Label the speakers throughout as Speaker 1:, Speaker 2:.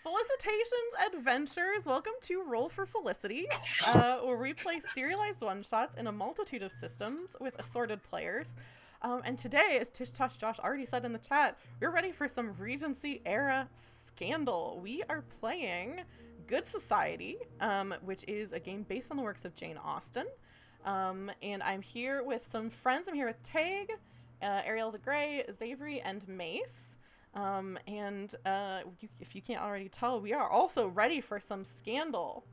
Speaker 1: Felicitations Adventures! Welcome to Roll for Felicity, where we play serialized one-shots in a multitude of systems with assorted players. And today, as Tish Tosh Josh already said in the chat, we're ready for some Regency-era scandal. We are playing Good Society, which is a game based on the works of Jane Austen. And I'm here with some friends. I'm here with Tag, Ariel the Grey, Xavery, and Mace. If you can't already tell, we are also ready for some scandal.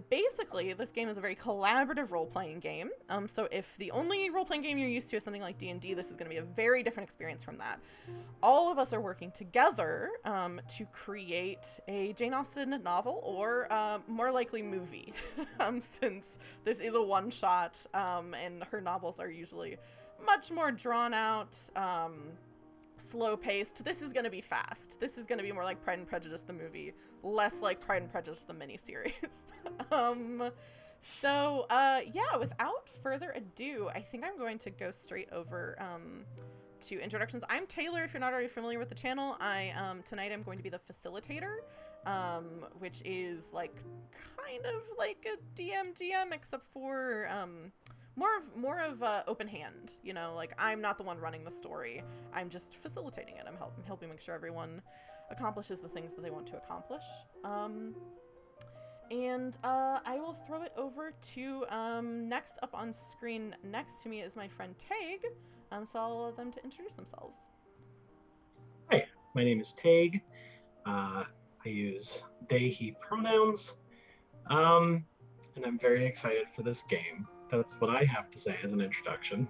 Speaker 1: Basically, this game is a very collaborative role-playing game. So if the only role-playing game you're used to is something like D&D, this is going to be a very different experience from that. All of us are working together to create a Jane Austen novel, or more likely movie, since this is a one-shot, and her novels are usually much more drawn out, slow-paced. This is going to be fast. This is going to be more like Pride and Prejudice the movie, less like Pride and Prejudice the miniseries. Yeah, without further ado, I think I'm going to go straight over to introductions. I'm Taylor, if you're not already familiar with the channel. Tonight I'm going to be the facilitator, which is like kind of like a DM except for more of open hand, you know, like I'm not the one running the story. I'm just facilitating it. I'm helping make sure everyone accomplishes the things that they want to accomplish. I will throw it over to next up on screen next to me is my friend Tag. So I'll allow them to introduce themselves.
Speaker 2: Hi, my name is Tag. I use they, he pronouns. And I'm very excited for this game. That's what I have to say as an introduction.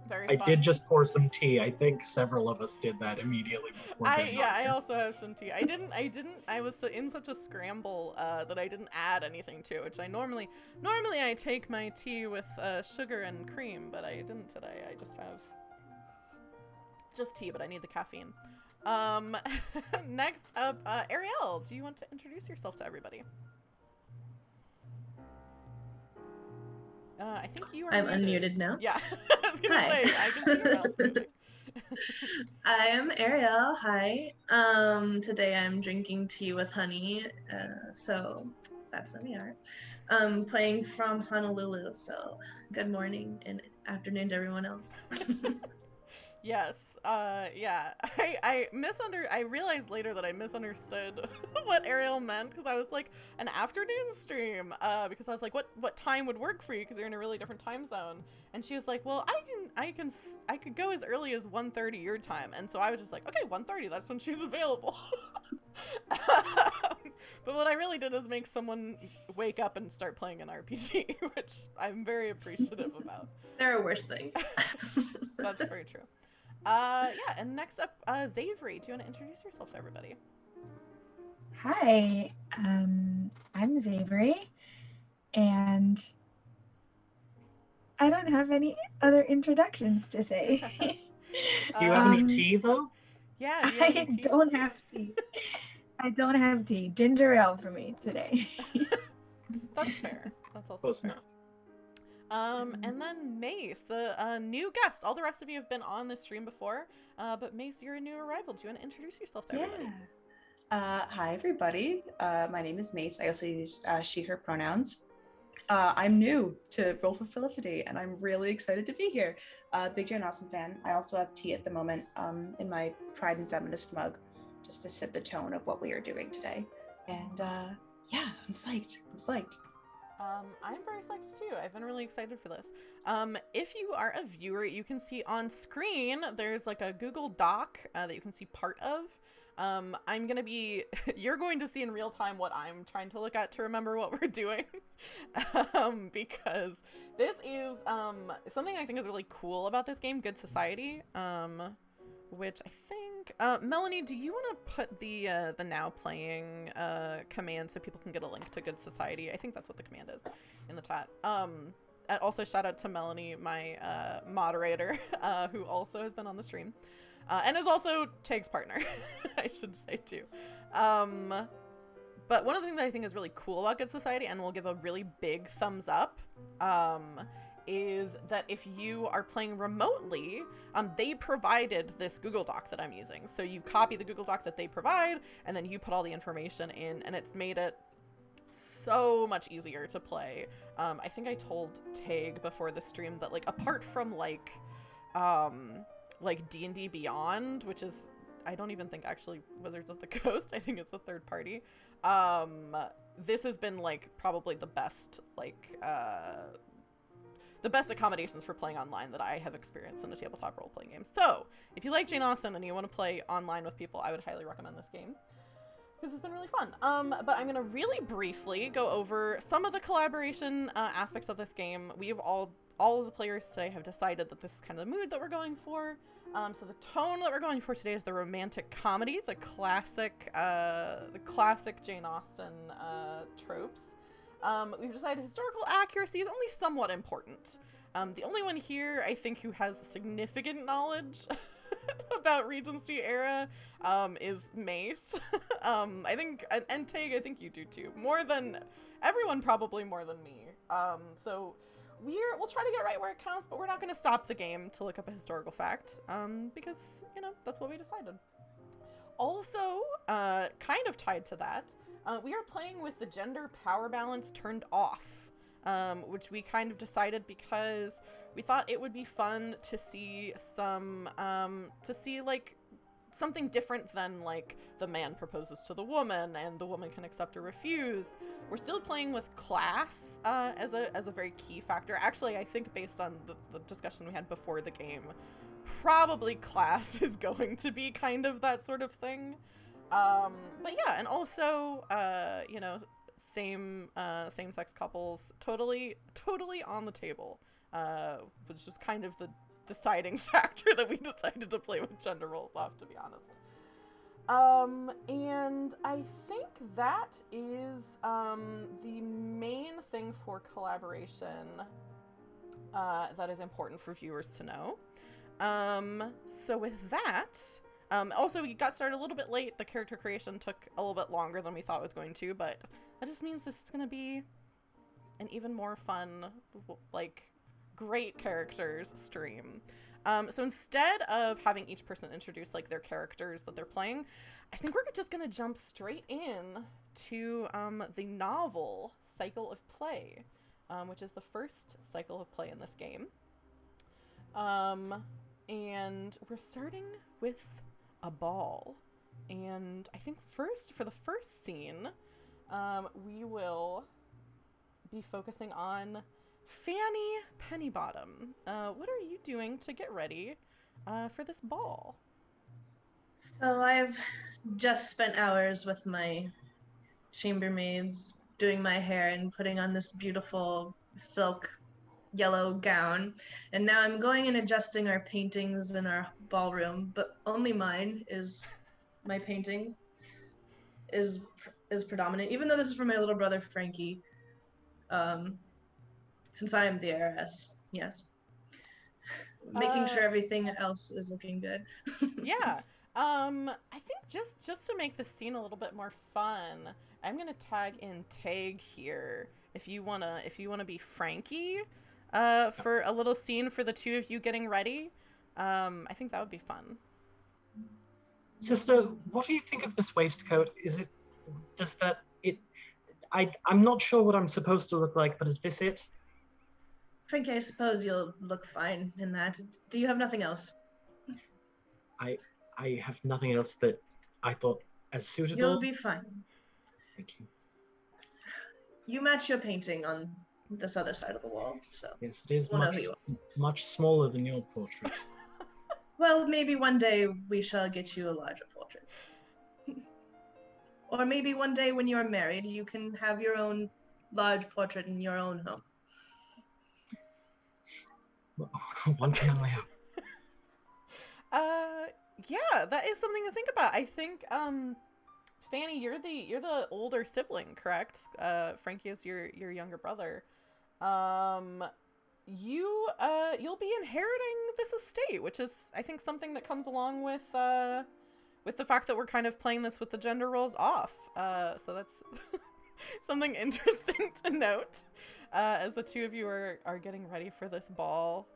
Speaker 1: Very
Speaker 2: I
Speaker 1: fun.
Speaker 2: did just pour some tea. I think several of us did that immediately before.
Speaker 1: I also have some tea. I was in such a scramble that I didn't add anything to it, which I normally I take my tea with sugar and cream, but I didn't today. I just have just tea, but I need the caffeine. Next up, Ariel, do you want to introduce yourself to everybody? I think you are
Speaker 3: unmuted now.
Speaker 1: Yeah, I was gonna say, I can see your mouth.
Speaker 3: I am Ariel. Hi. Today I'm drinking tea with honey. So that's where we are. Playing from Honolulu. So good morning and afternoon to everyone else.
Speaker 1: Yes. Yeah. I realized later that I misunderstood what Ariel meant, because I was like, an afternoon stream, because I was like, what time would work for you, because you're in a really different time zone. And she was like, well, I could go as early as 1:30 your time. And so I was just like, okay, 1:30, that's when she's available. But what I really did is make someone wake up and start playing an RPG, which I'm very appreciative about.
Speaker 3: There are worse things.
Speaker 1: That's very true. Yeah, and next up, Xavery, do you want to introduce yourself to everybody?
Speaker 4: Hi, I'm Xavery, and I don't have any other introductions to say.
Speaker 2: Do you have any tea, though?
Speaker 1: Yeah,
Speaker 4: I don't have tea. I don't have tea. Ginger ale for me today.
Speaker 1: That's fair. That's also fair. And then Mace, the new guest. All the rest of you have been on this stream before, but Mace, you're a new arrival. Do you want to introduce yourself to everybody?
Speaker 5: Hi, everybody. My name is Mace. I also use she, her pronouns. I'm new to Roll for Felicity, and I'm really excited to be here. Big Jane Austen fan. I also have tea at the moment in my Pride and Feminist mug, just to set the tone of what we are doing today. And yeah, I'm psyched.
Speaker 1: I'm very psyched too. I've been really excited for this. If you are a viewer, you can see on screen, there's like a Google Doc that you can see part of. You're going to see in real time what I'm trying to look at to remember what we're doing. Because this is something I think is really cool about this game, Good Society. Which I think, Melanie, do you want to put the now playing command so people can get a link to Good Society? I think that's what the command is in the chat. And also shout out to Melanie, my moderator, who also has been on the stream, and is also Tag's partner, I should say too. But one of the things that I think is really cool about Good Society, and we'll give a really big thumbs up, is that if you are playing remotely, they provided this Google Doc that I'm using. So you copy the Google Doc that they provide, and then you put all the information in, and it's made it so much easier to play. I think I told Tag before the stream that, like, apart from like D&D Beyond, which is, I don't even think actually Wizards of the Coast, I think it's a third party, this has been like probably the best accommodations for playing online that I have experienced in a tabletop role-playing game. So if you like Jane Austen and you want to play online with people, I would highly recommend this game, because it's been really fun. But I'm going to really briefly go over some of the collaboration aspects of this game. We have all of the players today have decided that this is kind of the mood that we're going for. So the tone that we're going for today is the romantic comedy, the classic Jane Austen tropes. We've decided historical accuracy is only somewhat important. The only one here, I think, who has significant knowledge about Regency era is Mace. I think, and Tag, I think you do too. More than everyone, probably more than me. So we'll try to get it right where it counts, but we're not going to stop the game to look up a historical fact, because, you know, that's what we decided. Also, kind of tied to that, we are playing with the gender power balance turned off, which we kind of decided because we thought it would be fun to see like something different than like the man proposes to the woman and the woman can accept or refuse. We're still playing with class as a very key factor. Actually, I think based on the discussion we had before the game, probably class is going to be kind of that sort of thing. But yeah, and also, you know, same-sex couples, totally on the table, which was kind of the deciding factor that we decided to play with gender roles off, to be honest. And I think that is the main thing for collaboration that is important for viewers to know. So with that, also we got started a little bit late. The character creation took a little bit longer than we thought it was going to, but that just means this is going to be an even more fun, like, great characters stream. So instead of having each person introduce like their characters that they're playing, I think we're just gonna jump straight in to the novel Cycle of Play, which is the first cycle of play in this game. And we're starting with a ball. And I think for the first scene, we will be focusing on Fanny Pennybottom. What are you doing to get ready for this ball?
Speaker 3: So I've just spent hours with my chambermaids doing my hair and putting on this beautiful silk yellow gown, and now I'm going and adjusting our paintings in our ballroom, but only mine is my painting is predominant, even though this is for my little brother Frankie, since I am the heiress. Yes, making sure everything else is looking good.
Speaker 1: Yeah. I think just to make the scene a little bit more fun, I'm gonna tag in Tag here. If you wanna be Frankie, for a little scene for the two of you getting ready, I think that would be fun.
Speaker 2: Sister, what do you think of this waistcoat? I'm not sure what I'm supposed to look like, but is this it?
Speaker 3: Frankie, I suppose you'll look fine in that. Do you have nothing else?
Speaker 2: I have nothing else that I thought as suitable.
Speaker 3: You'll be fine.
Speaker 2: Thank you.
Speaker 3: You match your painting on this other side of the wall, so
Speaker 2: Yes, it is
Speaker 3: we'll know who you are.
Speaker 2: much smaller than your portrait.
Speaker 3: Well, maybe one day we shall get you a larger portrait. Or maybe one day when you're married, you can have your own large portrait in your own home.
Speaker 2: One can only hope.
Speaker 1: Yeah, that is something to think about. I think, Fanny, you're the older sibling, correct? Frankie is your younger brother. You'll be inheriting this estate, which is, I think, something that comes along with with the fact that we're kind of playing this with the gender roles off. So that's something interesting to note as the two of you are getting ready for this ball.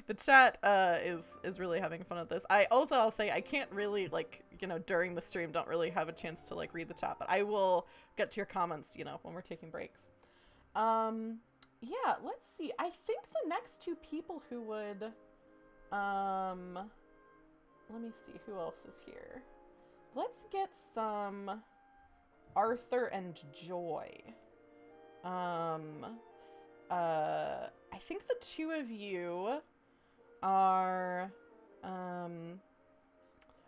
Speaker 1: The chat is really having fun with this. I'll say I can't really, like, you know, during the stream, don't really have a chance to, like, read the chat, but I will get to your comments, you know, when we're taking breaks. Yeah, let's see. I think the next two people who would, let me see who else is here. Let's get some Arthur and Joy. I think the two of you are, I'm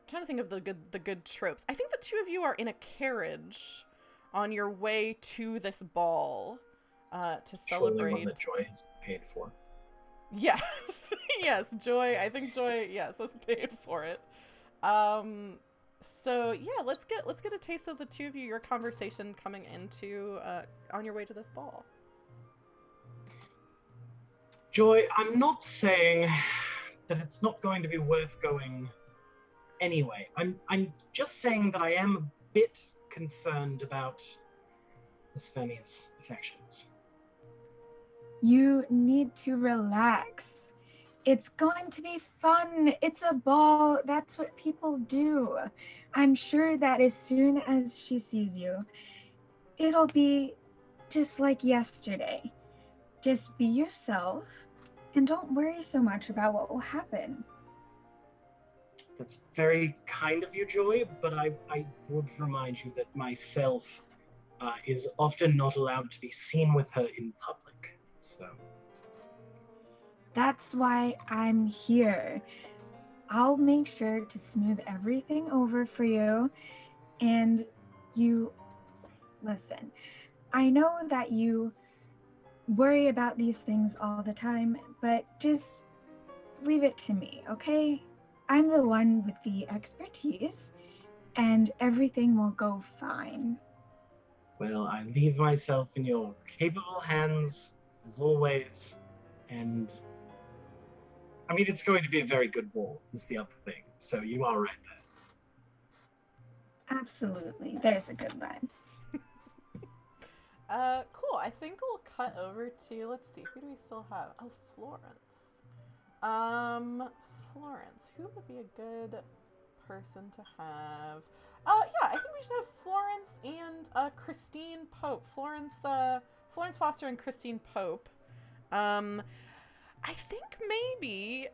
Speaker 1: trying to think of the good tropes. I think the two of you are in a carriage on your way to this ball to celebrate.
Speaker 2: Surely one that Joy has paid for.
Speaker 1: Yes, yes, Joy. I think Joy, yes, has paid for it. So yeah, let's get a taste of the two of you, your conversation coming into on your way to this ball.
Speaker 2: Joy, I'm not saying that it's not going to be worth going anyway. I'm just saying that I am a bit concerned about Miss Fanny's affections.
Speaker 4: You need to relax. It's going to be fun. It's a ball. That's what people do. I'm sure that as soon as she sees you, it'll be just like yesterday. Just be yourself and don't worry so much about what will happen.
Speaker 2: That's very kind of you, Joy, but I would remind you that myself is often not allowed to be seen with her in public, so...
Speaker 4: That's why I'm here. I'll make sure to smooth everything over for you, and you... Listen, I know that you worry about these things all the time, but just leave it to me, okay? I'm the one with the expertise, and everything will go fine.
Speaker 2: Well, I leave myself in your capable hands, as always, and... I mean, it's going to be a very good ball, is the other thing, so you are right there.
Speaker 4: Absolutely, there's a good line.
Speaker 1: Cool. I think we'll cut over to, let's see, who do we still have? Oh, Florence. Florence, who would be a good person to have? Yeah, I think we should have Florence and Christine Pope. Florence Foster and Christine Pope. I think maybe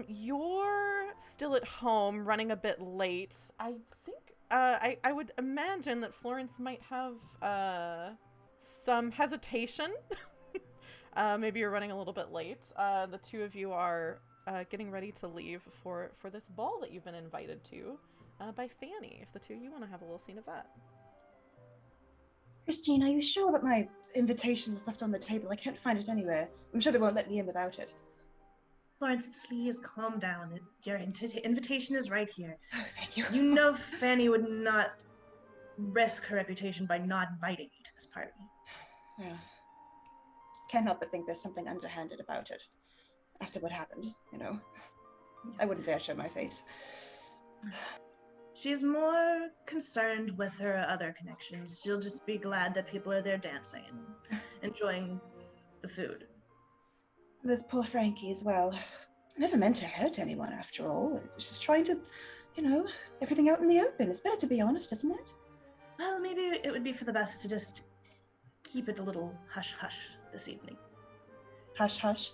Speaker 1: you're still at home, running a bit late. I think I would imagine that Florence might have some hesitation. Maybe you're running a little bit late. The two of you are getting ready to leave for this ball that you've been invited to by Fanny. If the two of you want to have a little scene of that.
Speaker 5: Christine, are you sure that my invitation was left on the table? I can't find it anywhere. I'm sure they won't let me in without it.
Speaker 3: Florence, please calm down. Your invitation is right here.
Speaker 5: Oh, thank you.
Speaker 3: You know Fanny would not risk her reputation by not inviting you to this party.
Speaker 5: Yeah. Can't help but think there's something underhanded about it. After what happened, you know.
Speaker 3: Yes.
Speaker 5: I wouldn't dare show my face.
Speaker 3: She's more concerned with her other connections. She'll just be glad that people are there dancing and enjoying the food.
Speaker 5: There's poor Frankie as well. I never meant to hurt anyone after all. I was just trying to, you know, everything out in the open. It's better to be honest, isn't it?
Speaker 3: Well, maybe it would be for the best to just keep it a little hush-hush this evening.
Speaker 5: Hush-hush.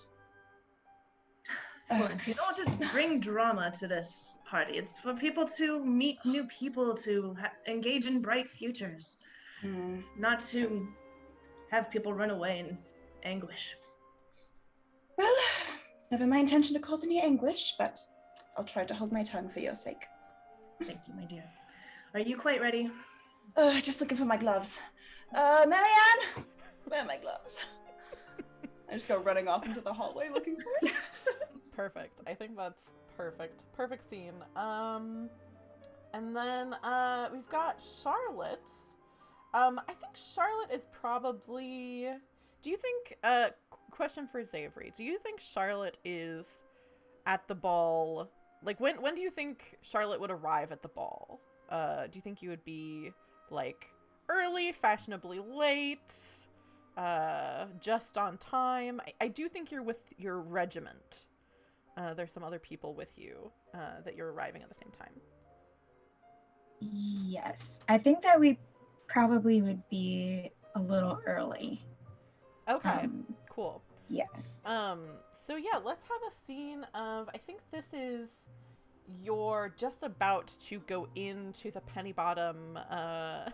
Speaker 3: Florence, you don't want to bring drama to this party. It's for people to meet new people, to engage in bright futures, not to have people run away in anguish.
Speaker 5: Well, it's never my intention to cause any anguish, but I'll try to hold my tongue for your sake.
Speaker 3: Thank you, my dear. Are you quite ready?
Speaker 5: Just looking for my gloves. Marianne! Where are my gloves? I just go running off into the hallway looking for it.
Speaker 1: Perfect. I think that's perfect. Perfect scene. And then we've got Charlotte. I think Charlotte is probably... Do you think... question for Xavery. Do you think Charlotte is at the ball like when do you think Charlotte would arrive at the ball? Do you think you would be like early, fashionably late, just on time? I do think you're with your regiment. There's some other people with you that you're arriving at the same time.
Speaker 4: Yes, I think that we probably would be a little early.
Speaker 1: Okay, cool.
Speaker 4: Yeah.
Speaker 1: So yeah, let's have a scene of, I think this is, you're just about to go into the Pennybottom,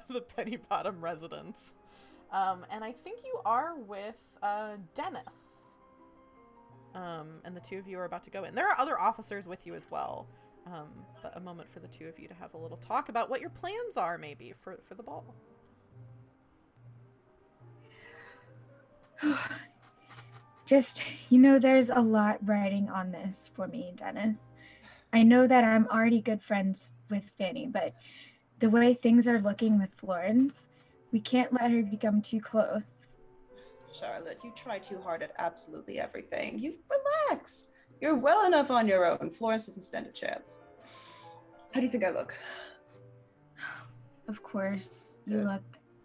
Speaker 1: the Pennybottom residence. And I think you are with, Dennis. And the two of you are about to go in. There are other officers with you as well. But a moment for the two of you to have a little talk about what your plans are, maybe, for the ball.
Speaker 4: Just, there's a lot riding on this for me, Dennis. I know that I'm already good friends with Fanny, but the way things are looking with Florence, we can't let her become too close.
Speaker 5: Charlotte, you try too hard at absolutely everything. You relax. You're well enough on your own. Florence doesn't stand a chance. How do you think I look?
Speaker 4: Of course, you
Speaker 5: Good.
Speaker 4: look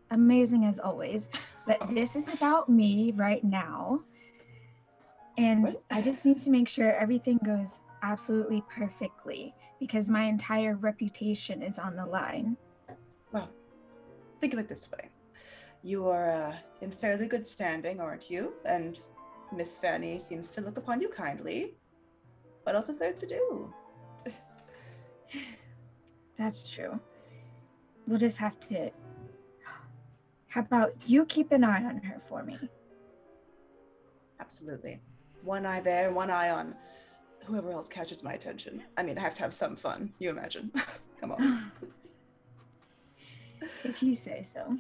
Speaker 4: amazing as always, but this is about me right now. And I just need to make sure everything goes absolutely perfectly because my entire reputation is on the line.
Speaker 5: Well, think of it this way. You are in fairly good standing, aren't you? And Miss Fanny seems to look upon you kindly. What else is there to do?
Speaker 4: That's true. We'll just have to... How about you keep an eye on her for me?
Speaker 5: Absolutely. One eye there, one eye on whoever else catches my attention. I mean, I have to have some fun, you imagine. Come on.
Speaker 4: If you say so.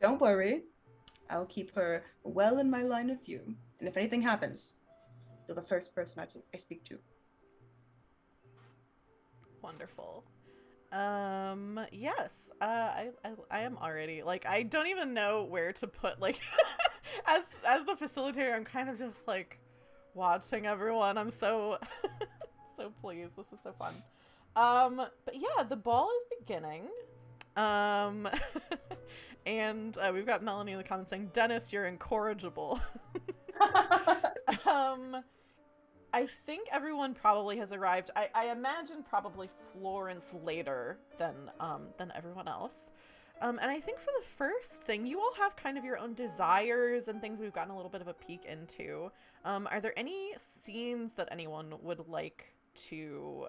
Speaker 5: Don't worry. I'll keep her well in my line of view. And if anything happens, you're the first person I speak to.
Speaker 1: Wonderful. Yes. I am already, like, I don't even know where to put, like, as the facilitator, I'm kind of just, like, watching everyone. I'm so, so pleased. This is so fun. But yeah, the ball is beginning. And we've got Melanie in the comments saying, Dennis, you're incorrigible. I think everyone probably has arrived. I imagine probably Florence later than everyone else. And I think for the first thing, you all have kind of your own desires and things we've gotten a little bit of a peek into. Are there any scenes that anyone would like to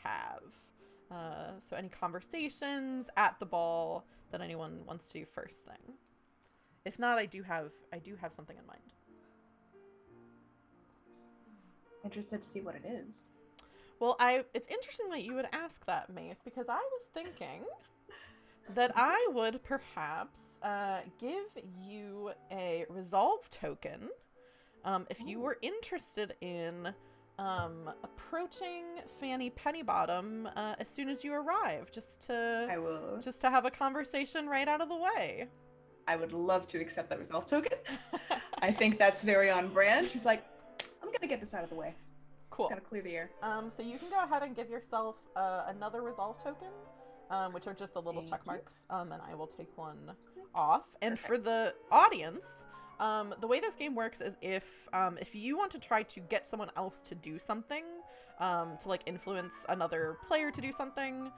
Speaker 1: have? So any conversations at the ball that anyone wants to do first thing? If not, I do have something in mind.
Speaker 5: Interested to see what it is.
Speaker 1: Well, it's interesting that you would ask that, Mace, because I was thinking that I would perhaps give you a resolve token if you were interested in approaching Fanny Pennybottom as soon as you arrive, just to have a conversation right out of the way.
Speaker 5: I would love to accept that resolve token. I think that's very on brand. She's like, I'm gonna get this out of the way.
Speaker 1: Cool.
Speaker 5: Just gotta clear the air.
Speaker 1: So you can go ahead and give yourself another resolve token, which are just the little check marks, and I will take one off. And for the audience, the way this game works is if you want to try to get someone else to do something, to like influence another player to do something,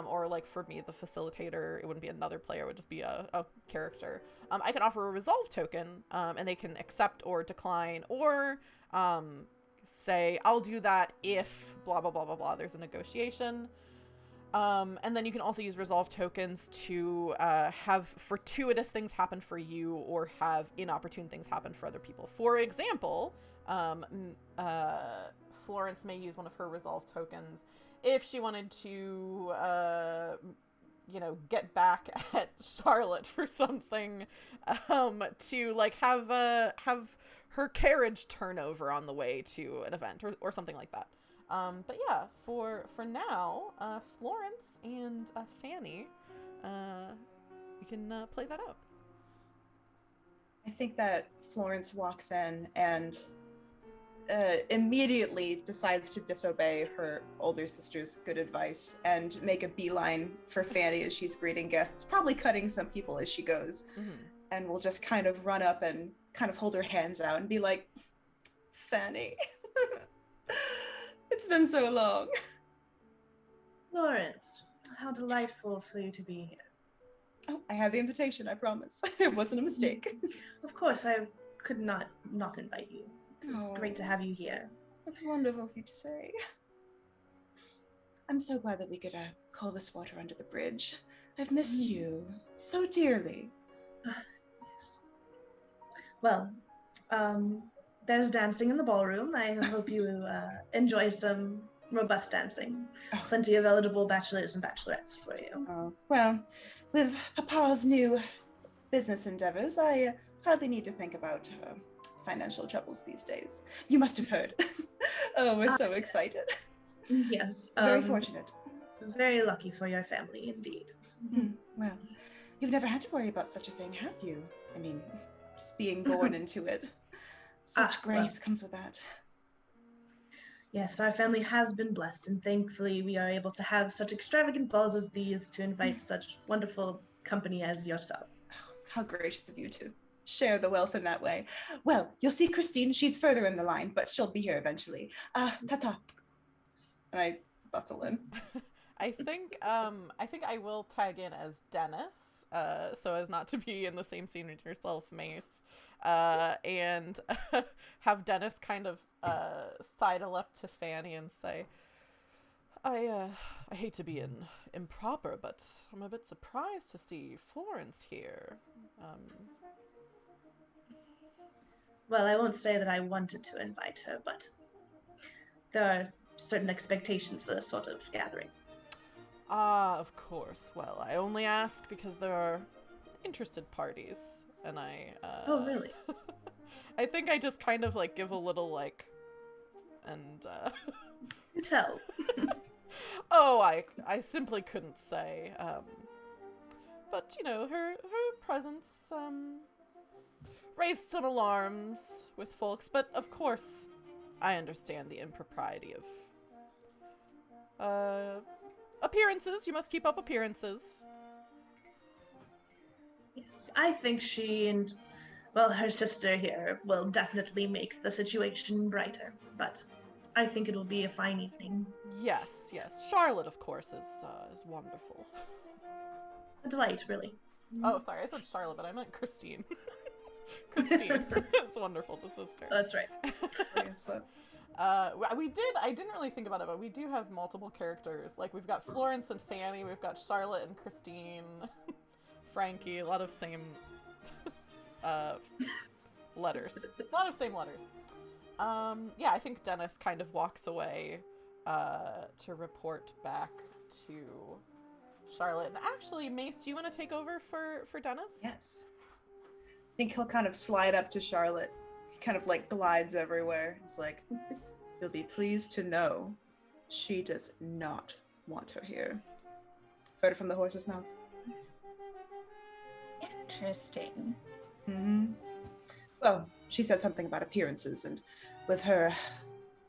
Speaker 1: or like for me, the facilitator, it wouldn't be another player, it would just be a character. I can offer a resolve token, and they can accept or decline, or say, I'll do that if blah, blah, blah, blah, blah, there's a negotiation. And then you can also use resolve tokens to have fortuitous things happen for you or have inopportune things happen for other people. For example, Florence may use one of her resolve tokens if she wanted to, get back at Charlotte for something, to like have her carriage turn over on the way to an event or something like that. But yeah, for now, Florence and Fanny, you can play that out.
Speaker 5: I think that Florence walks in and immediately decides to disobey her older sister's good advice and make a beeline for Fanny as she's greeting guests, probably cutting some people as she goes, and will just kind of run up and kind of hold her hands out and be like, Fanny, it's been so long.
Speaker 3: Florence, how delightful for you to be here.
Speaker 5: Oh, I have the invitation, I promise. It wasn't a mistake.
Speaker 3: Of course, I could not invite you. It's great to have you here.
Speaker 5: That's wonderful of you to say. I'm so glad that we could call this water under the bridge. I've missed you so dearly.
Speaker 3: Yes. Well, there's dancing in the ballroom. I hope you enjoy some robust dancing.
Speaker 5: Oh.
Speaker 3: Plenty of eligible bachelors and bachelorettes for you.
Speaker 5: Oh, well, with Papa's new business endeavors, I hardly need to think about financial troubles these days. You must have heard. Oh, we're so excited.
Speaker 3: Yes.
Speaker 5: Very fortunate.
Speaker 3: Very lucky for your family, indeed.
Speaker 5: Well, you've never had to worry about such a thing, have you? I mean, just being born into it. Such grace comes with that.
Speaker 3: Yes, our family has been blessed, and thankfully we are able to have such extravagant balls as these to invite such wonderful company as yourself.
Speaker 5: Oh, how gracious of you to share the wealth in that way. Well, you'll see Christine. She's further in the line, but she'll be here eventually. Ta-ta. And I bustle in.
Speaker 1: I think I will tag in as Dennis, so as not to be in the same scene with yourself, Mace, and have Dennis kind of sidle up to Fanny and say, I hate to be improper, but I'm a bit surprised to see Florence here.
Speaker 3: Well, I won't say that I wanted to invite her, but there are certain expectations for this sort of gathering.
Speaker 1: Ah, of course. Well, I only ask because there are interested parties, and I...
Speaker 3: Oh, really?
Speaker 1: I think I just kind of, like, give a little, like, and,
Speaker 3: You tell.
Speaker 1: Oh, I simply couldn't say, but, you know, her presence, raised some alarms with folks, but of course, I understand the impropriety of, appearances. You must keep up appearances.
Speaker 3: Yes, I think she and, well, her sister here will definitely make the situation brighter, but I think it will be a fine evening.
Speaker 1: Yes. Charlotte, of course, is wonderful.
Speaker 3: A delight, really.
Speaker 1: Oh, sorry, I said Charlotte, but I meant Christine. Christine is wonderful, the sister.
Speaker 3: That's right.
Speaker 1: I didn't really think about it, but we do have multiple characters. Like, we've got Florence and Fanny, we've got Charlotte and Christine, Frankie, a lot of same letters. A lot of same letters. Yeah, I think Dennis kind of walks away to report back to Charlotte. And actually, Mace, do you want to take over for Dennis?
Speaker 5: Yes. I think he'll kind of slide up to Charlotte. He kind of like glides everywhere. He's like, you'll be pleased to know she does not want her here. Heard it from the horse's mouth.
Speaker 4: Interesting.
Speaker 5: Well, she said something about appearances, and with her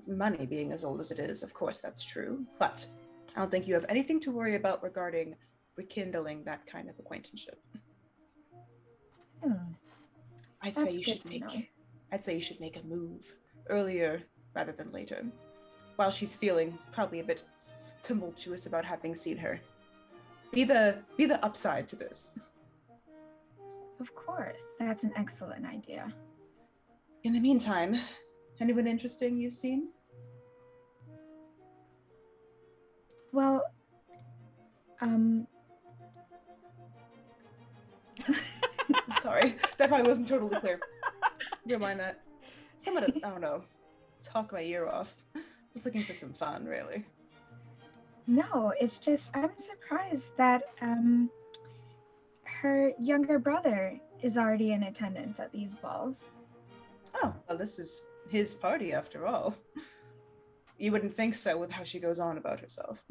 Speaker 5: money being as old as it is, of course that's true. But I don't think you have anything to worry about regarding rekindling that kind of acquaintanceship. I'd say you should make a move earlier rather than later, while she's feeling probably a bit tumultuous about having seen her. Be the upside to this.
Speaker 4: Of course, that's an excellent idea.
Speaker 5: In the meantime, anyone interesting you've seen?
Speaker 4: Well,
Speaker 5: Sorry, that probably wasn't totally clear. Never mind that. Someone, I don't know, talk my ear off. I was looking for some fun, really.
Speaker 4: no, it's just I'm surprised that her younger brother is already in attendance at these balls.
Speaker 5: Oh, well, this is his party after all. You wouldn't think so with how she goes on about herself.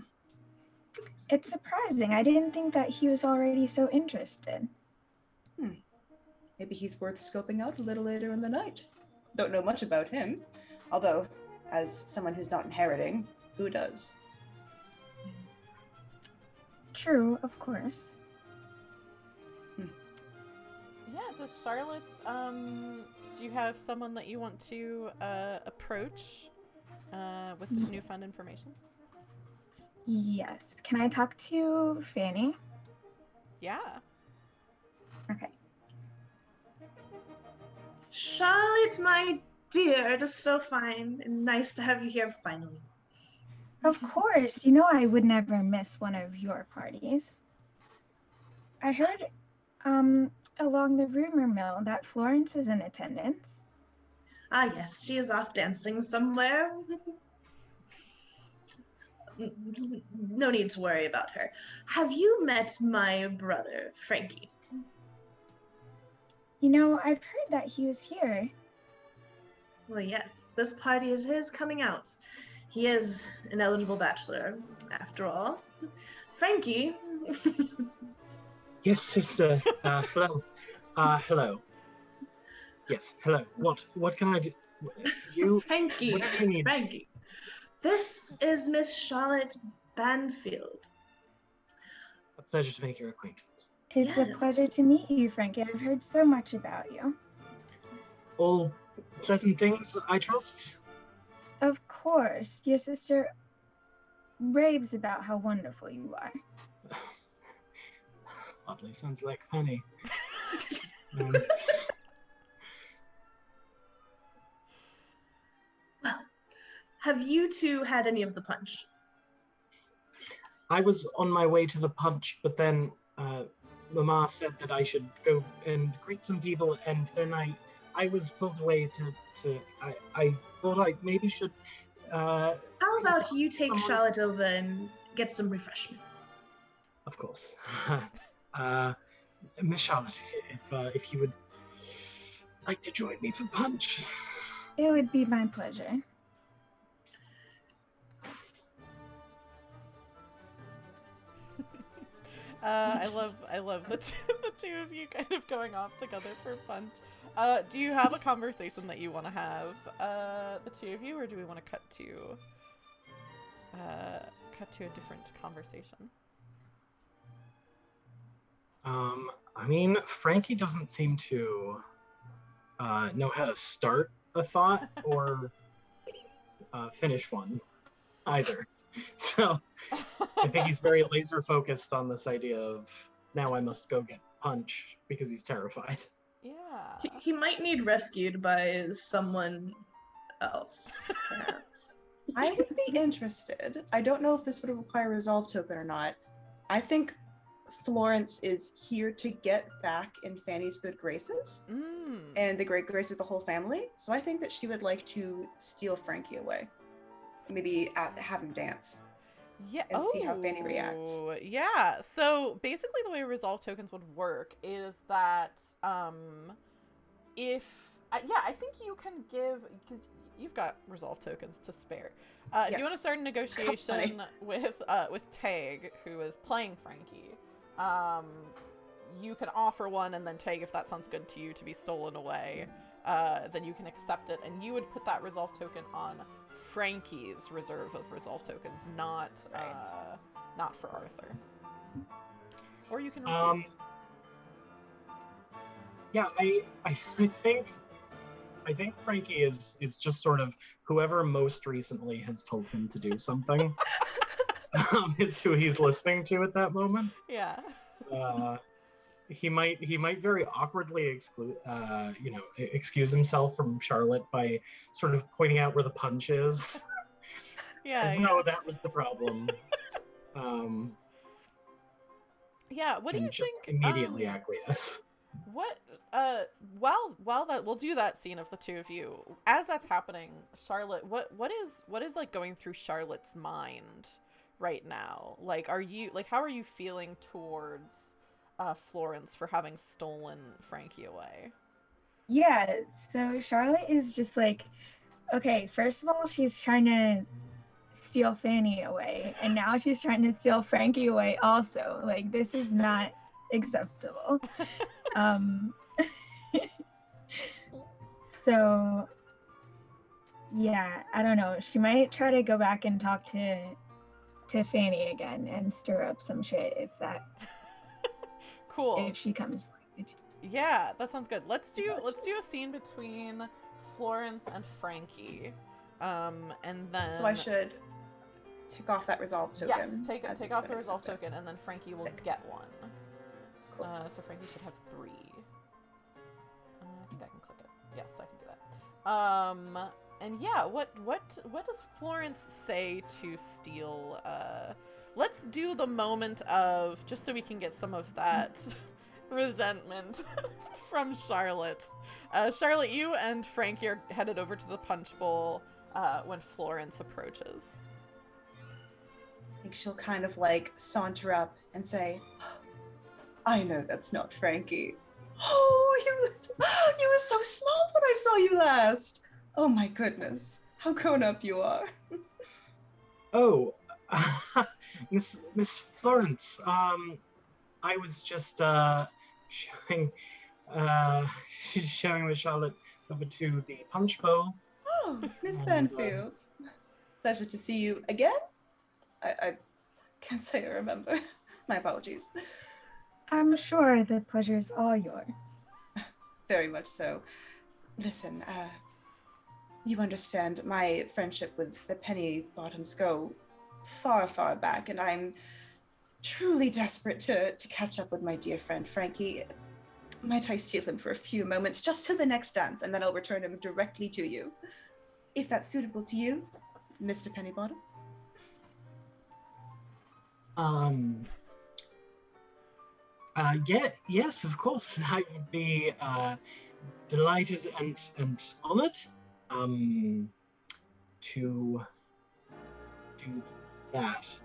Speaker 4: It's surprising. I didn't think that he was already so interested.
Speaker 5: Maybe he's worth scoping out a little later in the night. don't know much about him. Although, as someone who's not inheriting, who does?
Speaker 4: True, of course.
Speaker 1: Yeah, does Charlotte, do you have someone that you want to approach with this newfound information?
Speaker 4: Yes. Can I talk to Fanny?
Speaker 1: Yeah.
Speaker 4: Okay.
Speaker 3: Charlotte, my dear, it is so fine and nice to have you here finally.
Speaker 4: Of course. You know I would never miss one of your parties. I heard, along the rumor mill that Florence is in attendance.
Speaker 3: Ah, yes, she is off dancing somewhere. No need to worry about her. Have you met my brother, Frankie?
Speaker 4: You know, I've heard that he was here.
Speaker 3: Well, yes, this party is his coming out. He is an eligible bachelor, after all. Frankie.
Speaker 2: Yes, sister. Hello. Hello. Yes, hello. What can I do? You.
Speaker 3: Frankie.
Speaker 2: What do you need?
Speaker 3: Frankie. This is Miss Charlotte Banfield.
Speaker 2: A pleasure to make your acquaintance.
Speaker 4: It's a
Speaker 3: Yes.
Speaker 4: pleasure to meet you, Frankie. I've heard so much about you.
Speaker 2: All pleasant things, I trust.
Speaker 4: Of course, your sister raves about how wonderful you are.
Speaker 2: Oddly, sounds like Fanny.
Speaker 3: Well, have you two had any of the punch?
Speaker 2: I was on my way to the punch, but then Mama said that I should go and greet some people, and then I was pulled away I thought I maybe should.
Speaker 3: How about you take
Speaker 2: someone-
Speaker 3: Charlotte over and get some refreshments?
Speaker 2: Of course. Miss Charlotte, if you would like to join me for punch.
Speaker 4: It would be my pleasure.
Speaker 1: I love the two of you kind of going off together for punch. Do you have a conversation that you want to have, the two of you, or do we want to cut to a different conversation?
Speaker 2: I mean, Frankie doesn't seem to know how to start a thought or finish one either. So I think he's very laser focused on this idea of now I must go get punch because he's terrified.
Speaker 1: Yeah.
Speaker 3: He might need rescued by someone else, perhaps.
Speaker 5: I would be interested. I don't know if this would require a resolve token or not. I think Florence is here to get back in Fanny's good graces and the great grace of the whole family. So I think that she would like to steal Frankie away. Maybe have him dance.
Speaker 1: Yeah.
Speaker 5: And see how Fanny reacts.
Speaker 1: Yeah. So basically, the way resolve tokens would work is that if I think you can give, because you've got resolve tokens to spare. If you want to start a negotiation with Tag, who is playing Frankie, you can offer one, and then Tag, if that sounds good to you, to be stolen away, then you can accept it, and you would put that resolve token on Frankie's reserve of resolve tokens, not for Arthur. Or you can refuse.
Speaker 2: Yeah, I think Frankie is just sort of whoever most recently has told him to do something is who he's listening to at that moment.
Speaker 1: Yeah.
Speaker 2: He might very awkwardly excuse himself from Charlotte by sort of pointing out where the punch is.
Speaker 1: Yeah.
Speaker 2: No, that was the problem.
Speaker 1: Yeah. What do you
Speaker 2: just
Speaker 1: think?
Speaker 2: Immediately acquiesce.
Speaker 1: What? While that we'll do that scene of the two of you. As that's happening, Charlotte, what is like going through Charlotte's mind right now? Like, how are you feeling towards Florence for having stolen Frankie away?
Speaker 4: Yeah, so Charlotte is just like, okay, first of all, she's trying to steal Fanny away, and now she's trying to steal Frankie away also. Like, this is not acceptable. So Yeah, I don't know. She might try to go back and talk to Fanny again and stir up some shit
Speaker 1: Cool.
Speaker 4: if she comes.
Speaker 1: Yeah, that sounds good. Let's do a scene between Florence and Frankie. And then
Speaker 5: So I should take off that resolve token.
Speaker 1: Yes, take off the resolve token, and then Frankie will
Speaker 5: Sick.
Speaker 1: get one.
Speaker 5: Cool.
Speaker 1: So Frankie should have 3. I think I can click it. Yes, I can do that. And yeah, what does Florence say to steal? Let's do the moment of, just so we can get some of that resentment from Charlotte. Charlotte, you and Frankie are headed over to the punch bowl when Florence approaches.
Speaker 5: I think she'll kind of like saunter up and say, I know that's not Frankie. Oh, you were so small when I saw you last. Oh my goodness, how grown up you are.
Speaker 2: Oh, Miss Florence, I was just showing Miss Charlotte over to the punch bowl.
Speaker 5: Oh, Miss Banfield. Pleasure to see you again. I can't say I remember. My apologies.
Speaker 4: I'm sure the pleasure's all yours.
Speaker 5: Very much so. Listen, you understand my friendship with the Pennybottoms go far, far back, and I'm truly desperate to catch up with my dear friend Frankie. Might I steal him for a few moments, just till the next dance, and then I'll return him directly to you. If that's suitable to you, Mr. Pennybottom?
Speaker 2: Yes, of course. I would be delighted and honored to do that.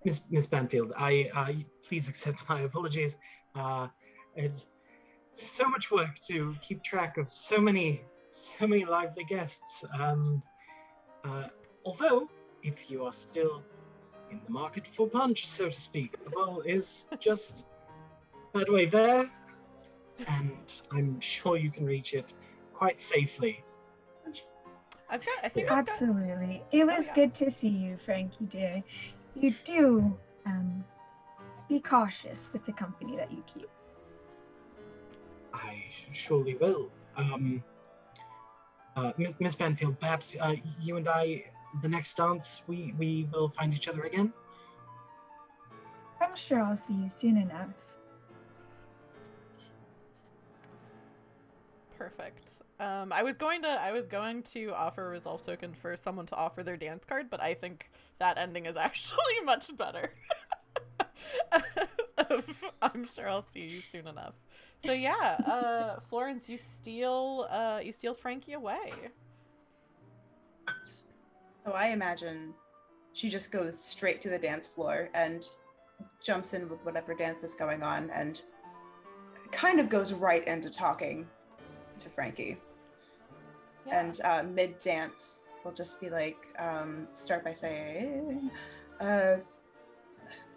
Speaker 2: Miss Banfield, I please accept my apologies. It's so much work to keep track of so many lively guests. Although, if you are still in the market for punch, so to speak, the bowl is just that way there, and I'm sure you can reach it quite safely.
Speaker 4: Absolutely. It was good to see you, Frankie dear. You do be cautious with the company that you keep.
Speaker 2: I surely will. Miss Banfield, perhaps you and I, the next dance, we will find each other again?
Speaker 4: I'm sure I'll see you soon enough.
Speaker 1: Perfect. I was going to offer a resolve token for someone to offer their dance card, but I think that ending is actually much better. I'm sure I'll see you soon enough. So yeah, Florence, you steal Frankie away.
Speaker 5: So I imagine she just goes straight to the dance floor and jumps in with whatever dance is going on and kind of goes right into talking to Frankie.
Speaker 1: Yeah.
Speaker 5: And mid-dance, we'll just be like, start by saying, well,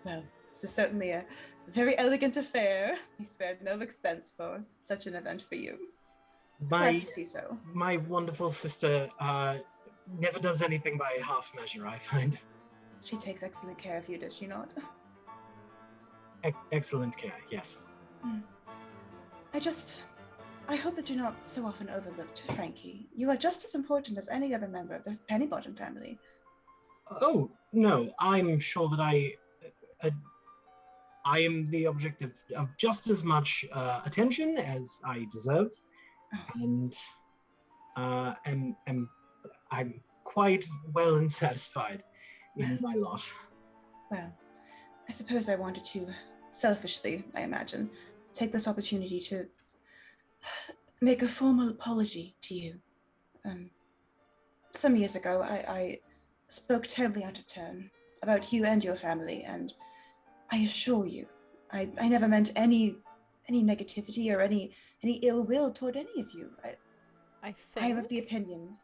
Speaker 5: this is certainly a very elegant affair. He spared no expense for such an event for you. It's glad to see so.
Speaker 2: My wonderful sister never does anything by half measure, I find.
Speaker 5: She takes excellent care of you, does she not?
Speaker 2: Excellent care, yes.
Speaker 5: I hope that you're not so often overlooked, Frankie. You are just as important as any other member of the Pennybottom family.
Speaker 2: Oh, no, I'm sure that I am the object of just as much attention as I deserve, and I'm quite well and satisfied in my lot.
Speaker 5: Well, I suppose I wanted to, selfishly, I imagine, take this opportunity to make a formal apology to you. Some years ago, I spoke terribly out of turn about you and your family, and I assure you, I never meant any negativity or any ill will toward any of you. I am of the opinion.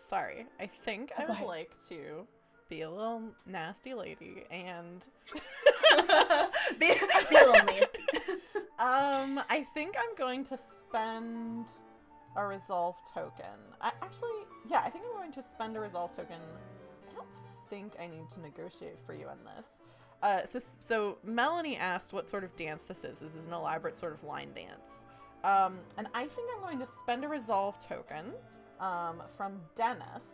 Speaker 1: Sorry, I think I would like to be a little nasty lady and
Speaker 5: be a little mean.
Speaker 1: I think I'm going to spend a resolve token. I think I'm going to spend a resolve token. I don't think I need to negotiate for you on this. So Melanie asked what sort of dance this is. This is an elaborate sort of line dance. And I think I'm going to spend a resolve token from Dennis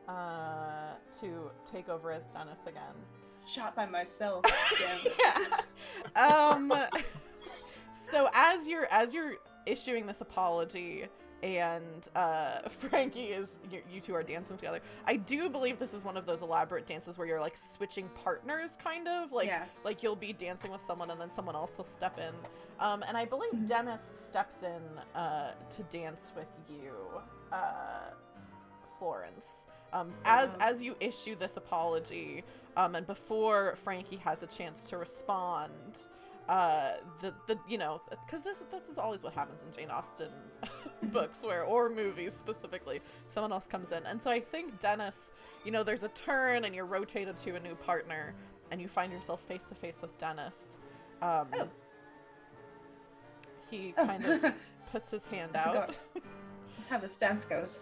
Speaker 1: to take over as Dennis again.
Speaker 5: Shot by myself. Damn it.
Speaker 1: Yeah. So as you're issuing this apology, and Frankie you two are dancing together. I do believe this is one of those elaborate dances where you're like switching partners, kind of like you'll be dancing with someone and then someone else will step in. And I believe Dennis steps in to dance with you, Florence. As you issue this apology, and before Frankie has a chance to respond, because this is always what happens in Jane Austen books or movies specifically, someone else comes in. And so I think Dennis, there's a turn and you're rotated to a new partner and you find yourself face to face with Dennis. He kind of puts his hand out.
Speaker 5: That's how this dance goes.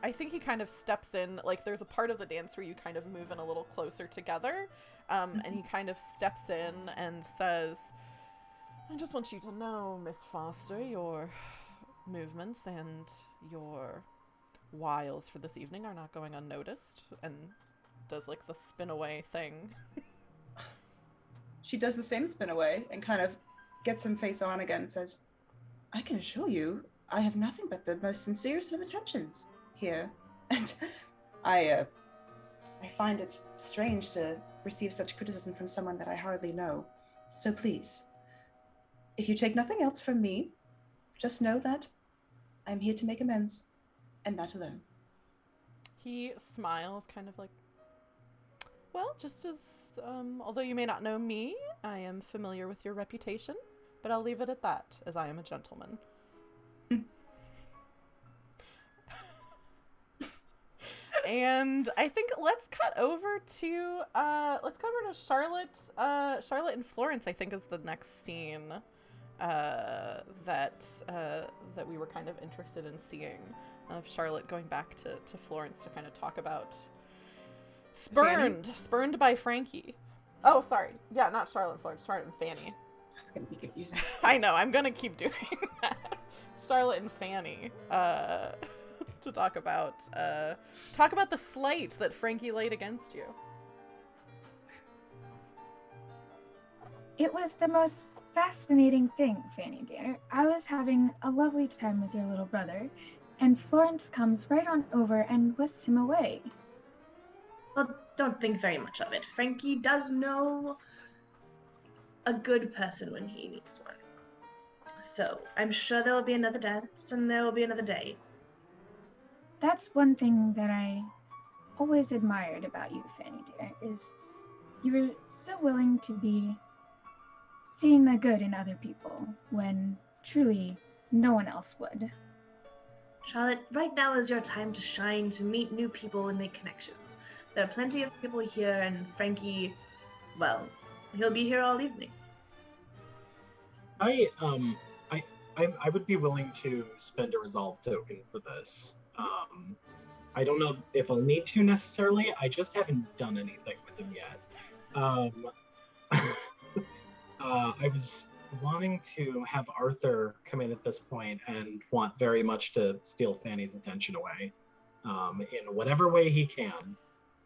Speaker 1: I think he kind of steps in, like there's a part of the dance where you kind of move in a little closer together, and he kind of steps in and says, I just want you to know, Miss Foster, your movements and your wiles for this evening are not going unnoticed, and does like the spin away thing.
Speaker 5: She does the same spin away and kind of gets him face on again and says, I can assure you, I have nothing but the most sincerest of intentions here, and I find it strange to receive such criticism from someone that I hardly know. So please, if you take nothing else from me, just know that I'm here to make amends, and that alone.
Speaker 1: He smiles, kind of like, well, just as, although you may not know me, I am familiar with your reputation, but I'll leave it at that, as I am a gentleman. And I think let's cut over to Charlotte. Charlotte and Florence, I think, is the next scene that we were kind of interested in seeing, of Charlotte going back to Florence to kind of talk about spurned by Frankie. Oh, sorry, yeah, not Charlotte and Florence, Charlotte and Fanny.
Speaker 5: That's gonna be confusing.
Speaker 1: I know, I'm gonna keep doing that. Charlotte and Fanny. To talk about the slight that Frankie laid against you.
Speaker 4: It was the most fascinating thing, Fanny dear. I was having a lovely time with your little brother, and Florence comes right on over and whisks him away.
Speaker 3: Well, don't think very much of it. Frankie does know a good person when he meets one. So I'm sure there will be another dance and there will be another day.
Speaker 4: That's one thing that I always admired about you, Fanny dear, is you were so willing to be seeing the good in other people when truly no one else would.
Speaker 3: Charlotte, right now is your time to shine, to meet new people and make connections. There are plenty of people here, and Frankie, well, he'll be here all evening.
Speaker 2: I would be willing to spend a resolve token for this. I don't know if I'll need to necessarily. I just haven't done anything with him yet. I was wanting to have Arthur come in at this point and want very much to steal Fanny's attention away, in whatever way he can.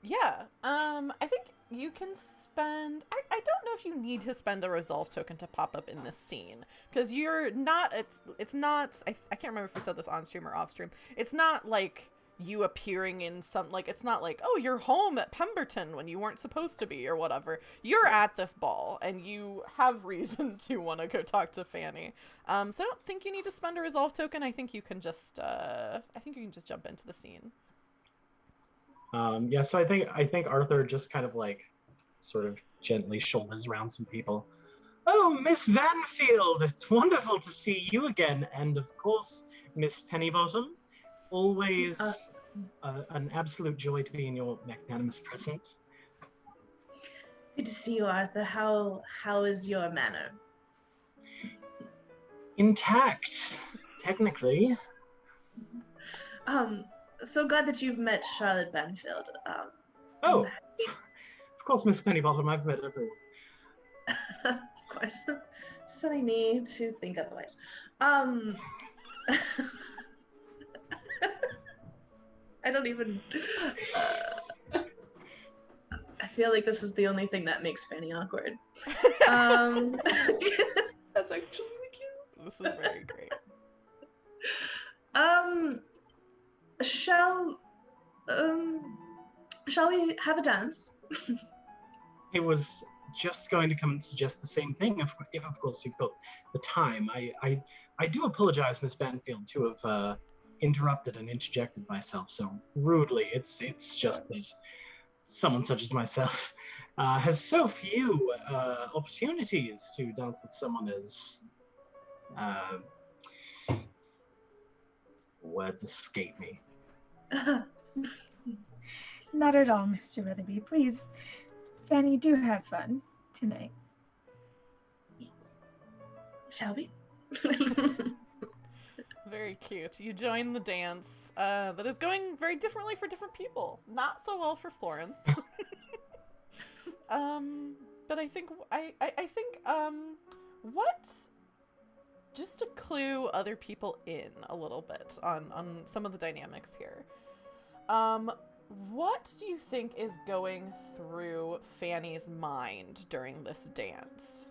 Speaker 1: Yeah, I think you can spend... I don't know if you need to spend a resolve token to pop up in this scene, because you're not... It's not... I can't remember if we said this on stream or off stream. It's not like you appearing in some... Like, it's not like, oh, you're home at Pemberton when you weren't supposed to be, or whatever. You're at this ball, and you have reason to want to go talk to Fanny. So I don't think you need to spend a resolve token. I think you can just... jump into the scene.
Speaker 2: Yeah, so I think Arthur just kind of like sort of gently shoulders around some people. Oh, Miss Banfield, it's wonderful to see you again, and of course, Miss Pennybottom. Always an absolute joy to be in your magnanimous presence.
Speaker 3: Good to see you, Arthur. How is your manner?
Speaker 2: intact, technically.
Speaker 3: So glad that you've met Charlotte Banfield.
Speaker 2: Oh, of course, Miss Pennybottom, I've met everyone.
Speaker 3: Of course. Silly me to think otherwise. I don't even. I feel like this is the only thing that makes Fanny awkward.
Speaker 5: That's actually really cute.
Speaker 1: This is very great.
Speaker 3: Shall we have a dance?
Speaker 2: I was just going to come and suggest the same thing, if of course you've got the time. I do apologize, Miss Banfield, to have interrupted and interjected myself so rudely. It's just that someone such as myself has so few opportunities to dance with someone as words escape me.
Speaker 4: Not at all, Mr. Weatherby. Please, Fanny, do have fun tonight.
Speaker 3: Yes. Shall we?
Speaker 1: Very cute. You join the dance that is going very differently for different people. Not so well for Florence. But I think what, just to clue other people in a little bit on some of the dynamics here. What do you think is going through Fanny's mind during this dance?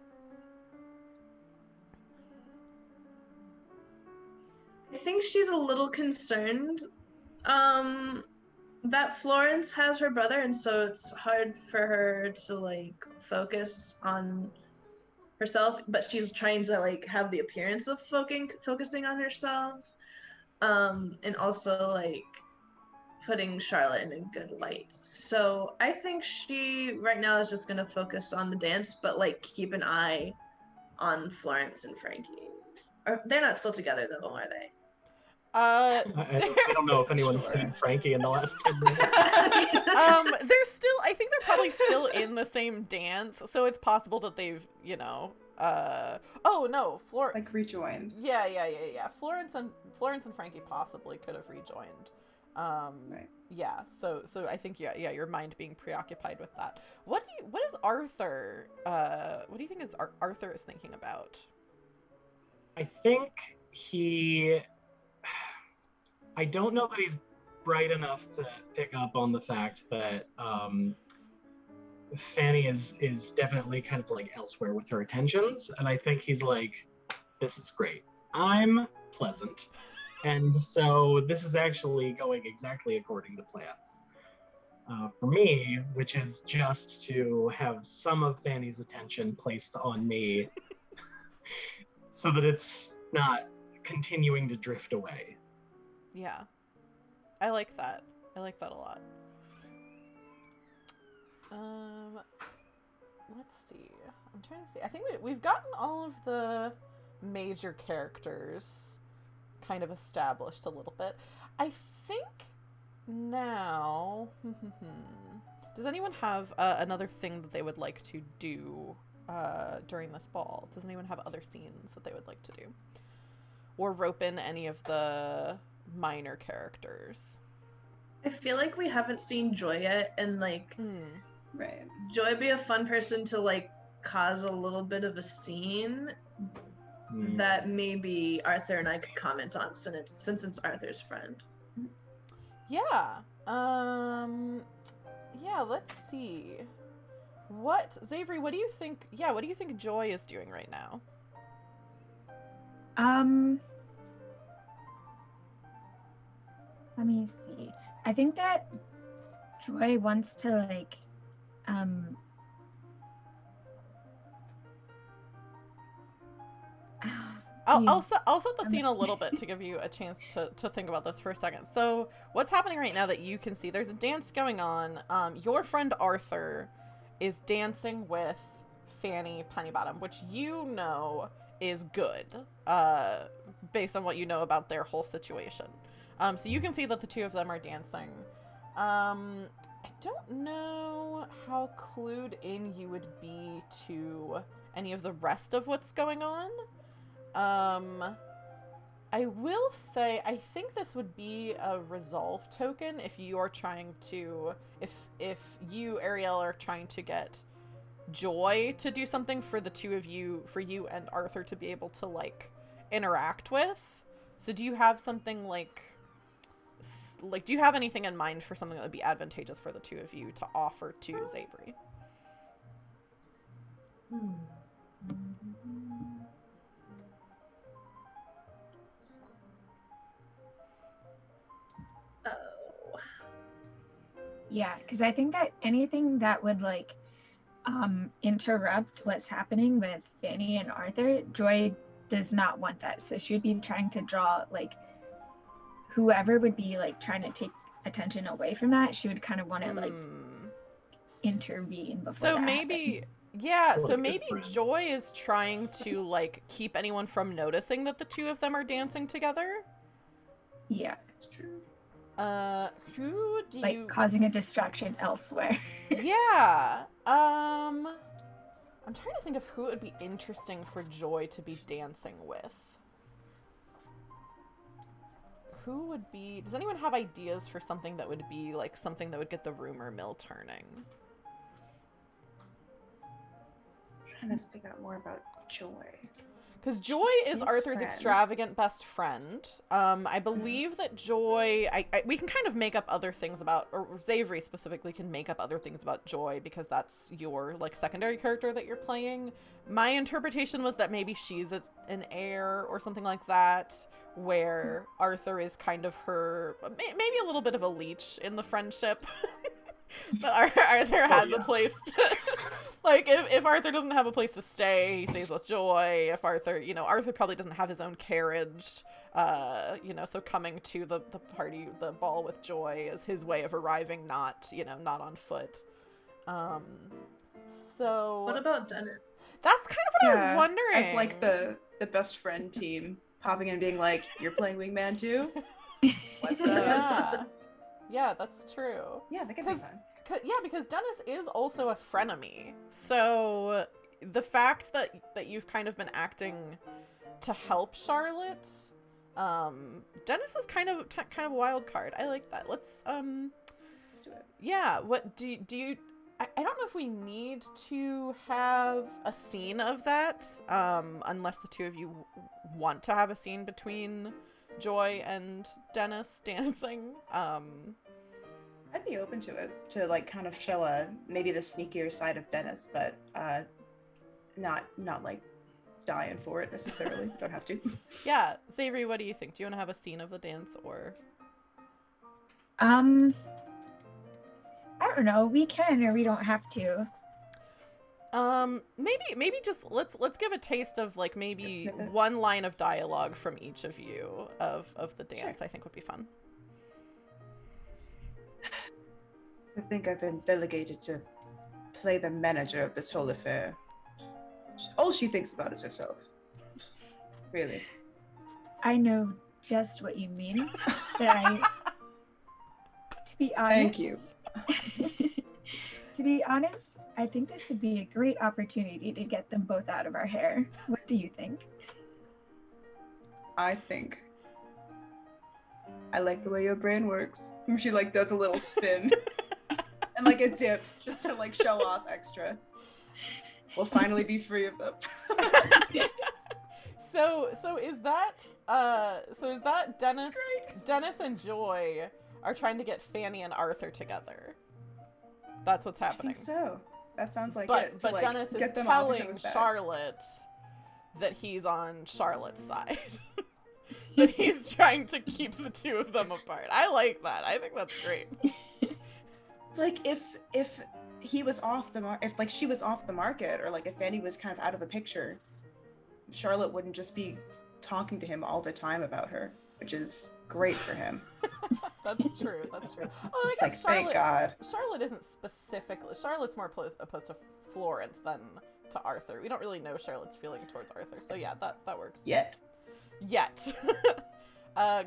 Speaker 3: I think she's a little concerned that Florence has her brother, and so it's hard for her to like focus on herself, but she's trying to like have the appearance of focusing on herself, and also like putting Charlotte in a good light. So I think she right now is just gonna focus on the dance, but like keep an eye on Florence and Frankie. Or they're not still together though, are they?
Speaker 2: I don't know if anyone's seen Frankie in the last 10 minutes.
Speaker 1: They're still, I think they're probably still in the same dance, so it's possible that they've, oh no,
Speaker 5: Like rejoined.
Speaker 1: Yeah. Florence and Frankie possibly could have rejoined.
Speaker 5: Right.
Speaker 1: Yeah, so I think your mind being preoccupied with that. What is Arthur? What do you think Arthur is thinking about?
Speaker 2: I think I don't know that he's bright enough to pick up on the fact that Fanny is definitely kind of like elsewhere with her attentions, and I think he's like, this is great. I'm pleasant, and so this is actually going exactly according to plan. For me, which is just to have some of Fanny's attention placed on me so that it's not continuing to drift away.
Speaker 1: Yeah. I like that. I like that a lot. Let's see. I'm trying to see. I think we've gotten all of the major characters kind of established a little bit. I think now... Does anyone have another thing that they would like to do during this ball? Does anyone have other scenes that they would like to do? Or rope in any of the minor characters?
Speaker 3: I feel like we haven't seen Joy yet, and like
Speaker 5: Right.
Speaker 3: Joy would be a fun person to like cause a little bit of a scene that maybe Arthur and I could comment on since it's Arthur's friend.
Speaker 1: Yeah. Yeah, let's see. Xavery, what do you think? Yeah, what do you think Joy is doing right now?
Speaker 4: Let me see. I think that Joy wants to like
Speaker 1: I'll set the scene a little bit to give you a chance to think about this for a second. So what's happening right now that you can see, there's a dance going on. Your friend Arthur is dancing with Fanny Pennybottom, which you know is good, based on what you know about their whole situation. So you can see that the two of them are dancing. I don't know how clued in you would be to any of the rest of what's going on. I will say, I think this would be a resolve token if you are trying to, if you, Ariel, are trying to get Joy to do something for the two of you, for you and Arthur to be able to, like, interact with. So do you have something, like, do you have anything in mind for something that would be advantageous for the two of you to offer to Xavery?
Speaker 4: Yeah, because I think that anything that would like interrupt what's happening with Fanny and Arthur, Joy does not want that. So she would be trying to draw like whoever would be like trying to take attention away from that. She would kind of want to like intervene before
Speaker 1: so
Speaker 4: that
Speaker 1: maybe
Speaker 4: happens.
Speaker 1: yeah,
Speaker 2: Like
Speaker 1: so
Speaker 2: a
Speaker 1: maybe
Speaker 2: friend.
Speaker 1: Joy is trying to like keep anyone from noticing that the two of them are dancing together.
Speaker 4: Yeah,
Speaker 5: It's true.
Speaker 1: Who do
Speaker 4: like
Speaker 1: you
Speaker 4: causing a distraction elsewhere.
Speaker 1: Yeah. I'm trying to think of who it would be interesting for Joy to be dancing with. Who would be... Does anyone have ideas for something that would be, like, something that would get the rumor mill turning?
Speaker 5: I'm trying to figure out more about Joy.
Speaker 1: Because Joy
Speaker 5: She's
Speaker 1: is
Speaker 5: his
Speaker 1: Arthur's
Speaker 5: friend.
Speaker 1: extravagant best friend. I believe that Joy... we can kind of make up other things about... Or Xavery specifically can make up other things about Joy because that's your, like, secondary character that you're playing. My interpretation was that maybe she's an heir or something like that, where Arthur is kind of her... Maybe a little bit of a leech in the friendship. But Arthur has a place to... Like, if Arthur doesn't have a place to stay, he stays with Joy. If Arthur, Arthur probably doesn't have his own carriage, so coming to the party, the ball with Joy is his way of arriving, not on foot. So...
Speaker 3: What about Dennis?
Speaker 1: That's kind of what I was wondering.
Speaker 5: As like the best friend team popping in and being like, "You're playing wingman too? What's up?"
Speaker 1: Yeah. Yeah, that's true.
Speaker 5: Yeah, that could be fun.
Speaker 1: Because Dennis is also a frenemy. So the fact that you've kind of been acting to help Charlotte, Dennis is kind of a wild card. I like that. Let's
Speaker 5: do it.
Speaker 1: Yeah, what do you I don't know if we need to have a scene of that, unless the two of you want to have a scene between Joy and Dennis dancing.
Speaker 5: I'd be open to it, to like kind of show maybe the sneakier side of Dennis, but not like dying for it necessarily. Don't have to.
Speaker 1: Yeah, Xavery, what do you think? Do you want to have a scene of the dance or?
Speaker 4: I don't know. We can, or we don't have to.
Speaker 1: Maybe just let's give a taste of like maybe one line of dialogue from each of you of the dance. Sure. I think would be fun.
Speaker 5: I think I've been delegated to play the manager of this whole affair. All she thinks about is herself. Really.
Speaker 4: I know just what you mean. To be honest.
Speaker 5: Thank you.
Speaker 4: To be honest, I think this would be a great opportunity to get them both out of our hair. What do you think?
Speaker 5: I think I like the way your brain works. She like does a little spin and like a dip just to like show off extra. We'll finally be free of them.
Speaker 1: So is that Dennis and Joy are trying to get Fanny and Arthur together? That's what's happening.
Speaker 5: I think so. That sounds like it.
Speaker 1: But
Speaker 5: like,
Speaker 1: Dennis is telling Charlotte that he's on Charlotte's side. That he's trying to keep the two of them apart. I like that. I think that's great.
Speaker 5: Like if he was off the if like she was off the market, or like if Fanny was kind of out of the picture, Charlotte wouldn't just be talking to him all the time about her, which is great for him.
Speaker 1: That's true. Oh,
Speaker 5: I guess thank God.
Speaker 1: Charlotte isn't specifically. Charlotte's more opposed to Florence than to Arthur. We don't really know Charlotte's feeling towards Arthur. So yeah, that works.
Speaker 5: Yet.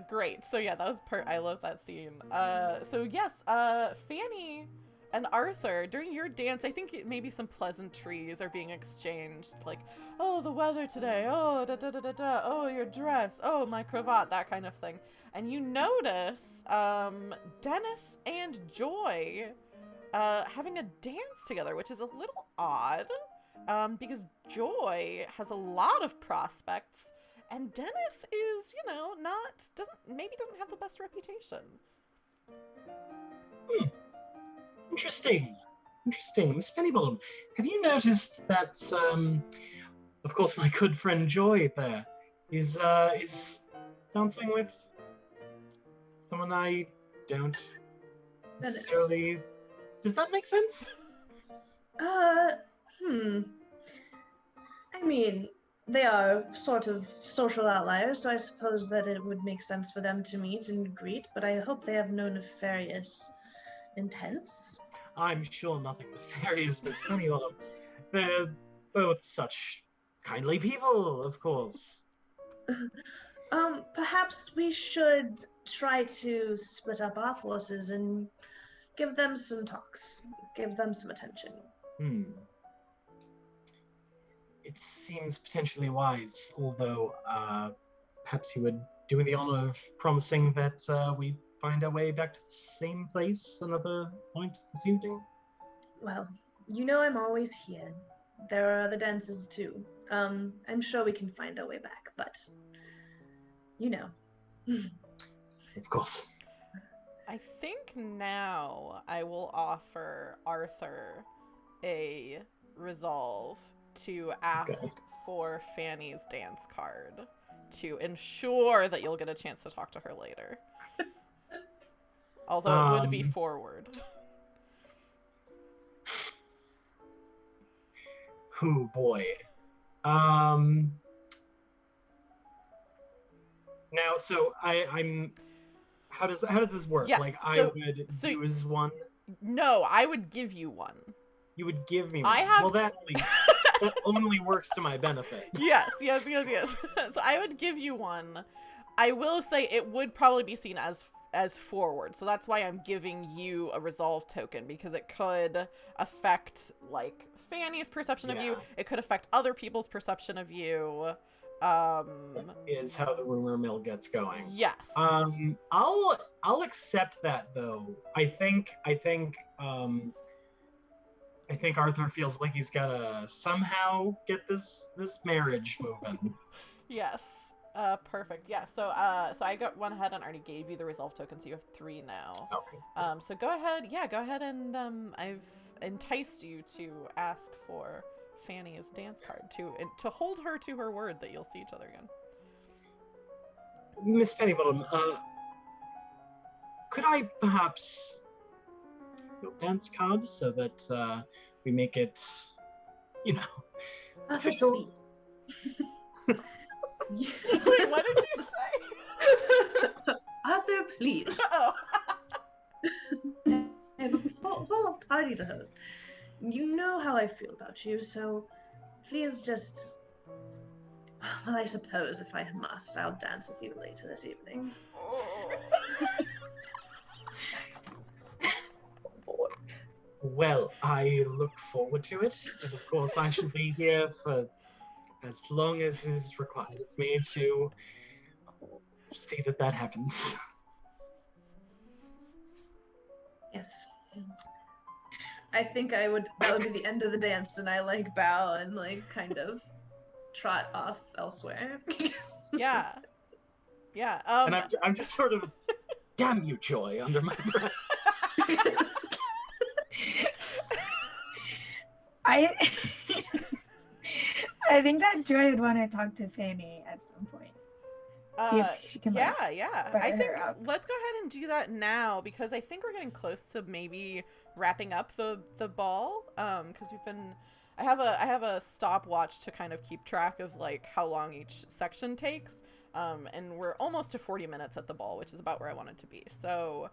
Speaker 1: Great. So yeah, that was I love that scene. So yes, Fanny, And Arthur, during your dance, I think maybe some pleasantries are being exchanged, like, oh, the weather today, oh, da da da da da, oh, your dress, oh, my cravat, that kind of thing. And you notice Dennis and Joy having a dance together, which is a little odd, because Joy has a lot of prospects, and Dennis is, you know, doesn't have the best reputation.
Speaker 2: Interesting. Miss Pennybottom, have you noticed that, of course, my good friend Joy there is dancing with someone I don't necessarily... Does that make sense?
Speaker 3: I mean, they are sort of social outliers, so I suppose that it would make sense for them to meet and greet, but I hope they have no nefarious intents.
Speaker 2: I'm sure nothing nefarious, Miss Pennybottom. They're both such kindly people, of course.
Speaker 3: Perhaps we should try to split up our forces and give them some talks, give them some attention.
Speaker 2: It seems potentially wise, although perhaps you would do me the honor of promising that we find our way back to the same place another point this evening?
Speaker 3: Well, you know I'm always here. There are other dances too. I'm sure we can find our way back, but you know.
Speaker 2: Of course.
Speaker 1: I think now I will offer Arthur a resolve to ask for Fanny's dance card to ensure that you'll get a chance to talk to her later. Although it would be forward.
Speaker 2: Oh boy. Now, so I'm. How does this work?
Speaker 1: Yes,
Speaker 2: like, I would use one.
Speaker 1: No, I would give you one.
Speaker 2: You would give me one. Well, that only works to my benefit.
Speaker 1: Yes. So I would give you one. I will say it would probably be seen as forward, so that's why I'm giving you a resolve token, because it could affect like Fanny's perception of you. It could affect other people's perception of you.
Speaker 2: Is how the rumor mill gets going.
Speaker 1: Yes.
Speaker 2: I'll accept that though. I think Arthur feels like he's gotta somehow get this marriage moving. Yes.
Speaker 1: Perfect. Yeah. So I went ahead and already gave you the resolve token, so you have 3 now.
Speaker 2: Okay.
Speaker 1: So go ahead. Yeah, go ahead and I've enticed you to ask for Fanny's dance card to hold her to her word that you'll see each other again.
Speaker 2: Miss Pennybottom, could I perhaps your dance card so that we make it, you know, official?
Speaker 1: Wait, what did you say?
Speaker 3: Arthur, please.
Speaker 1: Oh.
Speaker 3: I'm full of party to host. You know how I feel about you, so please just... Well, I suppose if I must, I'll dance with you later this evening.
Speaker 2: Well, I look forward to it, and of course I shall be here for as long as is required of me to see that happens.
Speaker 3: Yes. I think that would be the end of the dance, and I like bow and like kind of trot off elsewhere.
Speaker 1: Yeah.
Speaker 2: And I'm just sort of, damn you, Joy, under my breath.
Speaker 4: I think that Joy would want to talk to Fanny at some point. See if she can,
Speaker 1: yeah.
Speaker 4: fire
Speaker 1: I think
Speaker 4: her up.
Speaker 1: let's go ahead and do that now, because I think we're getting close to maybe wrapping up the ball. Because I have a stopwatch to kind of keep track of like how long each section takes. And we're almost to 40 minutes at the ball, which is about where I want it to be. So,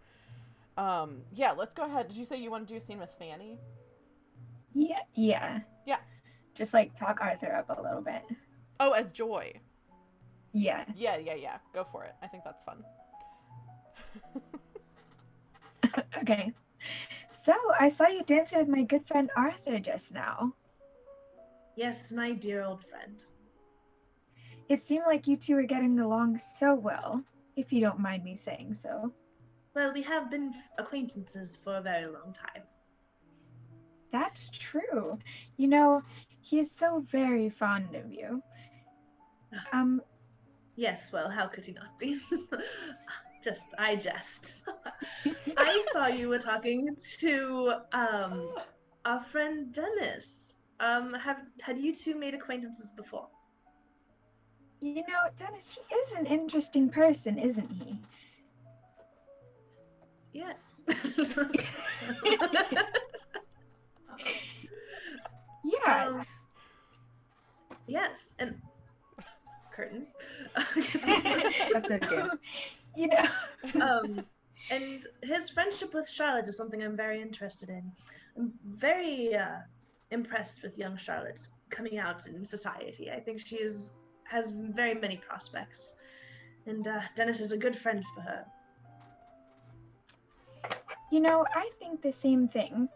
Speaker 1: yeah, let's go ahead. Did you say you want to do a scene with Fanny?
Speaker 4: Yeah. Just like talk Arthur up a little bit.
Speaker 1: Oh, as Joy.
Speaker 4: Yeah.
Speaker 1: Go for it. I think that's fun.
Speaker 4: Okay. So, I saw you dancing with my good friend Arthur just now.
Speaker 3: Yes, my dear old friend.
Speaker 4: It seemed like you two were getting along so well, if you don't mind me saying so.
Speaker 3: Well, we have been acquaintances for a very long time.
Speaker 4: That's true. You know, he is so very fond of you.
Speaker 3: Yes, well, how could he not be? I jest. I saw you were talking to our friend Dennis. Had you two made acquaintances before?
Speaker 4: You know, Dennis, he is an interesting person, isn't he?
Speaker 3: Yes.
Speaker 4: Yeah.
Speaker 3: Yes, and curtain.
Speaker 5: That's it again.
Speaker 4: You know.
Speaker 3: And his friendship with Charlotte is something I'm very interested in. I'm very impressed with young Charlotte's coming out in society. I think she has very many prospects, and Dennis is a good friend for her.
Speaker 4: You know, I think the same thing.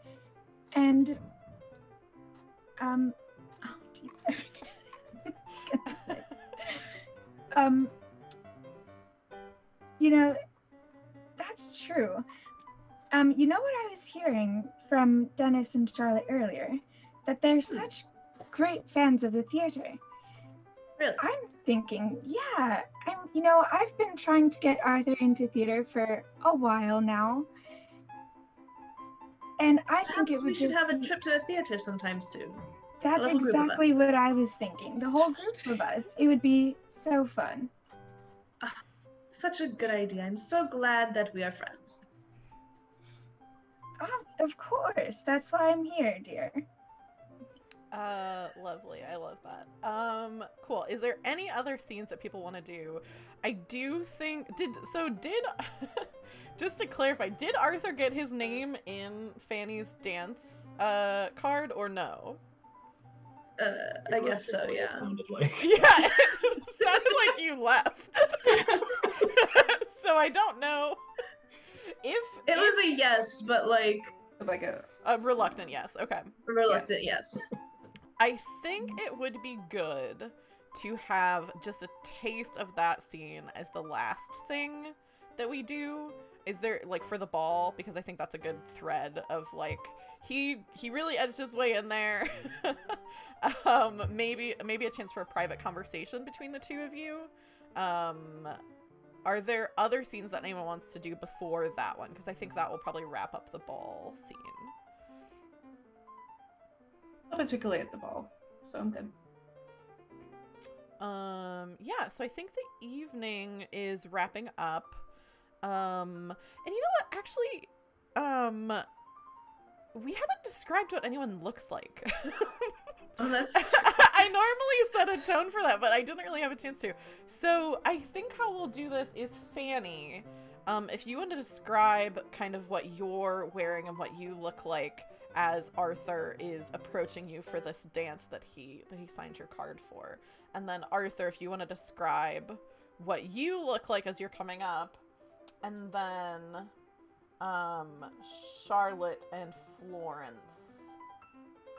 Speaker 4: And, oh, jeez. You know, that's true. You know what I was hearing from Dennis and Charlotte earlier? That they're such great fans of the theater.
Speaker 3: Really?
Speaker 4: I'm thinking, yeah, I've been trying to get Arthur into theater for a while now. And I think
Speaker 3: Perhaps
Speaker 4: it would
Speaker 3: we should
Speaker 4: just
Speaker 3: have a
Speaker 4: be-
Speaker 3: trip to the theater sometime soon.
Speaker 4: That's
Speaker 3: little group of
Speaker 4: exactly
Speaker 3: us.
Speaker 4: what I was thinking. The whole group of us. It would be so fun.
Speaker 3: Such a good idea. I'm so glad that we are friends.
Speaker 4: Oh, of course. That's why I'm here, dear.
Speaker 1: Lovely. I love that. Cool. Is there any other scenes that people want to do? I do think just to clarify, did Arthur get his name in Fanny's dance card or no?
Speaker 3: I guess so, yeah.
Speaker 2: It sounded like.
Speaker 1: Yeah, it sounded like you left. So I don't know if
Speaker 3: It was a yes, but like
Speaker 5: Like a
Speaker 1: a reluctant yes. Okay.
Speaker 3: reluctant yes.
Speaker 1: I think it would be good to have just a taste of that scene as the last thing that we do. Is there, like, for the ball, because I think that's a good thread of, like, he really edged his way in there. Maybe a chance for a private conversation between the two of you. Are there other scenes that anyone wants to do before that one? Because I think that will probably wrap up the ball scene.
Speaker 5: not particularly at the ball, so I'm good.
Speaker 1: Yeah, so I think the evening is wrapping up. And you know what? Actually, we haven't described what anyone looks like.
Speaker 3: Oh, that's
Speaker 1: I normally set a tone for that, but I didn't really have a chance to. So I think how we'll do this is Fanny. If you want to describe kind of what you're wearing and what you look like as Arthur is approaching you for this dance that he signed your card for. And then Arthur, if you want to describe what you look like as you're coming up. And then Charlotte and Florence.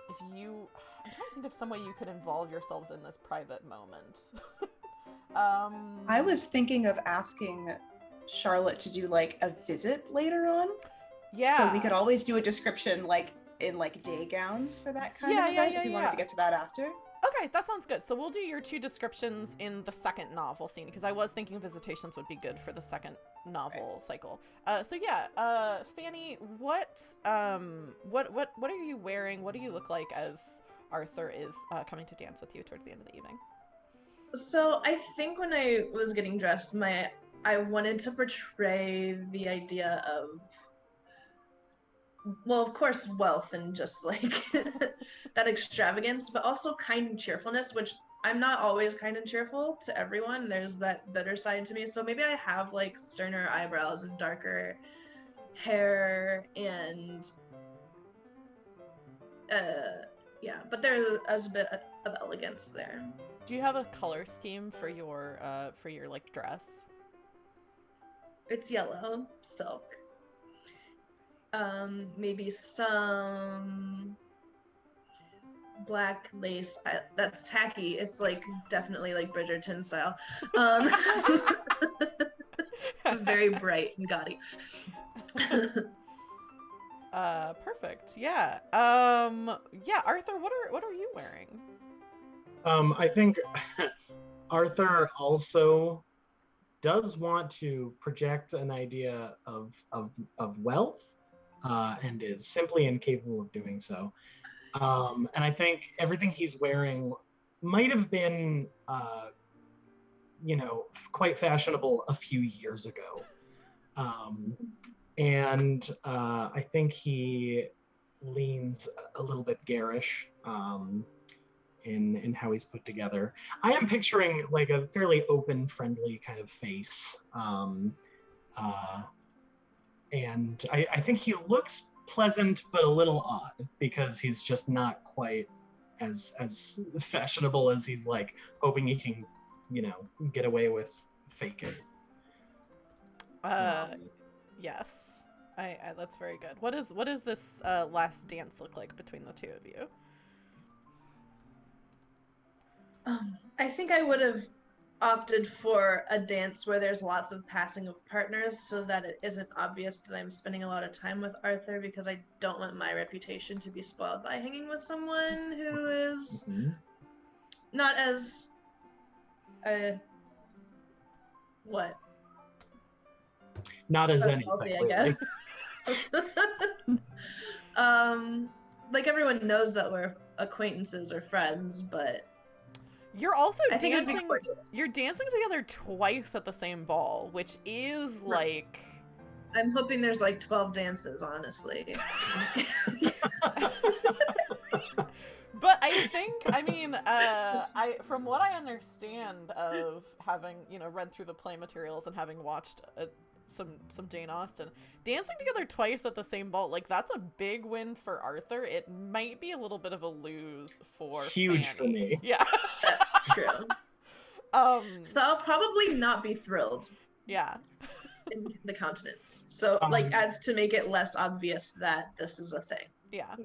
Speaker 1: I'm trying to think of some way you could involve yourselves in this private moment.
Speaker 5: I was thinking of asking Charlotte to do like a visit later on.
Speaker 1: Yeah.
Speaker 5: So we could always do a description like in like day gowns for that kind of event if you wanted to get to that after.
Speaker 1: Okay, that sounds good. So we'll do your two descriptions in the second novel scene, because I was thinking visitations would be good for the second novel cycle. So yeah, Fanny, what are you wearing? What do you look like as Arthur is coming to dance with you towards the end of the evening?
Speaker 3: So I think when I was getting dressed, I wanted to portray the idea of, well, of course, wealth and just like that extravagance, but also kind and cheerfulness, which I'm not always kind and cheerful to everyone. There's that bitter side to me. So maybe I have like sterner eyebrows and darker hair and yeah, but there's a bit of elegance there.
Speaker 1: Do you have a color scheme for your like dress?
Speaker 3: It's yellow silk. maybe some black lace. That's tacky. It's like definitely like Bridgerton style. Very bright and gaudy.
Speaker 1: Perfect. Yeah. Yeah, Arthur, what are you wearing?
Speaker 2: I think Arthur also does want to project an idea of wealth, and is simply incapable of doing so. And I think everything he's wearing might have been, quite fashionable a few years ago. And I think he leans a little bit garish in how he's put together. I am picturing like a fairly open, friendly kind of face. And I think he looks pleasant, but a little odd because he's just not quite as fashionable as he's like hoping he can, get away with faking.
Speaker 1: Yes. I that's very good. What is this last dance look like between the two of you?
Speaker 3: I think I would have opted for a dance where there's lots of passing of partners so that it isn't obvious that I'm spending a lot of time with Arthur, because I don't want my reputation to be spoiled by hanging with someone who is not as what?
Speaker 2: Not as anything,
Speaker 3: healthy, I
Speaker 2: really.
Speaker 3: guess. Like everyone knows that we're acquaintances or friends, but
Speaker 1: you're also
Speaker 3: I think it'd be
Speaker 1: dancing.
Speaker 3: cordial.
Speaker 1: You're dancing together twice at the same ball, which is
Speaker 3: Right.
Speaker 1: like.
Speaker 3: I'm hoping there's like 12 dances, honestly.
Speaker 1: But I think, I mean, from what I understand of having, read through the play materials and having watched some Jane Austen, dancing together twice at the same ball, like, that's a big win for Arthur. It might be a little bit of a lose for
Speaker 2: Huge
Speaker 1: Fanny.
Speaker 2: for me.
Speaker 1: Yeah.
Speaker 3: That's true. So I'll probably not be thrilled.
Speaker 1: Yeah.
Speaker 3: In the countenance. So, like, as to make it less obvious that this is a thing.
Speaker 1: Yeah.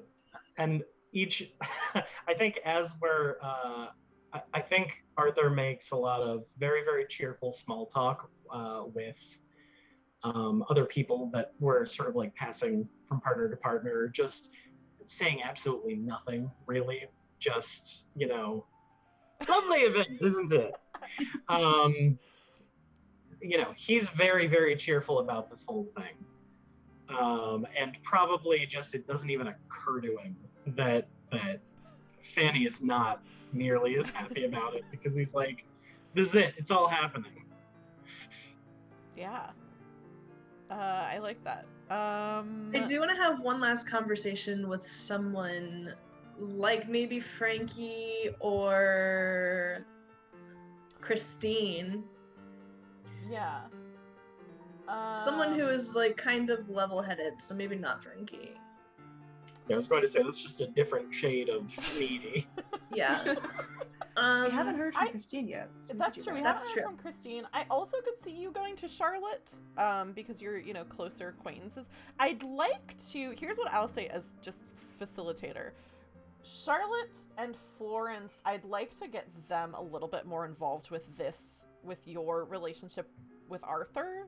Speaker 2: And each, I think as we're, I think Arthur makes a lot of very, very cheerful small talk with other people that were sort of like passing from partner to partner, just saying absolutely nothing, really. Just, lovely event, isn't it? He's very, very cheerful about this whole thing. And probably just, it doesn't even occur to him that Fanny is not nearly as happy about it, because he's like, this is it, it's all happening.
Speaker 1: Yeah. I like that.
Speaker 3: I do want to have one last conversation with someone, like maybe Frankie or Christine.
Speaker 1: Yeah.
Speaker 3: Someone who is like kind of level-headed, so maybe not Frankie.
Speaker 2: Yeah, I was going to say that's just a different shade of needy.
Speaker 3: Yeah.
Speaker 5: We haven't heard from Christine yet. So
Speaker 1: that's true. We
Speaker 3: That's
Speaker 1: haven't heard
Speaker 3: true.
Speaker 1: from Christine. I also could see you going to Charlotte, because you're, closer acquaintances. I'd like to. Here's what I'll say as just facilitator. Charlotte and Florence, I'd like to get them a little bit more involved with your relationship with Arthur.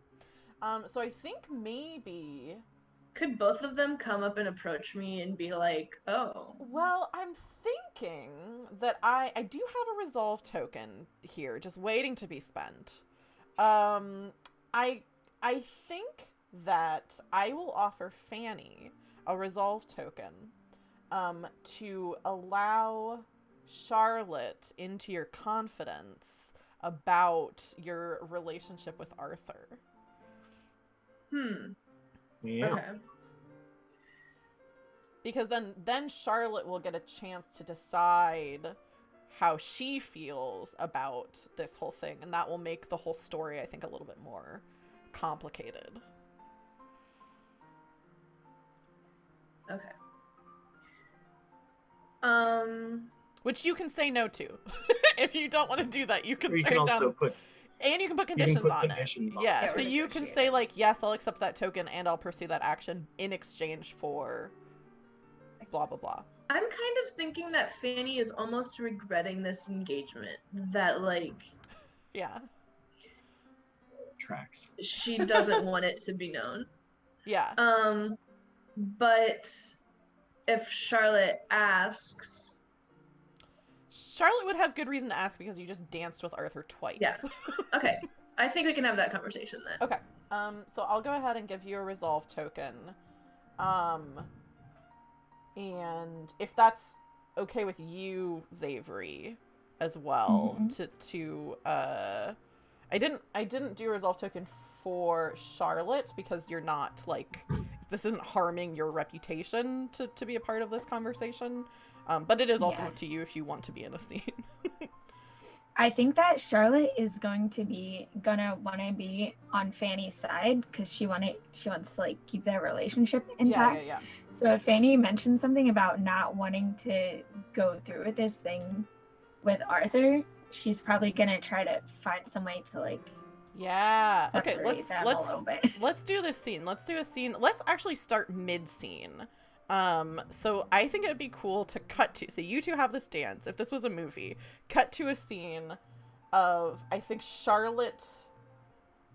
Speaker 1: So I think maybe.
Speaker 3: Could both of them come up and approach me and be like, oh.
Speaker 1: Well, I'm thinking that I do have a resolve token here, just waiting to be spent. I think that I will offer Fanny a resolve token to allow Charlotte into your confidence about your relationship with Arthur.
Speaker 2: Yeah.
Speaker 3: Okay.
Speaker 1: Because then Charlotte will get a chance to decide how she feels about this whole thing, and that will make the whole story, I think, a little bit more complicated.
Speaker 3: Okay.
Speaker 1: Which you can say no to. If you don't want to do that, you can
Speaker 2: Or you
Speaker 1: turn
Speaker 2: can also
Speaker 1: down
Speaker 2: put
Speaker 1: And you can put
Speaker 2: You
Speaker 1: conditions
Speaker 2: can put
Speaker 1: on
Speaker 2: conditions
Speaker 1: it.
Speaker 2: on
Speaker 1: Yeah,
Speaker 2: it.
Speaker 1: so
Speaker 5: we're
Speaker 1: you can say
Speaker 5: negotiating.
Speaker 1: like, yes, I'll accept that token and I'll pursue that action in exchange for blah blah blah.
Speaker 3: I'm kind of thinking that Fanny is almost regretting this engagement. That like
Speaker 1: Yeah.
Speaker 2: Tracks.
Speaker 3: she doesn't want it to be known.
Speaker 1: Yeah.
Speaker 3: But if Charlotte asks,
Speaker 1: Charlotte would have good reason to ask because you just danced with Arthur twice.
Speaker 3: Yeah. Okay, I think we can have that conversation then.
Speaker 1: Okay. So I'll go ahead and give you a resolve token. And if that's okay with you, Zavery, as well, I didn't do a resolve token for Charlotte because you're not like, this isn't harming your reputation to be a part of this conversation. But it is also up to you if you want to be in a scene.
Speaker 4: I think that Charlotte is gonna want to be on Fanny's side because she wants to like keep their relationship intact.
Speaker 1: Yeah.
Speaker 4: So if Fanny mentioned something about not wanting to go through with this thing with Arthur, she's probably gonna try to find some way to like
Speaker 1: Okay,
Speaker 4: separate them a little bit.
Speaker 1: let's do this scene. Let's do a scene. Let's actually start mid-scene. So I think it'd be cool to cut to, so you two have this dance. If this was a movie, cut to a scene of, I think, Charlotte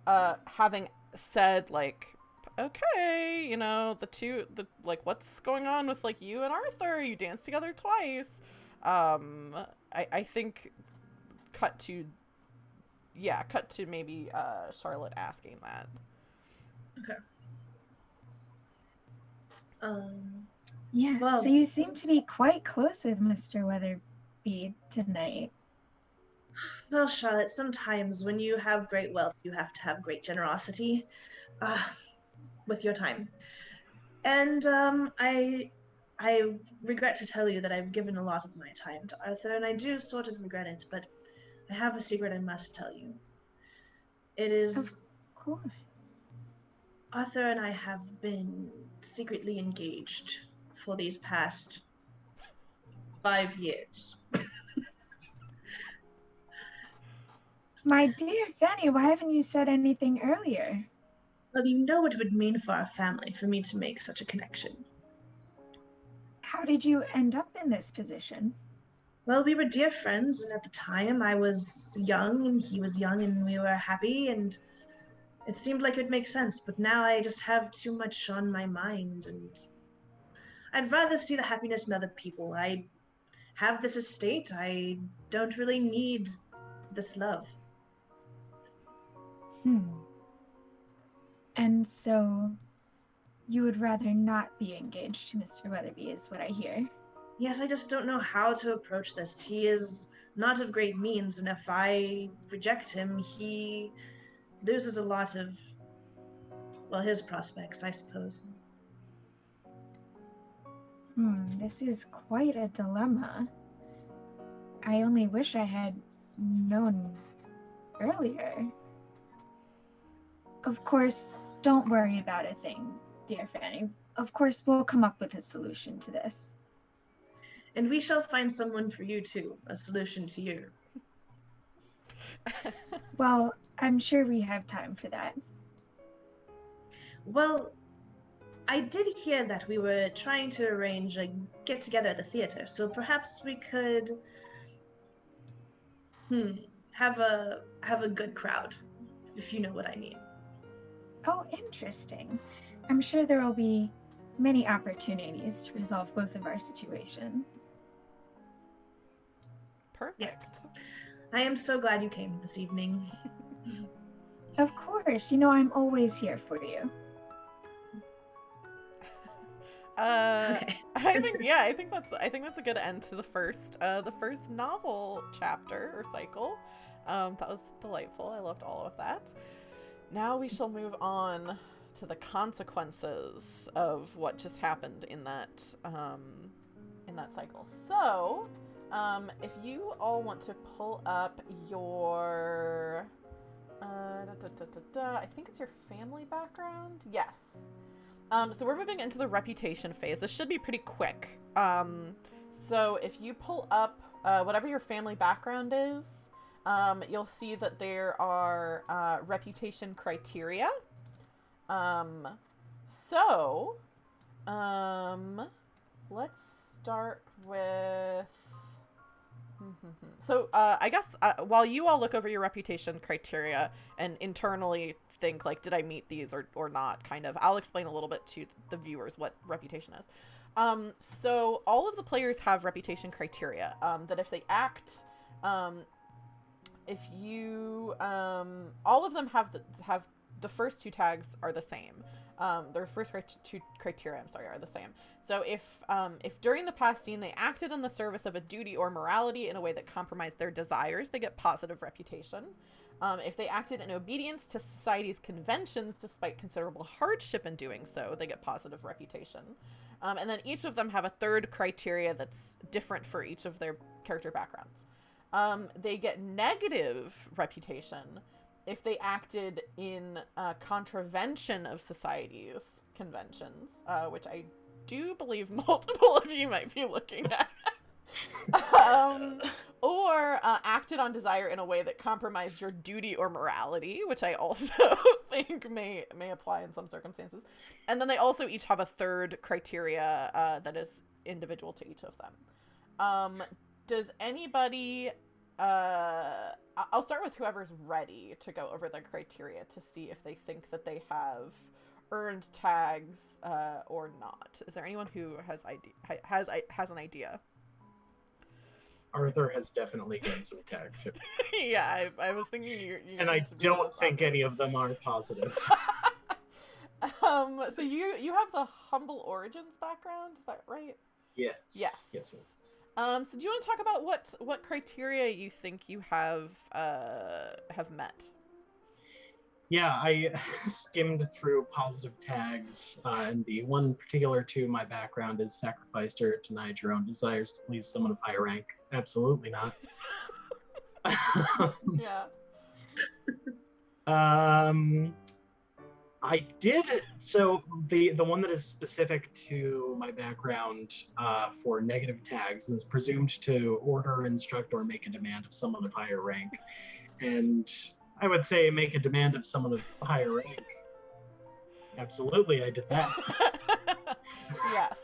Speaker 1: having said like, okay, you know, like, what's going on with like you and Arthur? You danced together twice. I think cut to maybe Charlotte asking that.
Speaker 3: Okay.
Speaker 4: Yeah,
Speaker 3: Well-
Speaker 4: so you seem to be quite close with Mr. Weatherby tonight.
Speaker 3: Well, Charlotte, sometimes when you have great wealth, you have to have great generosity with your time. And I regret to tell you that I've given a lot of my time to Arthur, and I do sort of regret it, but I have a secret I must tell you. It is
Speaker 4: Of course.
Speaker 3: Arthur and I have been secretly engaged for these past 5 years.
Speaker 4: My dear Fanny, why haven't you said anything earlier?
Speaker 3: Well, you know what it would mean for our family for me to make such a connection.
Speaker 4: How did you end up in this position?
Speaker 3: Well, we were dear friends, and at the time I was young and he was young and we were happy, and it seemed like it would make sense, but now I just have too much on my mind, and I'd rather see the happiness in other people. I have this estate. I don't really need this love.
Speaker 4: And so you would rather not be engaged to Mr. Weatherby, is what I hear.
Speaker 3: Yes, I just don't know how to approach this. He is not of great means, and if I reject him, he loses a lot of, well, his prospects, I suppose.
Speaker 4: This is quite a dilemma. I only wish I had known earlier. Of course, don't worry about a thing, dear Fanny. Of course, we'll come up with a solution to this.
Speaker 3: And we shall find someone for you too, a solution to you.
Speaker 4: Well, I'm sure we have time for that.
Speaker 3: Well, I did hear that we were trying to arrange a get-together at the theater, so perhaps we could have a good crowd, if you know what I mean.
Speaker 4: Oh, interesting. I'm sure there will be many opportunities to resolve both of our situations.
Speaker 1: Perfect.
Speaker 3: Yes. I am so glad you came this evening.
Speaker 4: Of course, you know I'm always here for you.
Speaker 3: Okay.
Speaker 1: I think that's a good end to the first novel chapter or cycle. That was delightful. I loved all of that. Now we shall move on to the consequences of what just happened in that cycle. So, if you all want to pull up your I think it's your family background. Yes. So we're moving into the reputation phase. This should be pretty quick. So if you pull up whatever your family background is, You'll see that there are reputation criteria. So, let's start with... So, I guess while you all look over your reputation criteria and internally think, like, did I meet these or not, kind of, I'll explain a little bit to the viewers what reputation is. So all of the players have reputation criteria, that if they act, if you, all of them have the first two tags are the same. Their first two criteria, are the same. So if during the past scene they acted in the service of a duty or morality in a way that compromised their desires, they get positive reputation. If they acted in obedience to society's conventions despite considerable hardship in doing so, they get positive reputation. And then each of them have a third criteria that's different for each of their character backgrounds. They get negative reputation if they acted in contravention of society's conventions, which I do believe multiple of you might be looking at. Or acted on desire in a way that compromised your duty or morality, which I also think may apply in some circumstances. And then they also each have a third criteria that is individual to each of them. Does anybody... I'll start with whoever's ready to go over the criteria to see if they think that they have earned tags or not. Is there anyone who has an idea?
Speaker 2: Arthur has definitely gained some tags here.
Speaker 1: Yeah, I was thinking you
Speaker 2: and I don't think any of them are positive.
Speaker 1: So you have the humble origins background, is that right?
Speaker 2: Yes.
Speaker 1: Yes. So do you want to talk about what criteria you think you have met?
Speaker 2: Yeah, I skimmed through positive tags, and the one particular to my background is sacrificed or denied your own desires to please someone of higher rank. Absolutely not.
Speaker 1: Yeah.
Speaker 2: I did, so the one that is specific to my background for negative tags is presumed to order, instruct, or make a demand of someone of higher rank. And I would say make a demand of someone of higher rank. Absolutely, I did that.
Speaker 1: Yes.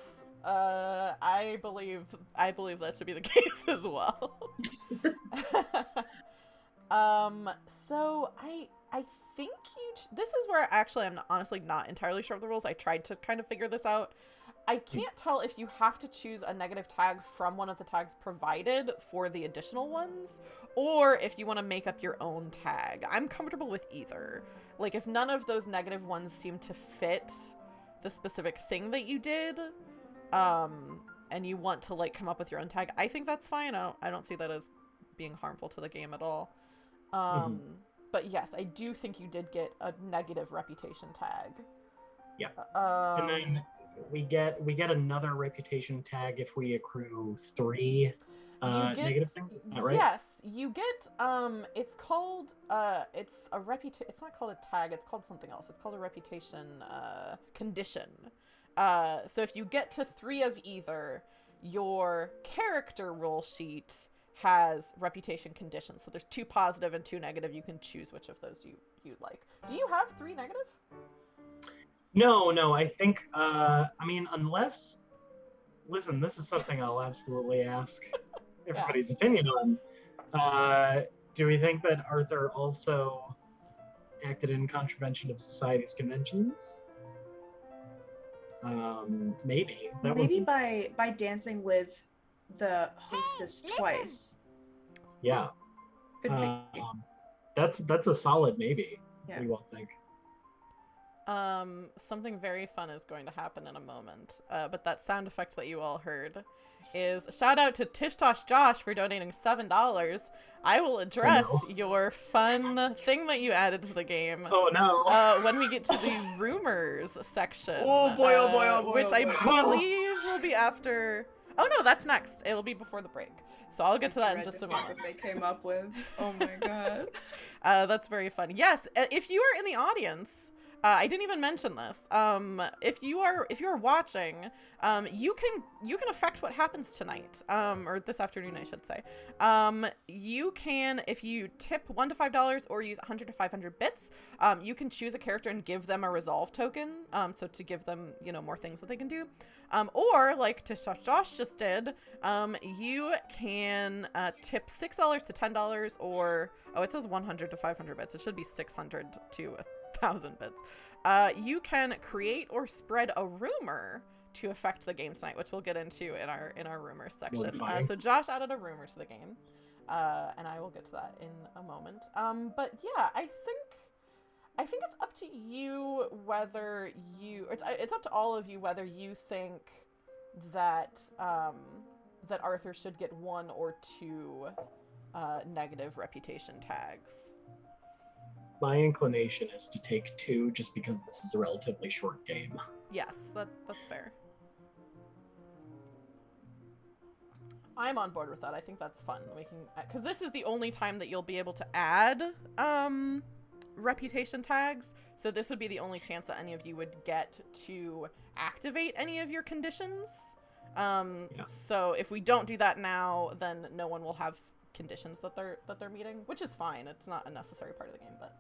Speaker 1: I believe that to be the case as well. So I think this is where actually I'm honestly not entirely sure of the rules. I tried to kind of figure this out. I can't tell if you have to choose a negative tag from one of the tags provided for the additional ones, or if you want to make up your own tag. I'm comfortable with either. Like, if none of those negative ones seem to fit the specific thing that you did, and you want to, like, come up with your own tag, I think that's fine. I don't see that as being harmful to the game at all. But yes, I do think you did get a negative reputation tag.
Speaker 2: Yeah. And then we get another reputation tag if we accrue 3 negative things. Is that right?
Speaker 1: Yes, you get it's called it's a reputation. It's not called a tag. It's called something else. It's called a reputation condition. So if you get to 3 of either, your character roll sheet has reputation conditions. So there's 2 positive and 2 negative. You can choose which of those you like. Do you have 3 negative?
Speaker 2: No, I think, I mean, unless, listen, this is something I'll absolutely ask everybody's opinion on. Do we think that Arthur also acted in contravention of society's conventions? Maybe.
Speaker 5: Maybe by dancing with the hostess twice.
Speaker 2: Yeah.
Speaker 5: Could be.
Speaker 2: That's a solid maybe.
Speaker 5: Yeah.
Speaker 2: What do you all think?
Speaker 1: Something very fun is going to happen in a moment. But that sound effect that you all heard is shout out to Tish Tosh Josh for donating $7. I will address your fun thing that you added to the game.
Speaker 2: Oh no.
Speaker 1: When we get to the rumors section.
Speaker 5: Oh boy, oh boy, oh boy.
Speaker 1: Which I believe will be after. Oh no, that's next. It'll be before the break. So I'll get to that in just a moment.
Speaker 5: What they came up with. Oh my god.
Speaker 1: That's very fun. Yes, if you are in the audience, I didn't even mention this. If you are watching, you can affect what happens tonight, or this afternoon, I should say. You can, if you tip $1 to $5 or use 100 to 500 bits, you can choose a character and give them a resolve token. So to give them, more things that they can do. Or like Josh just did, you can tip $6 to $10, or it says 100 to 500 bits. It should be 600 to 1,000 bits. You can create or spread a rumor to affect the game tonight, which we'll get into in our rumors section. So Josh added a rumor to the game, and I will get to that in a moment. But yeah, I think it's up to you whether it's up to all of you whether you think that that Arthur should get 1 or 2 negative reputation tags.
Speaker 2: My inclination is to take 2 just because this is a relatively short game.
Speaker 1: Yes, that's fair. I'm on board with that. I think that's fun. We can, because this is the only time that you'll be able to add reputation tags. So this would be the only chance that any of you would get to activate any of your conditions. So if we don't do that now, then no one will have conditions that they're meeting, which is fine. It's not a necessary part of the game, but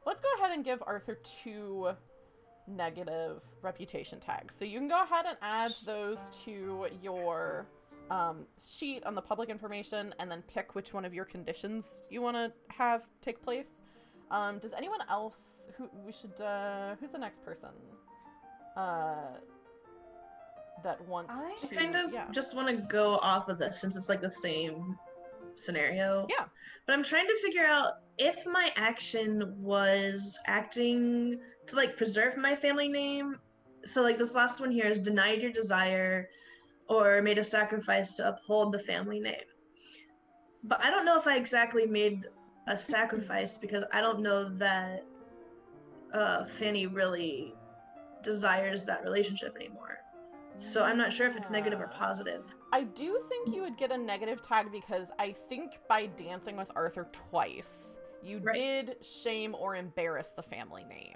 Speaker 1: let's go ahead and give Arthur 2 negative reputation tags. So you can go ahead and add those to your sheet on the public information, and then pick which one of your conditions you want to have take place. Does anyone else who's the next person that wants
Speaker 3: I
Speaker 1: to
Speaker 3: kind of just want to go off of this since it's like the same scenario.
Speaker 1: Yeah.
Speaker 3: But I'm trying to figure out if my action was acting to like preserve my family name. So like this last one here is denied your desire or made a sacrifice to uphold the family name. But I don't know if I exactly made a sacrifice because I don't know that Fanny really desires that relationship anymore. So I'm not sure if it's negative or positive.
Speaker 1: I do think you would get a negative tag because I think by dancing with Arthur twice, you did shame or embarrass the family name.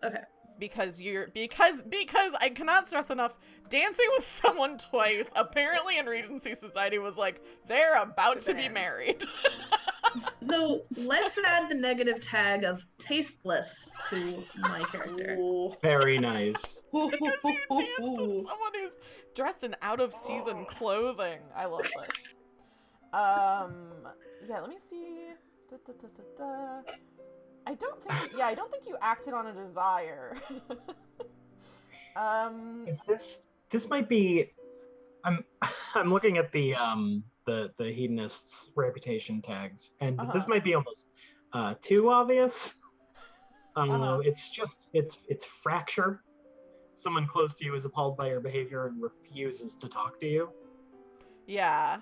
Speaker 3: Okay.
Speaker 1: Because I cannot stress enough, dancing with someone twice apparently in Regency Society was like they're about to be married.
Speaker 3: So let's add the negative tag of tasteless to my character.
Speaker 2: Very nice.
Speaker 1: Because you danced with someone who's dressed in out-of-season clothing. I love this. Yeah, let me see. I don't think you acted on a desire.
Speaker 2: Is this might be I'm looking at the hedonist's reputation tags, and this might be almost too obvious. It's fracture. Someone close to you is appalled by your behavior and refuses to talk to you.
Speaker 1: Yeah.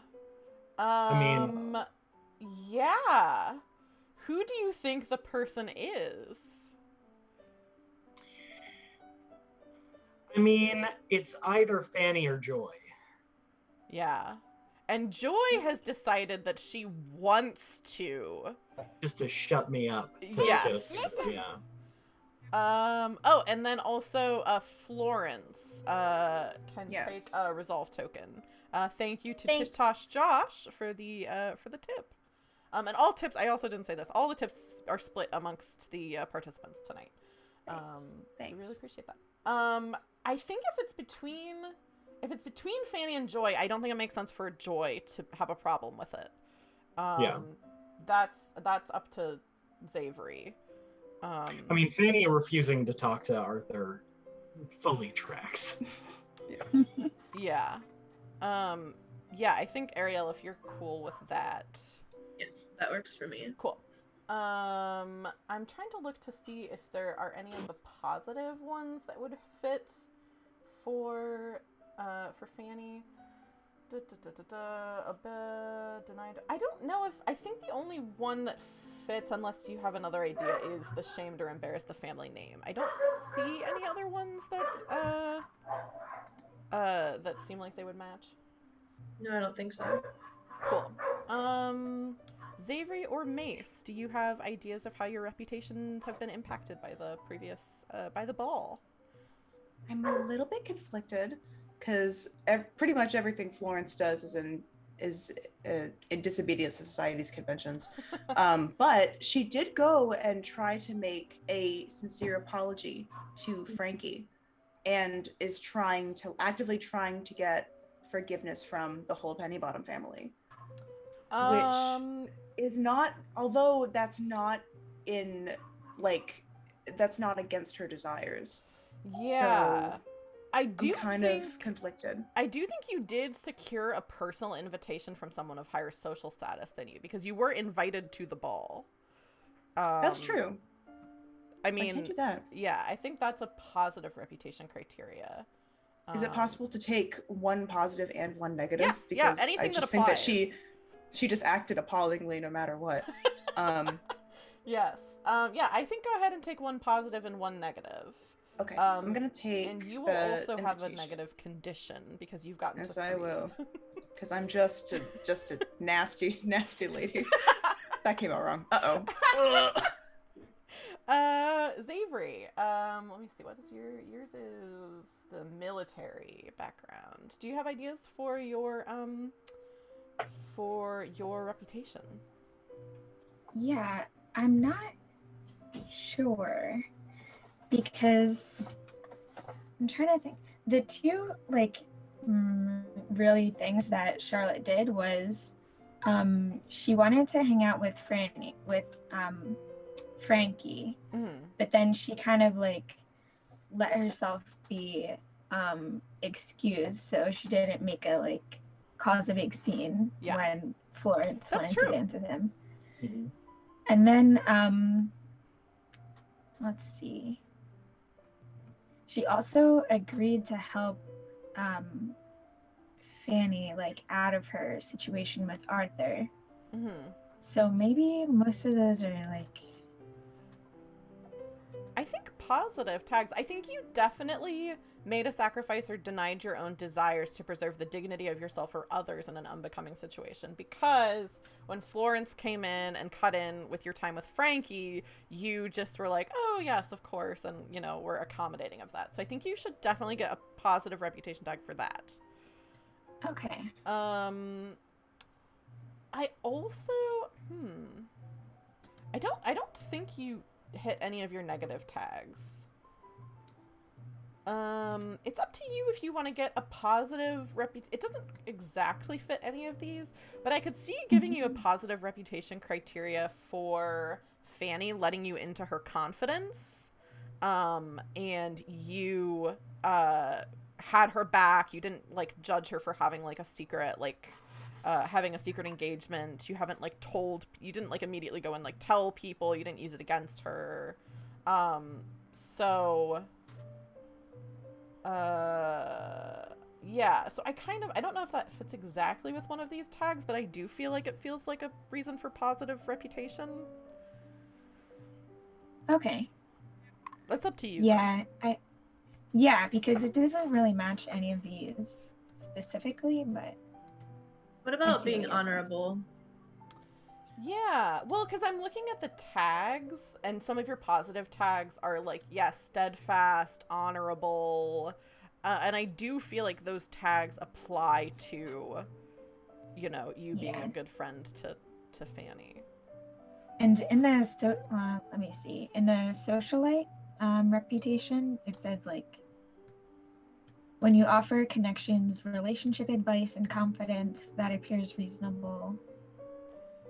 Speaker 1: Yeah. Who do you think the person is?
Speaker 2: I mean, it's either Fanny or Joy.
Speaker 1: Yeah. And Joy has decided that she wants to.
Speaker 2: Just to shut me up.
Speaker 1: Yes.
Speaker 2: Yeah.
Speaker 1: Oh, and then also Florence can take a resolve token. Thank you to Tish Josh for the tip. And all tips, I also didn't say this, all the tips are split amongst the participants tonight.
Speaker 5: Thanks.
Speaker 1: So I really appreciate that. I think if it's between Fanny and Joy, I don't think it makes sense for Joy to have a problem with it. That's up to Zavery.
Speaker 2: I mean, Fanny refusing to talk to Arthur fully tracks.
Speaker 1: Yeah. Yeah, I think Ariel, if you're cool with that.
Speaker 3: Yes, that works for me.
Speaker 1: Cool. I'm trying to look to see if there are any of the positive ones that would fit for Fanny. Denied. I don't know if I think the only one that fits, unless you have another idea, is the shamed or embarrassed the family name. I don't see any other ones that seem like they would match.
Speaker 3: No, I don't think so.
Speaker 1: Cool. Xavier or Mace, do you have ideas of how your reputations have been impacted by the previous, by the ball?
Speaker 5: I'm a little bit conflicted because pretty much everything Florence does is in disobedience to society's conventions. But she did go and try to make a sincere apology to Frankie, and is actively trying to get forgiveness from the whole Pennybottom family, which is not, although that's not that's not against her desires.
Speaker 1: Yeah.
Speaker 5: So I'm kind of conflicted.
Speaker 1: I do think you did secure a personal invitation from someone of higher social status than you, because you were invited to the ball.
Speaker 5: That's true.
Speaker 1: I mean,
Speaker 5: I can't do that.
Speaker 1: Yeah, I think that's a positive reputation criteria.
Speaker 5: Is it possible to take one positive and one negative?
Speaker 1: Yes,
Speaker 5: because
Speaker 1: anything
Speaker 5: I just
Speaker 1: that applies.
Speaker 5: think that she just acted appallingly no matter what.
Speaker 1: Yes. Yeah, I think go ahead and take one positive and one negative.
Speaker 5: Okay, so I'm gonna take.
Speaker 1: And you will also have a negative condition because you've gotten.
Speaker 5: Yes,
Speaker 1: to 3.
Speaker 5: I will. Because I'm just a nasty, nasty lady. That came out wrong.
Speaker 1: Xavier. Let me see. What is yours? Is the military background? Do you have ideas for your reputation?
Speaker 4: Yeah, I'm not sure because I'm trying to think. The two really things that Charlotte did was she wanted to hang out with Frankie, but then she kind of let herself be excused, so she didn't make a cause a big scene when Florence wanted to dance with him.
Speaker 2: Mm-hmm.
Speaker 4: And then let's see, she also agreed to help Fanny out of her situation with Arthur. So maybe most of those are
Speaker 1: I think positive tags. I think you definitely made a sacrifice or denied your own desires to preserve the dignity of yourself or others in an unbecoming situation, because when Florence came in and cut in with your time with Frankie, you just were like, oh yes, of course, and we're accommodating of that. So I think you should definitely get a positive reputation tag for that.
Speaker 4: Okay.
Speaker 1: I also I don't think you hit any of your negative tags. It's up to you if you want to get a positive reputation. It doesn't exactly fit any of these, but I could see giving you a positive reputation criteria for Fanny, letting you into her confidence, and you had her back. You didn't judge her for having a secret having a secret engagement. You haven't you didn't immediately go and tell people. You didn't use it against her. Yeah, so I don't know if that fits exactly with one of these tags, but I do feel like it feels like a reason for positive reputation.
Speaker 4: Okay.
Speaker 1: That's up to you.
Speaker 4: Yeah, because it doesn't really match any of these specifically, but
Speaker 3: what about being honorable?
Speaker 1: Yeah, well, because I'm looking at the tags, and some of your positive tags are yes, steadfast, honorable, and I do feel like those tags apply to, you being a good friend to Fanny.
Speaker 4: And in the let me see, in the socialite reputation, it says when you offer connections, relationship advice, and confidence that appears reasonable,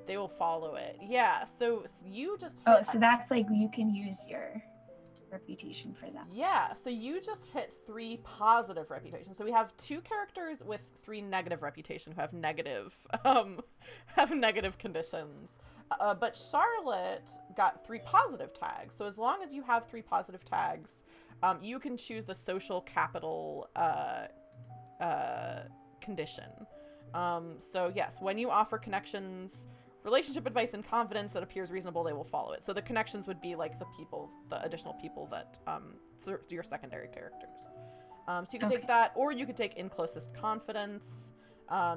Speaker 1: they will follow it. Yeah, so you just hit...
Speaker 4: Oh, so that's you can use your reputation for that.
Speaker 1: Yeah, so you just hit 3 positive reputations. So we have 2 characters with 3 negative reputation who have negative conditions. But Charlotte got 3 positive tags. So as long as you have 3 positive tags, you can choose the social capital condition. So yes, when you offer connections, relationship advice, and confidence that appears reasonable, they will follow it. So the connections would be the additional people that your secondary characters. So you could take that, or you could take in closest confidence.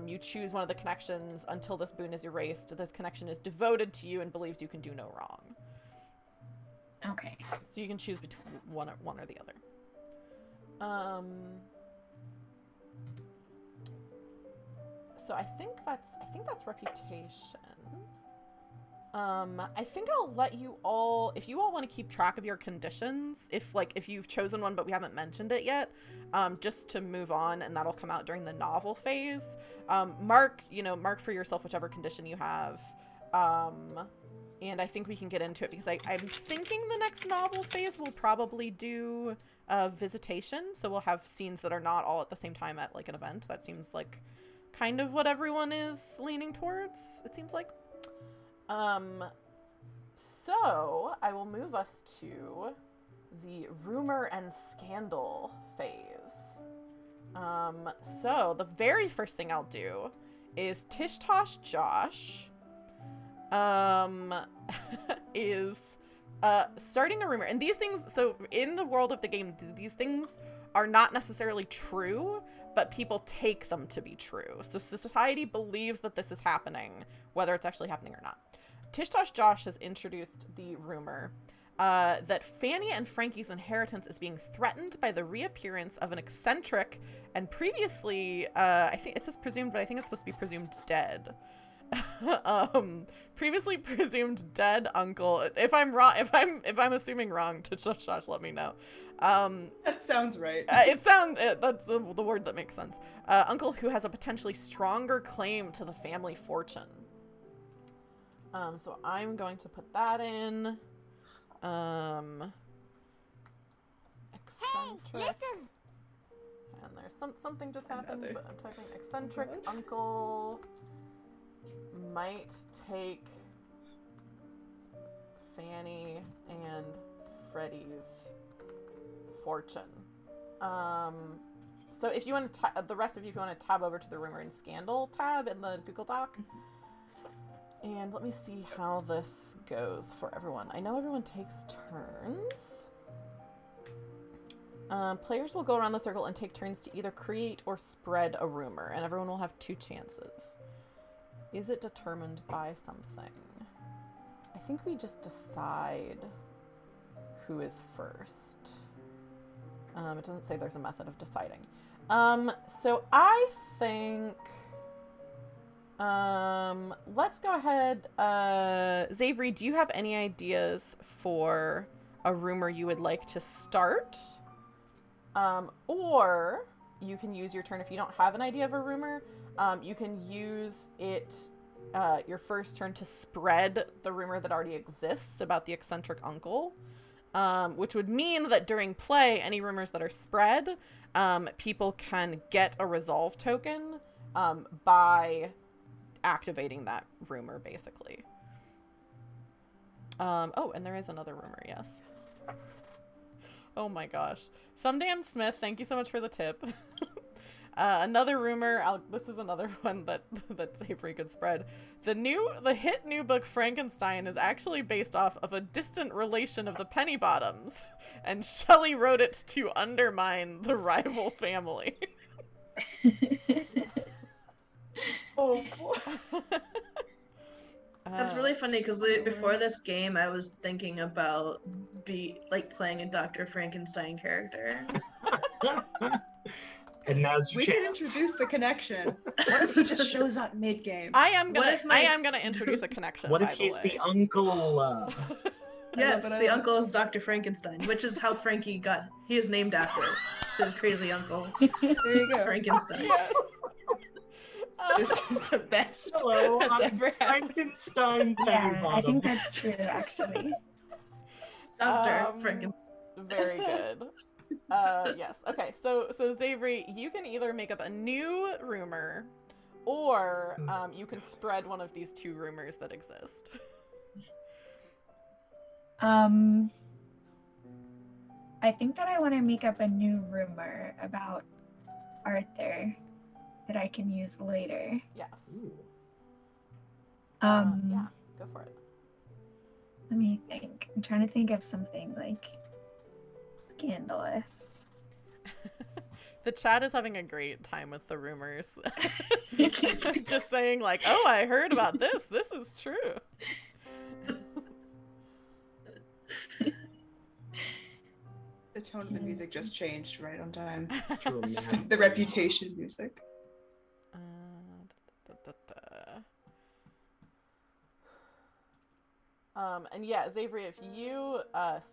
Speaker 1: You choose one of the connections. Until this boon is erased, this connection is devoted to you and believes you can do no wrong.
Speaker 4: Okay.
Speaker 1: So you can choose between one or the other. So I think that's reputation. I think I'll let you all, if you all want to keep track of your conditions, if you've chosen one but we haven't mentioned it yet, just to move on, and that'll come out during the novel phase. Mark for yourself whichever condition you have. And I think we can get into it because I'm thinking the next novel phase will probably do visitation, so we'll have scenes that are not all at the same time at like an event. That seems like kind of what everyone is leaning towards, it seems like. So I will move us to the rumor and scandal phase. So the very first thing I'll do is Tish Tosh Josh is starting a rumor. And these things, so in the world of the game, these things are not necessarily true, but people take them to be true. So society believes that this is happening, whether it's actually happening or not. Tish Tosh Josh has introduced the rumor that Fanny and Frankie's inheritance is being threatened by the reappearance of an eccentric and previously, I think it says presumed, but I think it's supposed to be presumed dead. Previously presumed dead uncle. If I'm wrong, if I'm assuming wrong, Tish Tosh Josh, let me know.
Speaker 5: That sounds right.
Speaker 1: That's the word that makes sense. Uncle who has a potentially stronger claim to the family fortune. So I'm going to put that in. Eccentric.
Speaker 6: Hey, listen!
Speaker 1: And there's something just happened,
Speaker 5: Another.
Speaker 1: but I'm typing eccentric uncle might take Fanny and Freddie's fortune. So if you want to, the rest of you, if you want to tab over to the rumor and scandal tab in the Google Doc. And let me see how this goes for everyone. I know everyone takes turns. Players will go around the circle and take turns to either create or spread a rumor, and everyone will have 2 chances. Is it determined by something? I think we just decide who is first. It doesn't say there's a method of deciding. So I think... let's go ahead. Zavery, do you have any ideas for a rumor you would like to start? Or you can use your turn if you don't have an idea of a rumor. You can use it, your first turn to spread the rumor that already exists about the eccentric uncle. Which would mean that during play, any rumors that are spread, people can get a resolve token, by activating that rumor, basically. Oh, and there is another rumor, yes. Oh my gosh. Someday Smith, thank you so much for the tip. Another rumor, this is another one that Savory could spread. The hit new book Frankenstein is actually based off of a distant relation of the Pennybottoms, and Shelley wrote it to undermine the rival family.
Speaker 5: Oh boy.
Speaker 3: That's really funny because before this game, I was thinking about playing a Dr. Frankenstein character.
Speaker 2: And now's your
Speaker 5: We
Speaker 2: chance.
Speaker 5: can introduce the connection. What if he just shows up mid-game?
Speaker 1: I am gonna introduce a connection.
Speaker 2: What if
Speaker 1: by the
Speaker 2: he's
Speaker 1: way.
Speaker 2: the uncle?
Speaker 3: Yes, the uncle is Dr. Frankenstein, which is how Frankie he is named after his crazy uncle.
Speaker 5: There you go.
Speaker 3: Frankenstein.
Speaker 1: Yes.
Speaker 5: This is the best
Speaker 2: Hello,
Speaker 5: that's
Speaker 2: I'm
Speaker 5: ever happened.
Speaker 2: Frankenstein
Speaker 4: Yeah, I
Speaker 2: Pennybottom.
Speaker 4: think that's true, actually.
Speaker 3: Dr. Frankenstein.
Speaker 1: Very good. Yes. Okay. So Zavery, you can either make up a new rumor, or you can spread one of these 2 rumors that exist.
Speaker 4: I think that I want to make up a new rumor about Arthur that I can use later.
Speaker 1: Yes.
Speaker 2: Ooh.
Speaker 1: Yeah. Go for it.
Speaker 4: Let me think. I'm trying to think of something like scandalous.
Speaker 1: The chat is having a great time with the rumors. Just saying like, oh, I heard about this. This is true.
Speaker 5: The tone of the music just changed right on time.
Speaker 2: Dramatic.
Speaker 5: The reputation music.
Speaker 1: Da, da, da. And yeah, Xavier, if you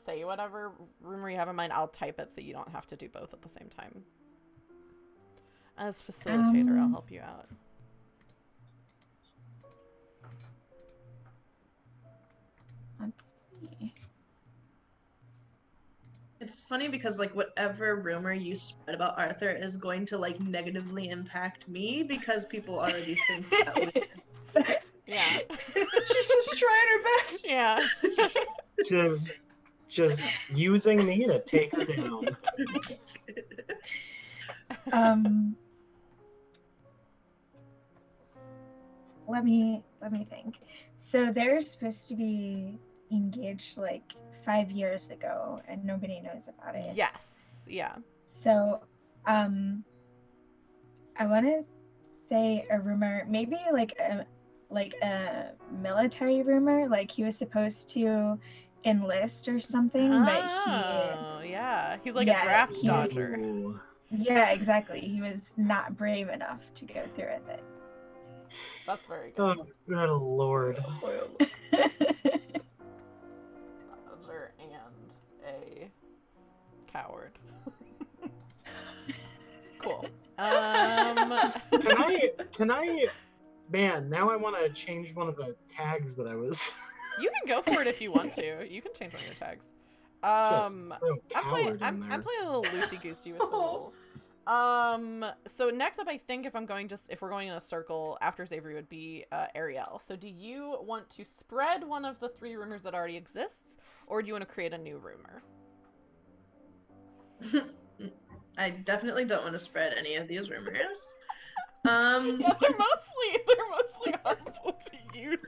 Speaker 1: say whatever rumor you have in mind, I'll type it so you don't have to do both at the same time. As facilitator, I'll help you out.
Speaker 4: Let's see.
Speaker 3: It's funny because like whatever rumor you spread about Arthur is going to like negatively impact me because people already think that way.
Speaker 1: Yeah.
Speaker 5: She's just trying her best.
Speaker 1: Yeah.
Speaker 2: Just using me to take her down.
Speaker 4: Let me think. So they're supposed to be engaged like 5 years ago, and nobody knows about it.
Speaker 1: Yes. Yeah.
Speaker 4: So, I want to say a rumor, maybe like a military rumor, like he was supposed to enlist or something, but
Speaker 1: yeah, he's like a draft dodger.
Speaker 4: Yeah, exactly. He was not brave enough to go through with it.
Speaker 1: That's very good.
Speaker 2: Oh, good lord.
Speaker 1: Dodger and a coward. Cool.
Speaker 2: Can I? Man, now I want to change one of the tags that I was.
Speaker 1: You can go for it if you want to. You can change one of your tags. I'm playing a little loosey goosey with the rules. So next up, I think if we're going in a circle, after Xavier would be Ariel. So do you want to spread one of the 3 rumors that already exists, or do you want to create a new rumor?
Speaker 3: I definitely don't want to spread any of these rumors.
Speaker 1: Yeah, they're mostly harmful to use.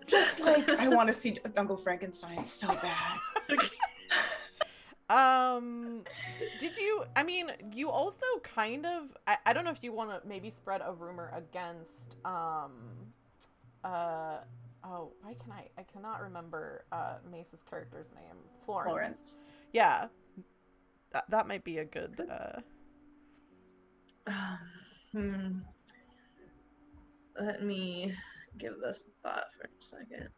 Speaker 5: Just like I want to see Uncle Frankenstein so bad.
Speaker 1: You also kind of, I don't know if you want to maybe spread a rumor against, I cannot remember Mace's character's name. Florence. Yeah. That might be a good,
Speaker 3: Let me give this a thought for a second.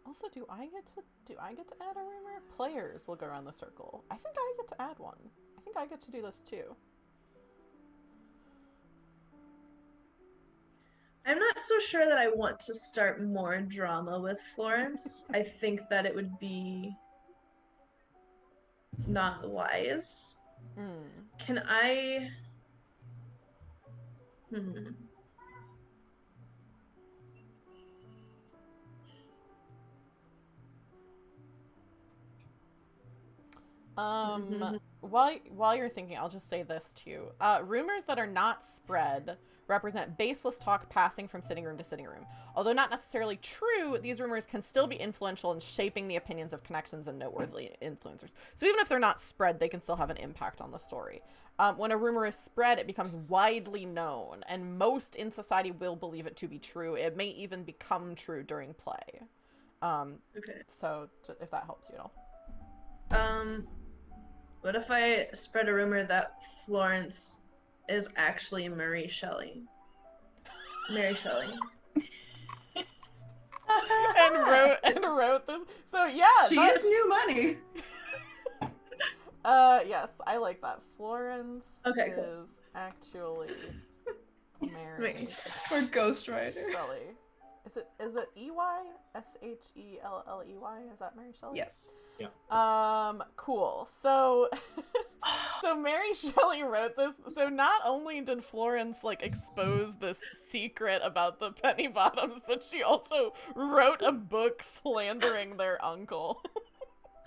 Speaker 1: Also, do I get to add a rumor? Players will go around the circle. I think I get to add one. I think I get to do this too.
Speaker 3: I'm not so sure that I want to start more drama with Florence. I think that it would be not wise. Can I...
Speaker 1: While you're thinking, I'll just say this too. Rumors that are not spread represent baseless talk passing from sitting room to sitting room. Although not necessarily true, these rumors can still be influential in shaping the opinions of connections and noteworthy influencers. So even if they're not spread, they can still have an impact on the story. When a rumor is spread, it becomes widely known, and most in society will believe it to be true. It may even become true during play.
Speaker 3: Okay.
Speaker 1: So if that helps you at all.
Speaker 3: What if I spread a rumor that Florence is actually Mary Shelley? Mary Shelley.
Speaker 1: and wrote this. So yeah,
Speaker 5: she is new money.
Speaker 1: Yes, I like that. Florence is actually Mary.
Speaker 5: Or Ghostwriter.
Speaker 1: Shelley. Is it E-Y? S-H-E-L-L-E-Y? Is that Mary Shelley?
Speaker 5: Yes.
Speaker 2: Yeah.
Speaker 1: Cool. So Mary Shelley wrote this. So not only did Florence expose this secret about the Pennybottoms, but she also wrote a book slandering their uncle.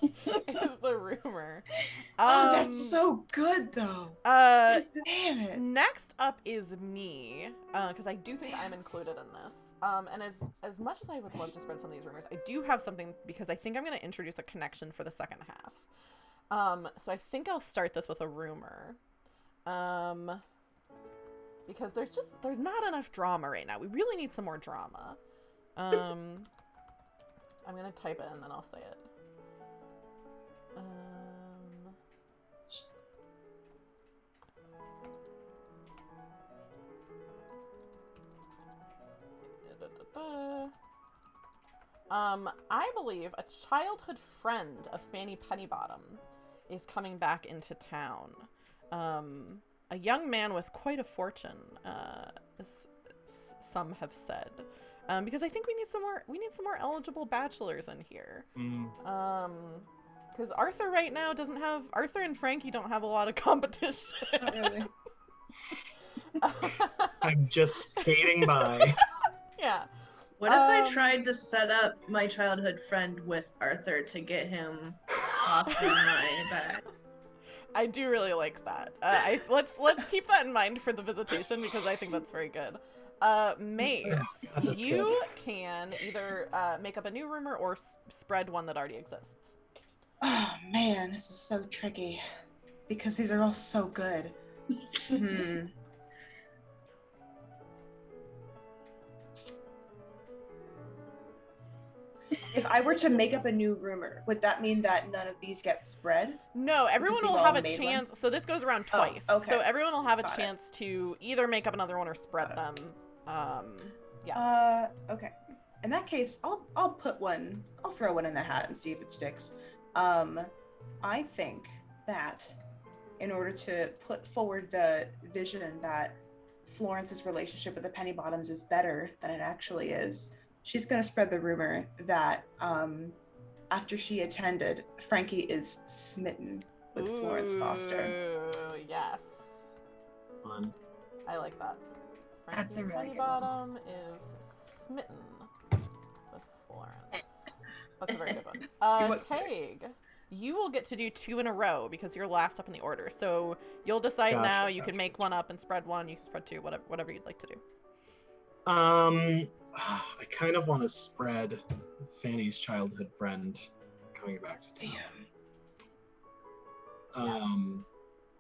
Speaker 1: is the rumor.
Speaker 5: Oh, that's so good though.
Speaker 1: Damn
Speaker 5: it.
Speaker 1: Next up is me, because I do think I'm included in this. And as much as I would love to spread some of these rumors, I do have something because I think I'm going to introduce a connection for the second half. So I think I'll start this with a rumor. Because there's not enough drama right now. We really need some more drama. I'm going to type it and then I'll say it. I believe a childhood friend of Fannie Pennybottom is coming back into town. A young man with quite a fortune, as some have said. Because I think we need some more eligible bachelors in here. Because Arthur right now Arthur and Frankie don't have a lot of competition.
Speaker 5: Not really.
Speaker 2: I'm just skating by.
Speaker 1: Yeah.
Speaker 3: What if I tried to set up my childhood friend with Arthur to get him off of my back?
Speaker 1: I do really like that. Let's keep that in mind for the visitation because I think that's very good. Mace, you can either make up a new rumor or spread one that already exists.
Speaker 5: Oh man, this is so tricky because these are all so good. If I were to make up a new rumor, would that mean that none of these get spread?
Speaker 1: No, everyone will have a chance. So this goes around twice.
Speaker 5: Oh, okay.
Speaker 1: So everyone will have a chance to either make up another one or spread them.
Speaker 5: Yeah. Okay. In that case, I'll put one. I'll throw one in the hat and see if it sticks. I think that in order to put forward the vision that Florence's relationship with the Pennybottoms is better than it actually is, she's going to spread the rumor that after she attended, Frankie is smitten with Florence Foster.
Speaker 1: Yes.
Speaker 2: Fun.
Speaker 1: I like that.
Speaker 4: That's a really good
Speaker 1: Pennybottom is smitten with Florence. That's a very good one. Tag, you will get to do 2 in a row because you're last up in the order. So you'll decide now. You can make one up and spread one. You can spread 2, whatever you'd like to do.
Speaker 2: I kind of want to spread Fanny's childhood friend coming back to town.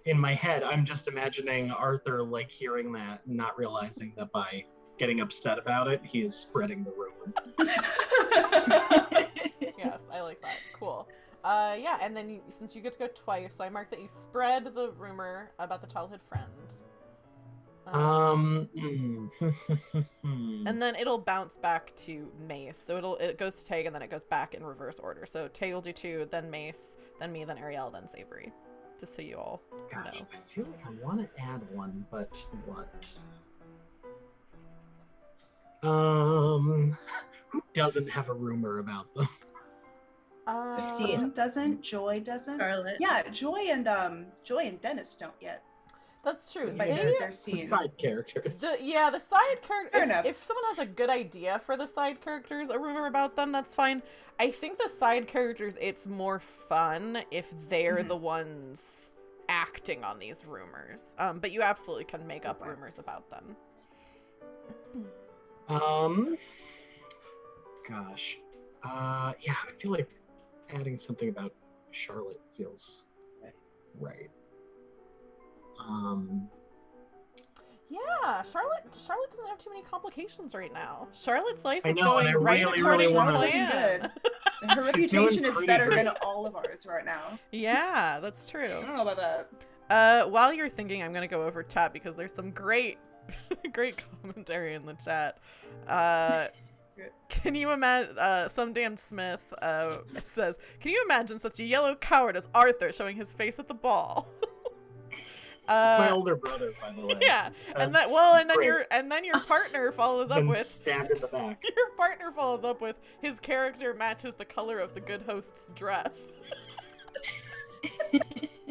Speaker 2: In my head, I'm just imagining Arthur like hearing that, not realizing that by getting upset about it, he is spreading the rumor.
Speaker 1: Yes, I like that. Cool. Yeah, and then since you get to go twice, I mark that you spread the rumor about the childhood friend. And then it'll bounce back to Mace. So it goes to Tag and then it goes back in reverse order. So Tag will do 2, then Mace, then me, then Ariel, then Savory. Just so you all know.
Speaker 2: I feel like I want to add one, but what? Who doesn't have a rumor about them?
Speaker 5: Christine doesn't. Joy doesn't.
Speaker 3: Charlotte.
Speaker 5: Yeah, Joy and Dennis don't yet.
Speaker 1: That's true.
Speaker 5: They're seen.
Speaker 2: Side characters.
Speaker 1: The side characters.
Speaker 5: Fair enough.
Speaker 1: If someone has a good idea for the side characters, a rumor about them, that's fine. I think the side characters, it's more fun if they're the ones acting on these rumors. But you absolutely can make up rumors about them.
Speaker 2: Gosh. Yeah, I feel like adding something about Charlotte feels right.
Speaker 1: Yeah, Charlotte doesn't have too many complications right now. Charlotte's life is
Speaker 2: I know,
Speaker 1: going
Speaker 2: and I
Speaker 1: right
Speaker 2: really,
Speaker 1: according
Speaker 2: really
Speaker 1: to
Speaker 2: wanna-
Speaker 1: plan.
Speaker 5: Her reputation is
Speaker 2: pretty
Speaker 5: better
Speaker 2: great.
Speaker 5: than all of ours right now.
Speaker 1: Yeah, that's
Speaker 5: I
Speaker 1: true.
Speaker 5: don't know about that.
Speaker 1: While you're thinking, I'm gonna go over chat because there's some great commentary in the chat. Can you imagine, some damn Smith says, can you imagine such a yellow coward as Arthur showing his face at the ball?
Speaker 2: My older brother, by the way.
Speaker 1: Yeah, and then your partner follows up
Speaker 2: Been
Speaker 1: with
Speaker 2: stabbed in the back.
Speaker 1: your partner follows up with his character matches the color of the good host's dress.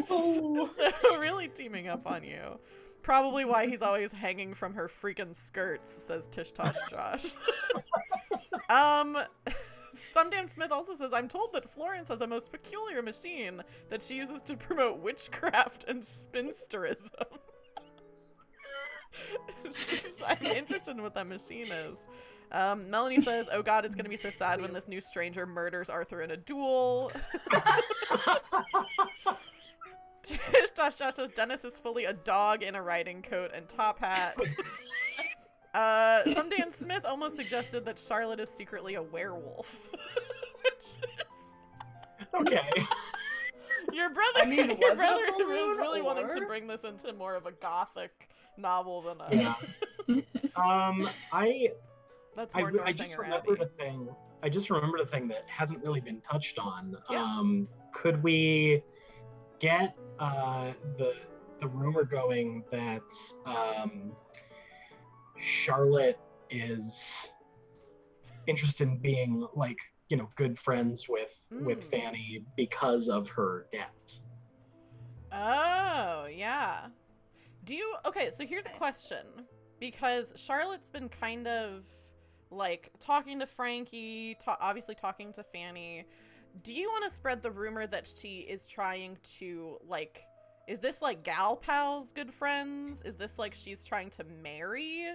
Speaker 1: So really teaming up on you. Probably why he's always hanging from her freaking skirts, says Tish Tosh Josh. Sundance Smith also says, I'm told that Florence has a most peculiar machine that she uses to promote witchcraft and spinsterism. I'm interested in what that machine is. Melanie says, oh god, it's going to be so sad when this new stranger murders Arthur in a duel. Dash says, Dennis is fully a dog in a riding coat and top hat. Sundance Smith almost suggested that Charlotte is secretly a werewolf. Which is...
Speaker 2: Okay.
Speaker 1: Your brother,
Speaker 5: I mean,
Speaker 1: your
Speaker 5: was
Speaker 1: brother
Speaker 5: it a full
Speaker 1: was
Speaker 5: moon,
Speaker 1: really wanting to
Speaker 5: or-
Speaker 1: bring this into more of a gothic novel than a...
Speaker 2: Yeah.
Speaker 1: That's more
Speaker 2: I just remembered a thing. I just remembered a thing that hasn't really been touched on.
Speaker 1: Yeah.
Speaker 2: Could we get the rumor going that Charlotte is interested in being like, you know, good friends with Fanny because of her debts?
Speaker 1: Oh, yeah. Okay, so here's a question. Because Charlotte's been kind of, like, talking to Frankie, obviously talking to Fanny. Do you want to spread the rumor that she is trying to, like, is this, like, gal pals good friends? Is this, like, she's trying to marry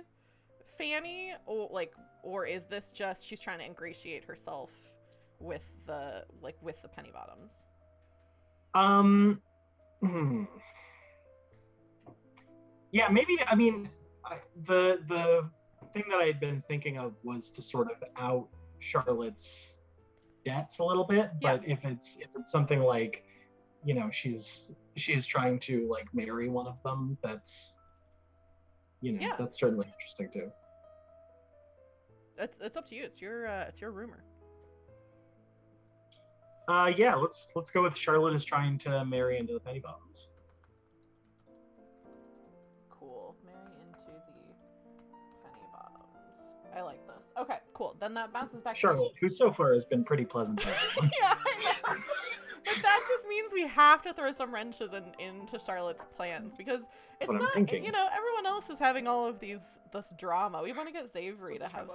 Speaker 1: Fanny? Or is this just she's trying to ingratiate herself with the Pennybottoms?
Speaker 2: Yeah, maybe, I mean, the thing that I had been thinking of was to sort of out Charlotte's debts a little bit, but if it's something like, you know, she's trying to like marry one of them, that's, you know, that's certainly interesting too.
Speaker 1: It's up to you. It's your rumor.
Speaker 2: Yeah, let's go with Charlotte is trying to marry into the Pennybottoms.
Speaker 1: Cool. Marry into the Pennybottoms. I like this. Okay, cool. Then that bounces back
Speaker 2: Charlotte, who so far has been pretty pleasant to everyone.
Speaker 1: Yeah, I know. But that just means we have to throw some wrenches into Charlotte's plans, because it's
Speaker 2: what I'm
Speaker 1: not,
Speaker 2: thinking.
Speaker 1: you know, everyone else is having all of this drama. We want to get Xavery to have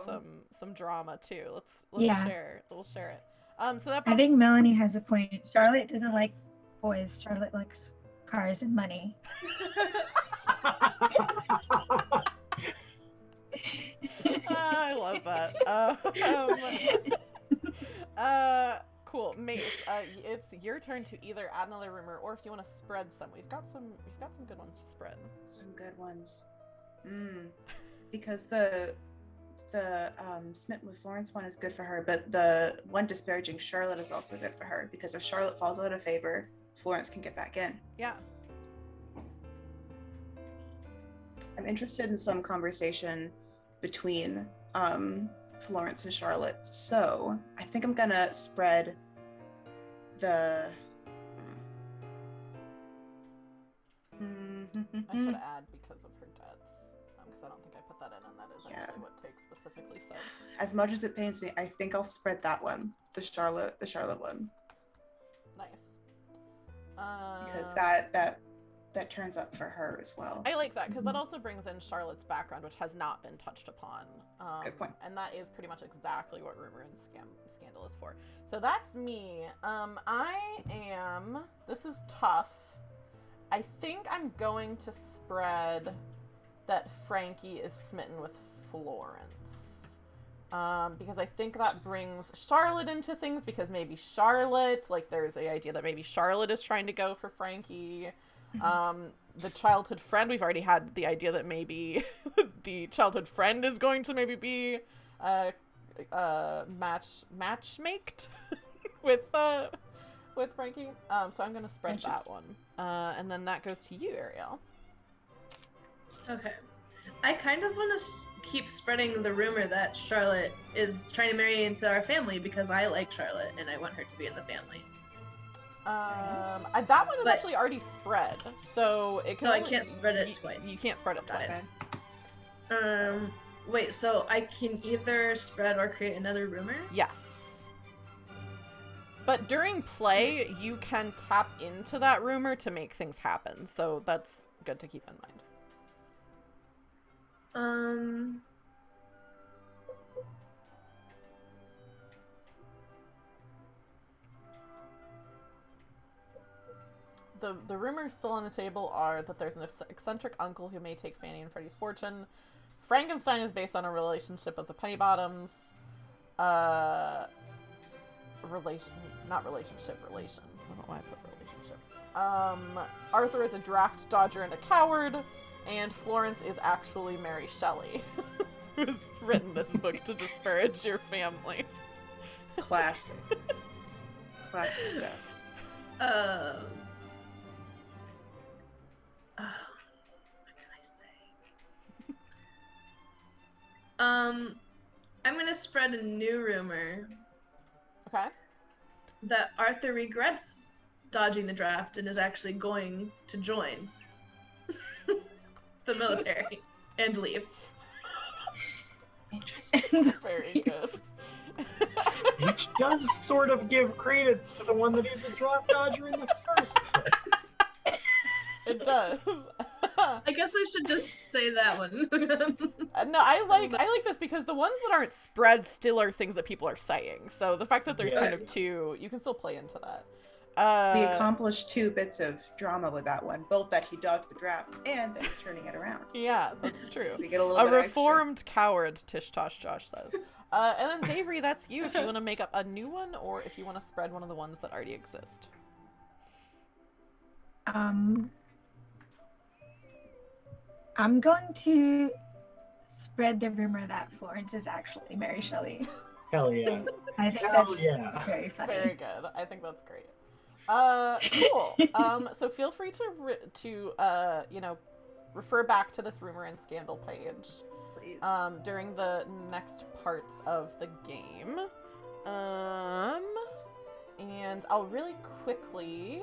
Speaker 1: some drama too. Let's share it. We'll share it. So that
Speaker 4: I think Melanie has a point. Charlotte doesn't like boys. Charlotte likes cars and money.
Speaker 1: I love that. Cool, Mace. It's your turn to either add another rumor, or if you want to spread some. We've got some good ones to spread.
Speaker 5: Some good ones. Because the smitten with Florence one is good for her, but the one disparaging Charlotte is also good for her, because if Charlotte falls out of favor, Florence can get back in.
Speaker 1: Yeah.
Speaker 5: I'm interested in some conversation between Florence and Charlotte, so I think I'm gonna spread the
Speaker 1: I should add because of her debts, because I don't think I put that in, and that is actually what Tig specifically said.
Speaker 5: As much as it pains me, I think I'll spread that one, the Charlotte one.
Speaker 1: Nice.
Speaker 5: Because that turns up for her as well.
Speaker 1: I like that, because that also brings in Charlotte's background, which has not been touched upon.
Speaker 5: Good point.
Speaker 1: And that is pretty much exactly what Rumor and Scandal is for. So that's me. This is tough. I think I'm going to spread that Frankie is smitten with Florence. Because I think that brings Charlotte into things, because maybe Charlotte, like, there's the idea that maybe Charlotte is trying to go for Frankie. The childhood friend, we've already had the idea that maybe the childhood friend is going to maybe be matchmaked with Frankie. So I'm gonna spread that one. And then that goes to you, Ariel.
Speaker 3: Okay. I kind of want to keep spreading the rumor that Charlotte is trying to marry into our family, because I like Charlotte and I want her to be in the family.
Speaker 1: That one is actually already spread, so
Speaker 3: I can't spread it twice.
Speaker 1: You can't spread it twice.
Speaker 3: Wait, so I can either spread or create another rumor?
Speaker 1: Yes. But during play, you can tap into that rumor to make things happen, so that's good to keep in mind. the rumors still on the table are that there's an eccentric uncle who may take Fanny and Freddie's fortune. Frankenstein is based on a relationship of the Pennybottoms. Relation. I don't know why I put relationship. Arthur is a draft dodger and a coward, and Florence is actually Mary Shelley, who's written this book to disparage your family.
Speaker 5: Classic. Classic stuff.
Speaker 3: What can I say? I'm gonna spread a new rumor
Speaker 1: Okay.
Speaker 3: that Arthur regrets dodging the draft and is actually going to join the military and leave.
Speaker 5: Interesting.
Speaker 1: Very good.
Speaker 2: Which does sort of give credence to the one that he's a draft dodger in the first place.
Speaker 1: It does.
Speaker 3: I guess I should just say that one.
Speaker 1: No, I like this because the ones that aren't spread still are things that people are saying. So the fact that there's kind of two, you can still play into that.
Speaker 5: We accomplished 2 bits of drama with that one, both that he dodged the draft and that he's turning it around.
Speaker 1: Yeah, that's true.
Speaker 5: We get a little
Speaker 1: A
Speaker 5: bit
Speaker 1: reformed coward, Tish Tosh Josh says. And then Xavery, that's you if you want to make up a new one or if you want to spread one of the ones that already exist.
Speaker 4: I'm going to spread the rumor that Florence is actually Mary Shelley.
Speaker 2: Hell yeah.
Speaker 4: I think
Speaker 2: Hell
Speaker 4: that's
Speaker 2: yeah.
Speaker 4: very funny.
Speaker 1: Very good. I think that's great. Cool. So feel free to refer back to this rumor and scandal page.
Speaker 5: Please.
Speaker 1: During the next parts of the game. And I'll really quickly...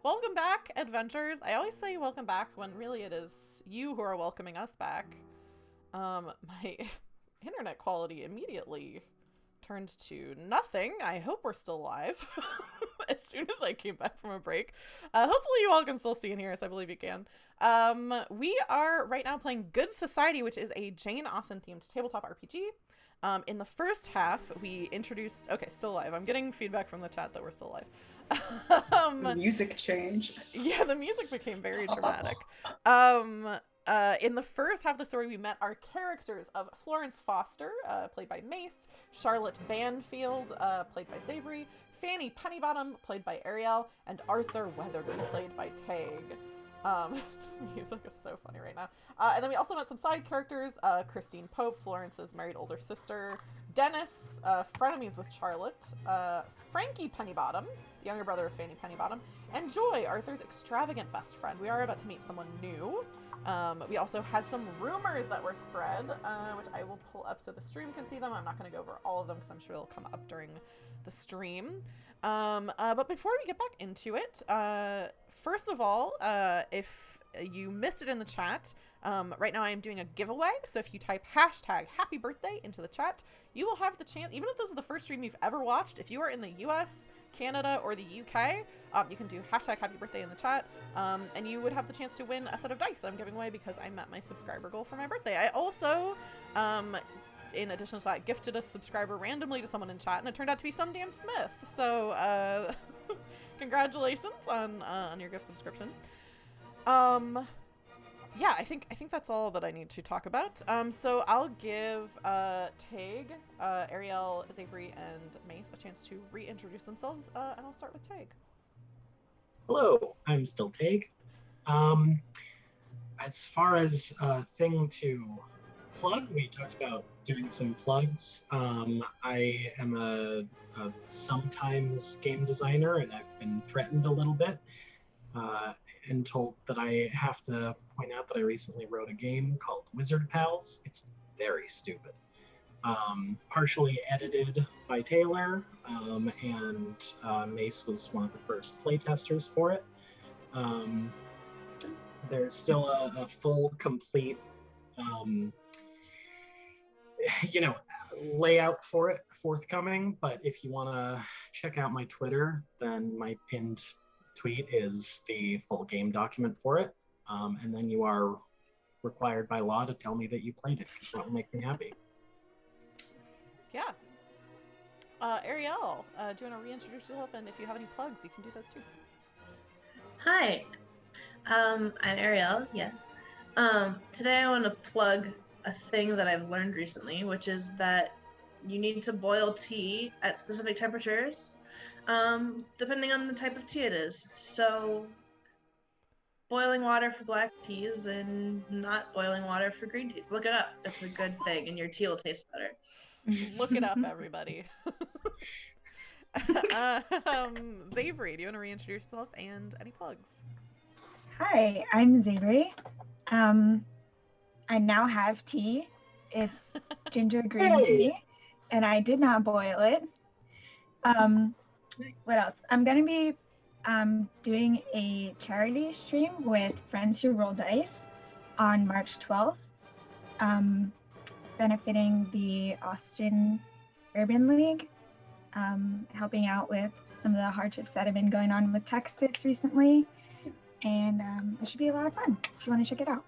Speaker 1: Welcome back, adventurers. I always say welcome back when really it is you who are welcoming us back. My internet quality immediately turned to nothing. I hope we're still live as soon as I came back from a break. Hopefully you all can still see and hear us. I believe you can. We are right now playing Good Society, which is a Jane Austen themed tabletop RPG. In the first half, we introduced... Okay, still live. I'm getting feedback from the chat that we're still live.
Speaker 5: The music changed.
Speaker 1: Yeah, the music became very dramatic. In the first half of the story, we met our characters of Florence Foster, played by Mace, Charlotte Banfield, played by Xavery, Fanny Pennybottom, played by Ariel, and Arthur Weatherby, played by Tag. This music is so funny right now. And then we also met some side characters, Christine Pope, Florence's married older sister, Dennis, frenemies with Charlotte, Frankie Pennybottom, the younger brother of Fanny Pennybottom, and Joy, Arthur's extravagant best friend. We are about to meet someone new. We also had some rumors that were spread, which I will pull up so the stream can see them. I'm not going to go over all of them because I'm sure they'll come up during the stream. But before we get back into it, first of all, if you missed it in the chat, right now I am doing a giveaway. So if you type hashtag happy birthday into the chat, you will have the chance, even if this is the first stream you've ever watched, if you are in the US, Canada, or the UK, you can do hashtag happy birthday in the chat, and you would have the chance to win a set of dice that I'm giving away because I met my subscriber goal for my birthday. I also, in addition to that, gifted a subscriber randomly to someone in chat, and it turned out to be some Dan Smith. So, congratulations on your gift subscription. Yeah, I think that's all that I need to talk about. So I'll give Tag, Ariel, Xavery, and Mace a chance to reintroduce themselves, and I'll start with Tag.
Speaker 2: Hello, I'm still Tag. As far as a thing to plug, we talked about doing some plugs. I am a sometimes game designer, and I've been threatened a little bit. And told that I have to point out that I recently wrote a game called Wizard Pals. It's very stupid. Partially edited by Taylor, and Mace was one of the first playtesters for it. There's still a full, complete, layout for it forthcoming, but if you want to check out my Twitter, then my pinned tweet is the full game document for it, and then you are required by law to tell me that you played it, because that will make me happy.
Speaker 1: Yeah. Ariel, do you want to reintroduce yourself, and if you have any plugs, you can do those too.
Speaker 3: Hi, I'm Ariel, yes. Today I want to plug a thing that I've learned recently, which is that you need to boil tea at specific temperatures, depending on the type of tea it is. So, boiling water for black teas and not boiling water for green teas. Look it up. It's a good thing, and your tea will taste better.
Speaker 1: Look it up, everybody. Xavery, do you want to reintroduce yourself and any plugs?
Speaker 4: Hi, I'm Xavery. I now have tea. It's ginger green tea, and I did not boil it. What else? I'm going to be doing a charity stream with Friends Who Roll Dice on March 12th, benefiting the Austin Urban League, helping out with some of the hardships that have been going on with Texas recently. And it should be a lot of fun if you want to check it out.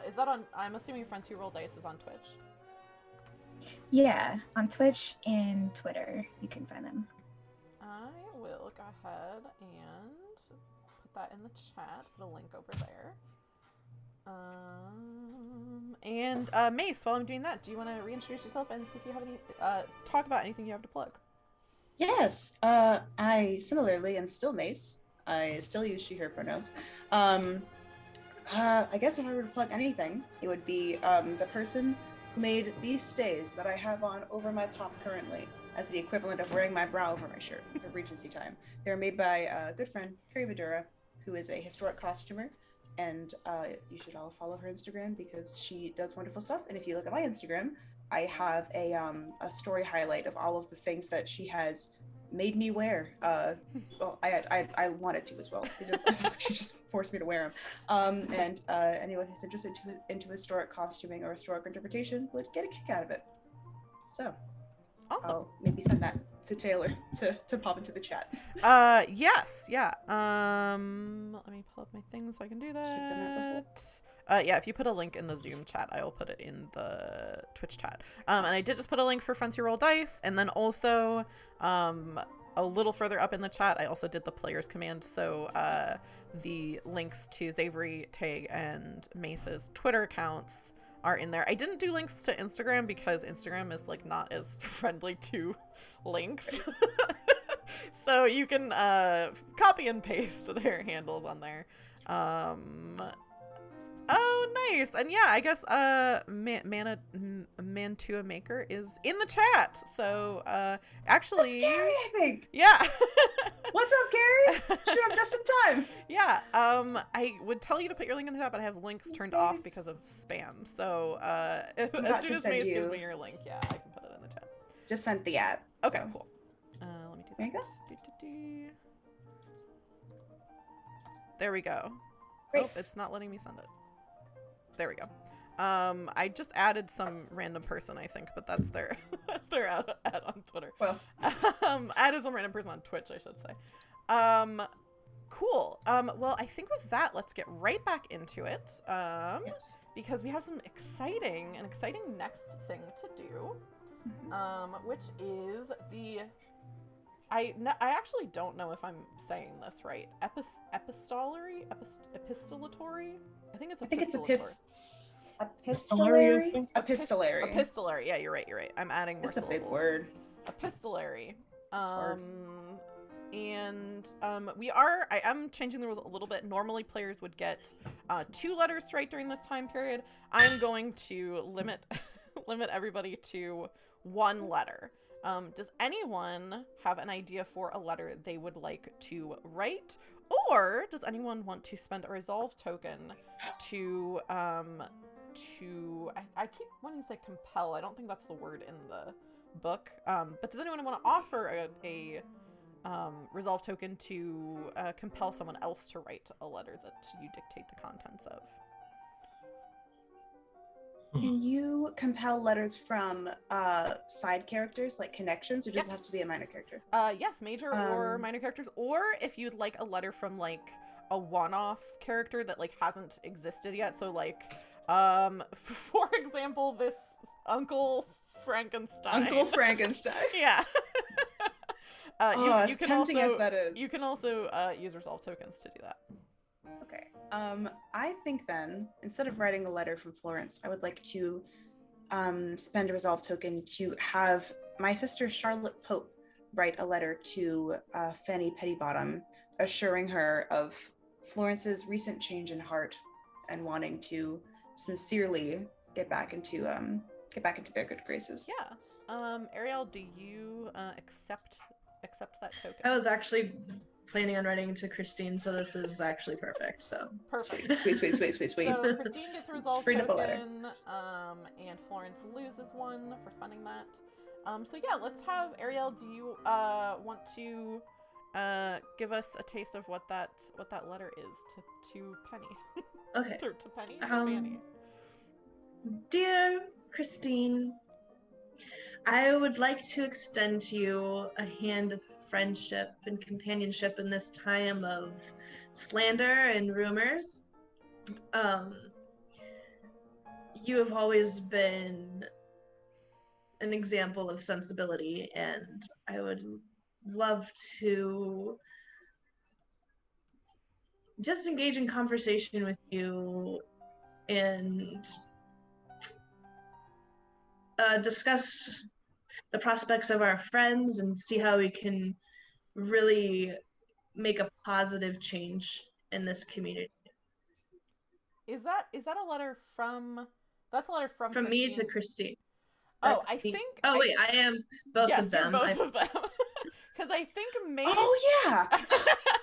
Speaker 1: Is that on, I'm assuming Friends Who Roll Dice is on Twitch?
Speaker 4: Yeah, on Twitch and Twitter, you can find them.
Speaker 1: I will go ahead and put that in the chat, put a link over there. And Mace, while I'm doing that, do you want to reintroduce yourself and see if you have any, talk about anything you have to plug?
Speaker 5: Yes, I similarly am still Mace. I still use she, her pronouns. I guess if I were to plug anything, it would be the person who made these stays that I have on over my top currently as the equivalent of wearing my bra over my shirt for Regency time. They were made by a good friend, Carrie Badura, who is a historic costumer, and you should all follow her Instagram because she does wonderful stuff. And if you look at my Instagram, I have a story highlight of all of the things that she has made me wear. Well, I wanted to as well. She just forced me to wear them. And anyone who's interested into historic costuming or historic interpretation would get a kick out of it. So,
Speaker 1: Awesome.
Speaker 5: I'll maybe send that to Taylor to pop into the chat.
Speaker 1: Yes, yeah. Let me pull up my thing so I can do that.
Speaker 5: Should've done that before.
Speaker 1: Yeah, if you put a link in the Zoom chat, I will put it in the Twitch chat. And I did just put a link for Friends Who Roll Dice, and then also, a little further up in the chat, I also did the players command, so the links to Xavery, Tag, and Mace's Twitter accounts are in there. I didn't do links to Instagram because Instagram is like not as friendly to links. So you can copy and paste their handles on there. Oh, nice. And yeah, I guess Mantua Maker is in the chat. So actually,
Speaker 5: That's Gary, I think.
Speaker 1: Yeah.
Speaker 5: What's up, Gary? Sure, I'm just in time.
Speaker 1: Yeah. I would tell you to put your link in the chat, but I have links turned off because of spam. So as soon as Mace gives me your link, yeah, I can put it in the chat.
Speaker 5: Just sent the app.
Speaker 1: Okay,
Speaker 5: so.
Speaker 1: cool. Let me do that.
Speaker 5: There you go.
Speaker 1: There we go.
Speaker 5: Great.
Speaker 1: Oh, it's not letting me send it. There we go. I just added some random person, I think, but that's their that's their ad on Twitter.
Speaker 5: Well,
Speaker 1: added some random person on Twitch, I should say. Cool. Well, I think with that, let's get right back into it.
Speaker 5: yes.
Speaker 1: Because we have some exciting next thing to do, which is the. I actually don't know if I'm saying this right. Epistolary? Epistolatory? I think it's epistolatory.
Speaker 5: Epistolary? Epistolary.
Speaker 1: Epistolary. Yeah, you're right. I'm adding more
Speaker 5: It's a big
Speaker 1: syllables.
Speaker 5: word.
Speaker 1: Epistolary.
Speaker 5: hard.
Speaker 1: And I am changing the rules a little bit. Normally players would get 2 letters right during this time period. I'm going to limit everybody to 1 letter. Does anyone have an idea for a letter they would like to write? Or does anyone want to spend a resolve token to I keep wanting to say compel. I don't think that's the word in the book. But does anyone want to offer a resolve token to compel someone else to write a letter that you dictate the contents of?
Speaker 5: Can you compel letters from side characters, like connections, or does it have to be a minor character?
Speaker 1: Yes, major or minor characters, or if you'd like a letter from like a one-off character that like hasn't existed yet. So like, for example, this Uncle Frankenstein.
Speaker 5: Uncle Frankenstein.
Speaker 1: Yeah.
Speaker 5: As tempting as that is.
Speaker 1: You can also use resolve tokens to do that.
Speaker 5: Okay. I think then, instead of writing a letter from Florence, I would like to spend a resolve token to have my sister Charlotte Pope write a letter to Fanny Pennybottom, assuring her of Florence's recent change in heart and wanting to sincerely get back into their good graces.
Speaker 1: Yeah. Ariel, do you accept that token?
Speaker 3: I was actually planning on writing to Christine, so this is actually perfect. So
Speaker 1: Perfect.
Speaker 5: Sweet.
Speaker 1: So Christine gets a resolve token, and Florence loses 1 for spending that. So yeah, let's have Ariel. Do you want to give us a taste of what that letter is to Penny?
Speaker 3: okay.
Speaker 1: to Penny, to Fanny.
Speaker 3: Dear Christine, I would like to extend to you a hand of friendship and companionship in this time of slander and rumors. You have always been an example of sensibility, and I would love to just engage in conversation with you and discuss the prospects of our friends and see how we can really make a positive change in this community.
Speaker 1: Is that a letter from? That's a letter from
Speaker 3: me
Speaker 1: Christine.
Speaker 3: to Christine.
Speaker 1: Oh,
Speaker 3: That's
Speaker 1: I
Speaker 3: me.
Speaker 1: think.
Speaker 3: Oh wait, I am both
Speaker 1: yes,
Speaker 3: of them.
Speaker 1: You're both of them. Because I think maybe.
Speaker 5: Oh yeah,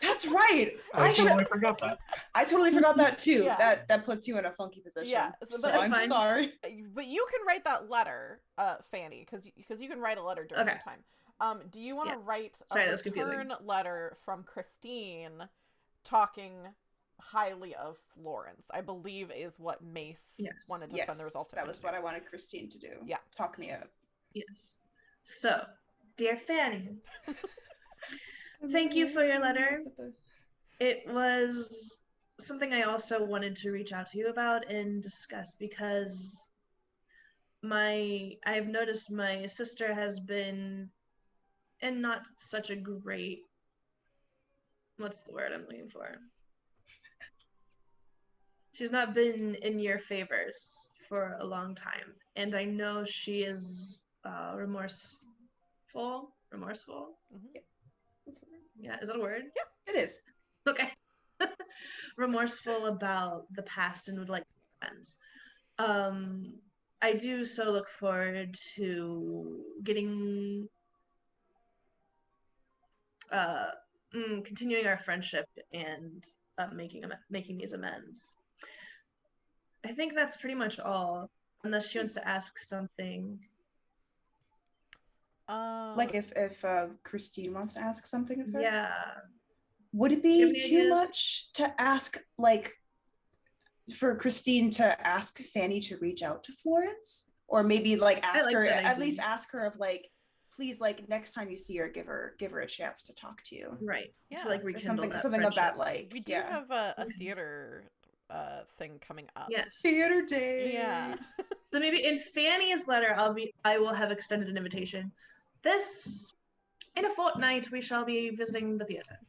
Speaker 5: that's right.
Speaker 2: I totally forgot that.
Speaker 5: I totally forgot that too.
Speaker 1: Yeah.
Speaker 5: That puts you in a funky position.
Speaker 1: Yeah,
Speaker 5: so
Speaker 3: that's
Speaker 5: I'm
Speaker 3: fine.
Speaker 5: sorry.
Speaker 1: But you can write that letter, Fanny, because you can write a letter during
Speaker 3: Okay.
Speaker 1: your time. Do you want to
Speaker 3: Yeah.
Speaker 1: write
Speaker 3: Sorry,
Speaker 1: a
Speaker 3: that's confusing.
Speaker 1: return letter from Christine talking highly of Florence? I believe is what Mace wanted to spend the result
Speaker 5: that was what I wanted Christine to do.
Speaker 1: Yeah.
Speaker 5: Talk me up.
Speaker 3: Yes. So, dear Fanny, thank you for your letter. It was something I also wanted to reach out to you about and discuss because I've noticed my sister has been in not such a great, what's the word I'm looking for? She's not been in your favors for a long time, and I know she is remorseful.
Speaker 1: Mhm.
Speaker 3: Yeah, is that a word?
Speaker 1: Yeah,
Speaker 5: it is.
Speaker 3: Okay. Remorseful about the past and would like friends. I do so look forward to getting continuing our friendship and making these amends. I think that's pretty much all, unless she wants to ask something.
Speaker 5: Like if Christine wants to ask something of her?
Speaker 3: Yeah.
Speaker 5: Would it
Speaker 3: Do you have
Speaker 5: be
Speaker 3: any
Speaker 5: too
Speaker 3: ideas?
Speaker 5: much to ask, like, for Christine to ask Fanny to reach out to Florence? Or maybe like ask
Speaker 3: like
Speaker 5: her,
Speaker 3: that
Speaker 5: at
Speaker 3: idea.
Speaker 5: least ask her of like, please, like next time you see her, give her a chance to talk to you.
Speaker 3: Right.
Speaker 1: Yeah.
Speaker 3: To like
Speaker 5: Or
Speaker 3: rekindle
Speaker 5: something
Speaker 3: that
Speaker 5: of that
Speaker 3: friendship.
Speaker 5: like.
Speaker 1: we do
Speaker 5: yeah.
Speaker 1: have a theater thing coming up.
Speaker 3: Yes.
Speaker 5: Theater day.
Speaker 1: Yeah.
Speaker 3: So maybe in Fanny's letter, I will have extended an invitation. In a fortnight, we shall be visiting the theater.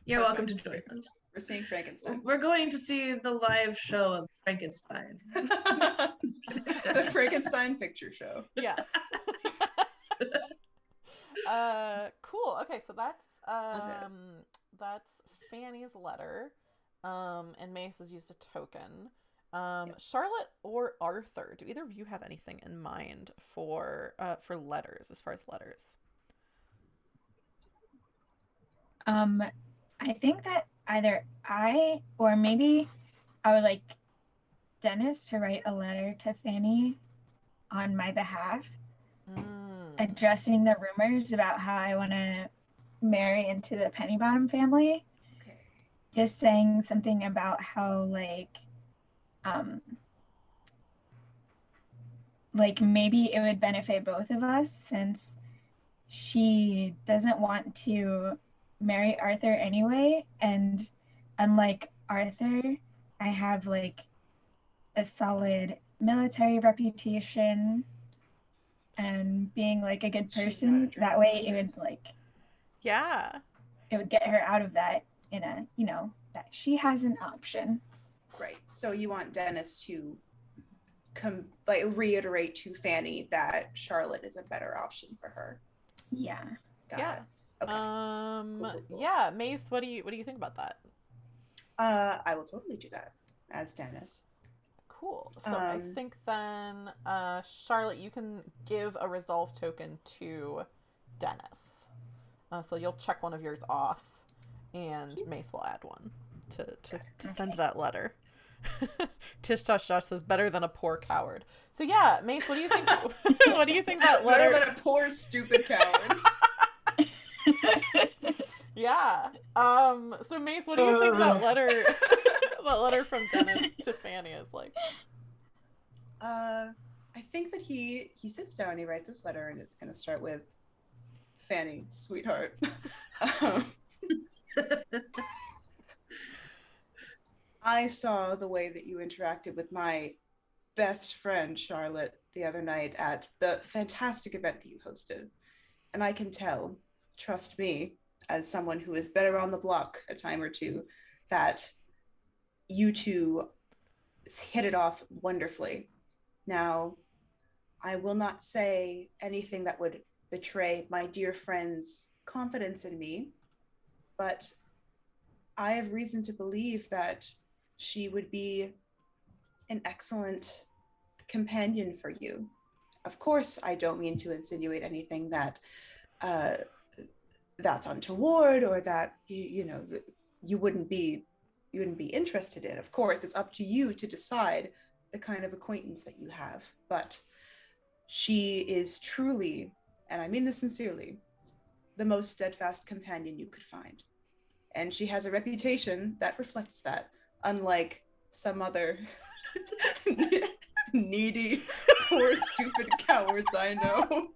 Speaker 3: You're welcome to join us.
Speaker 5: We're seeing Frankenstein.
Speaker 3: We're going to see the live show of Frankenstein.
Speaker 5: The Frankenstein picture show.
Speaker 1: Yes. Cool. Okay, so that's Fanny's letter. And Mace has used a token.
Speaker 5: Yes.
Speaker 1: Charlotte or Arthur, do either of you have anything in mind for letters, as far as letters?
Speaker 4: I think that either I or maybe I would like Dennis to write a letter to Fanny on my behalf, addressing the rumors about how I want to marry into the Pennybottom family.
Speaker 5: Okay.
Speaker 4: Just saying something about how like maybe it would benefit both of us since she doesn't want to marry Arthur anyway, and unlike Arthur, I have like a solid military reputation and being like a good person. That way it would it would get her out of that in a, that she has an option.
Speaker 5: Right. So you want Dennis to reiterate to Fanny that Charlotte is a better option for her.
Speaker 4: Yeah.
Speaker 5: Got
Speaker 1: Yeah.
Speaker 5: it. Okay. Cool.
Speaker 1: Yeah, Mace, what do you think about that?
Speaker 5: I will totally do that as Dennis.
Speaker 1: Cool. So I think then, Charlotte, you can give a resolve token to Dennis. So you'll check one of yours off, and Mace will add one to send that letter. Tish Tosh Josh says better than a poor coward. So yeah, Mace, what do you think? What do you think that letter?
Speaker 5: Better than a poor stupid coward.
Speaker 1: Yeah. So Mace, what do you think that letter from Dennis to Fanny is like?
Speaker 5: I think that he sits down, he writes this letter, and it's going to start with, Fanny, sweetheart. I saw the way that you interacted with my best friend, Charlotte, the other night at the fantastic event that you hosted. And I can tell, trust me, as someone who has been around the block a time or two, that you two hit it off wonderfully. Now, I will not say anything that would betray my dear friend's confidence in me, but I have reason to believe that she would be an excellent companion for you. Of course, I don't mean to insinuate anything that that's untoward or that you wouldn't be interested in. Of course, it's up to you to decide the kind of acquaintance that you have, but she is truly and I mean this sincerely, the most steadfast companion you could find. And she has a reputation that reflects that, unlike some other needy, poor, stupid cowards I know.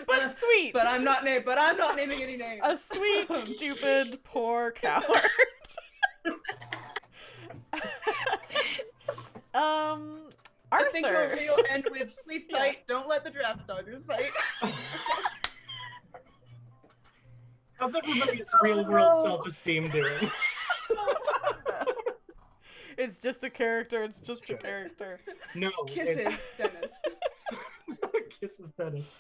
Speaker 1: But sweet.
Speaker 5: But I'm not naming any names.
Speaker 1: A sweet, stupid, poor coward.
Speaker 5: I think your
Speaker 1: Arthur.
Speaker 5: reel end with sleep tight. Don't let the draft dodgers bite.
Speaker 2: How's everybody's real-world self-esteem doing?
Speaker 1: It's just a character. It's just a character.
Speaker 2: No.
Speaker 5: Kisses, Dennis.
Speaker 2: Kisses, Dennis.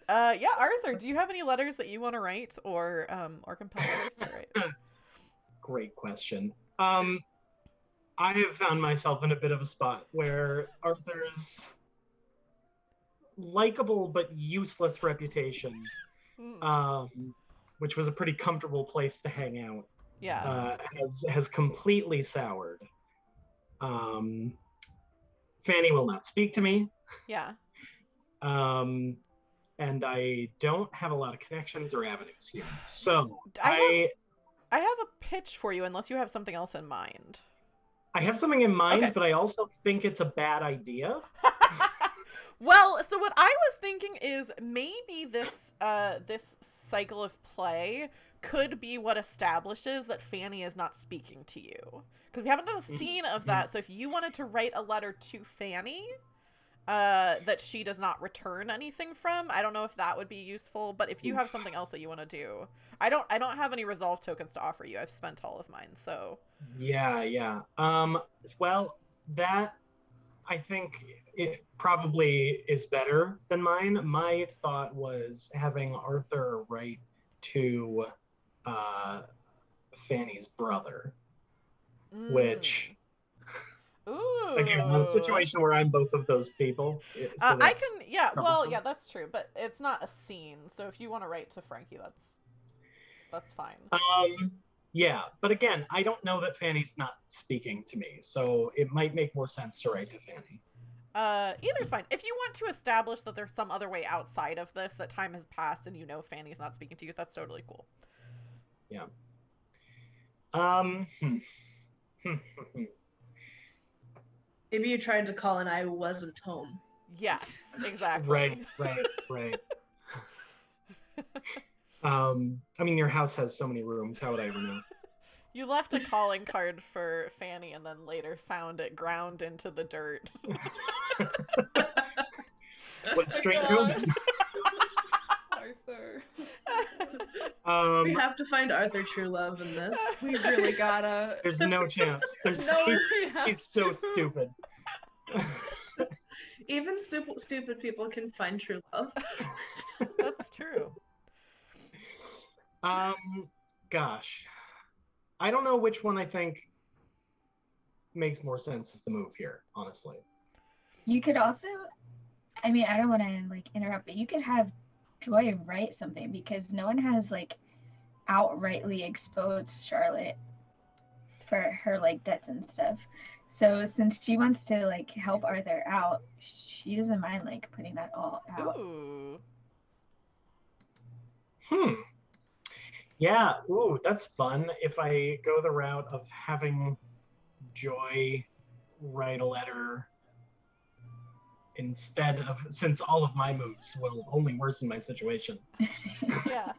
Speaker 1: Yeah, Arthur, do you have any letters that you want to write or compel others to write?
Speaker 2: Great question. I have found myself in a bit of a spot where Arthur's likable but useless reputation, which was a pretty comfortable place to hang out,
Speaker 1: Yeah.
Speaker 2: has completely soured. Fanny will not speak to me.
Speaker 1: Yeah.
Speaker 2: And I don't have a lot of connections or avenues here. So
Speaker 1: I have a pitch for you unless you have something else in mind.
Speaker 2: I have something in mind,
Speaker 1: Okay.
Speaker 2: but I also think it's a bad idea.
Speaker 1: Well, so what I was thinking is maybe this this cycle of play could be what establishes that Fanny is not speaking to you. Because we haven't done a scene of that, so if you wanted to write a letter to Fanny that she does not return anything from, I don't know if that would be useful, but if you have something else that you want to do. I don't have any resolve tokens to offer you. I've spent all of mine, so.
Speaker 2: Yeah. Well, that I think it probably is better than mine. My thought was having Arthur write to Fanny's brother, which
Speaker 1: Ooh.
Speaker 2: again, in a situation where I'm both of those people. So
Speaker 1: I can, yeah, well,
Speaker 2: troublesome.
Speaker 1: yeah, that's true, but it's not a scene, so if you want to write to Frankie, that's fine.
Speaker 2: Yeah, but again, I don't know that Fanny's not speaking to me, so it might make more sense to write to Fanny.
Speaker 1: Either's fine. If you want to establish that there's some other way outside of this, that time has passed and you know Fanny's not speaking to you, that's totally cool.
Speaker 2: Yeah.
Speaker 3: Maybe you tried to call and I wasn't home.
Speaker 1: Yes, exactly.
Speaker 2: Right. I mean, your house has so many rooms. How would I ever know?
Speaker 1: You left a calling card for Fanny and then later found it ground into the dirt.
Speaker 2: What straight room?
Speaker 5: Arthur.
Speaker 3: We have to find Arthur true love in this.
Speaker 5: We really gotta.
Speaker 2: There's no chance. He's so stupid.
Speaker 3: Even stupid people can find true love.
Speaker 1: That's true.
Speaker 2: Gosh. I don't know which one I think makes more sense as the move here, honestly.
Speaker 4: You could also, I mean, I don't want to like interrupt, but you could have Joy write something because no one has like outrightly exposed Charlotte for her like debts and stuff. So since she wants to like help Arthur out, she doesn't mind like putting that all out.
Speaker 1: Ooh.
Speaker 2: Yeah, ooh, that's fun. If I go the route of having Joy write a letter instead of, since all of my moves will only worsen my situation.
Speaker 1: Yeah.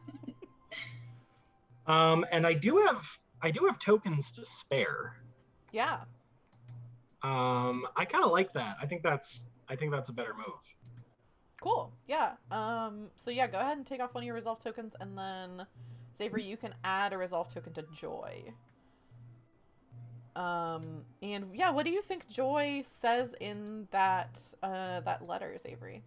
Speaker 2: And I do have tokens to spare.
Speaker 1: Yeah.
Speaker 2: I kind of like that. I think that's a better move.
Speaker 1: Cool. Yeah. So yeah, go ahead and take off one of your resolve tokens, and then Xavier, you can add a resolve token to Joy. And yeah, what do you think Joy says in that that letter, Xavier?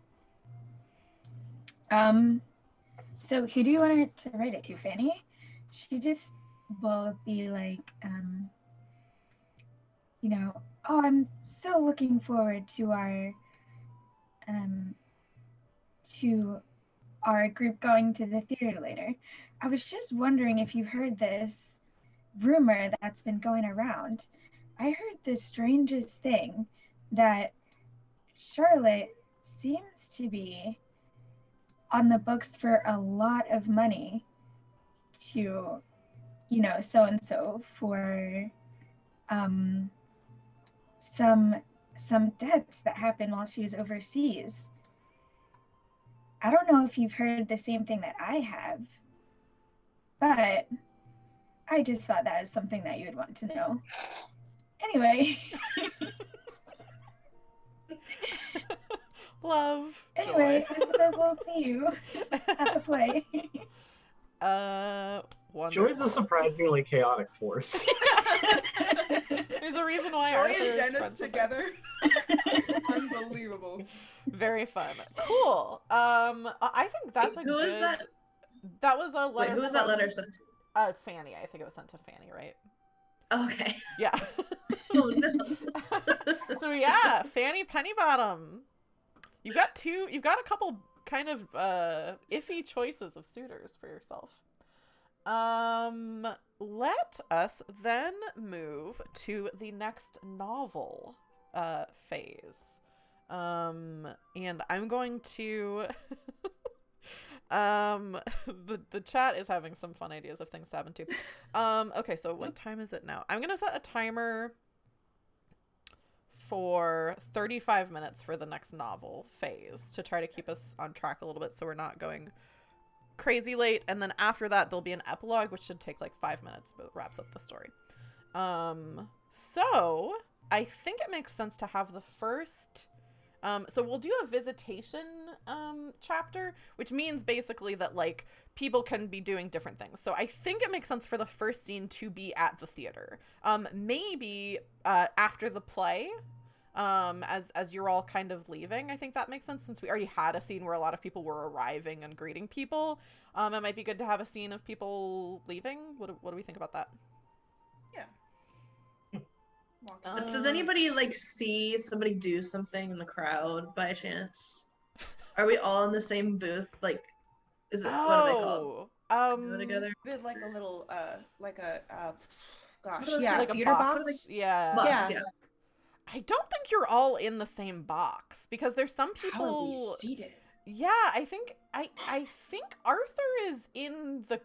Speaker 4: So who do you want her to write it to, Fanny? She just will be like, you know, oh, I'm so looking forward to our group going to the theater later. I was just wondering if you heard this rumor that's been going around. I heard the strangest thing, that Charlotte seems to be on the books for a lot of money to, so and so for some deaths that happened while she was overseas. I don't know if you've heard the same thing that I have, but I just thought that was something that you would want to know. Anyway.
Speaker 1: Love.
Speaker 4: Anyway,
Speaker 1: Joy.
Speaker 4: I suppose we'll see you at the play.
Speaker 1: Wonderful.
Speaker 2: Joy's a surprisingly chaotic force.
Speaker 1: There's a reason why
Speaker 5: Joy
Speaker 1: Arthur
Speaker 5: and
Speaker 1: is
Speaker 5: Dennis
Speaker 1: friends with her.
Speaker 5: together. Unbelievable.
Speaker 1: Very fun. Cool. I think that's
Speaker 3: Wait,
Speaker 1: a
Speaker 3: who
Speaker 1: good.
Speaker 3: is that?
Speaker 1: That was a letter.
Speaker 3: Wait, who was that
Speaker 1: from,
Speaker 3: letter sent
Speaker 1: Fanny. I think it was sent to Fanny, right?
Speaker 3: to? Okay.
Speaker 1: Yeah.
Speaker 3: Oh no.
Speaker 1: So yeah, Fanny Pennybottom. You've got a couple kind of iffy choices of suitors for yourself. Let us then move to the next novel phase. And I'm going to the chat is having some fun ideas of things to happen too. Okay, so what time is it now? I'm gonna set a timer for 35 minutes for the next novel phase to try to keep us on track a little bit so we're not going crazy late, and then after that there'll be an epilogue which should take like 5 minutes but wraps up the story. So I think it makes sense to have the first so we'll do a visitation chapter, which means basically that like people can be doing different things. So I think it makes sense for the first scene to be at the theater. Maybe after the play, as you're all kind of leaving. I think that makes sense since we already had a scene where a lot of people were arriving and greeting people. It might be good to have a scene of people leaving. What do we think about that?
Speaker 5: Yeah.
Speaker 3: Does anybody like see somebody do something in the crowd by chance? Are we all in the same booth? Like, is it what are they called? Go together.
Speaker 5: Did like a little gosh,
Speaker 3: What is
Speaker 5: yeah,
Speaker 3: it, like
Speaker 1: a
Speaker 5: theater
Speaker 1: box?
Speaker 5: box.
Speaker 1: Yeah.
Speaker 3: Box,
Speaker 5: Yeah.
Speaker 1: I don't think you're all in the same box because there's some
Speaker 5: How are we
Speaker 1: people.
Speaker 5: seated?
Speaker 1: Yeah, I think Arthur is in the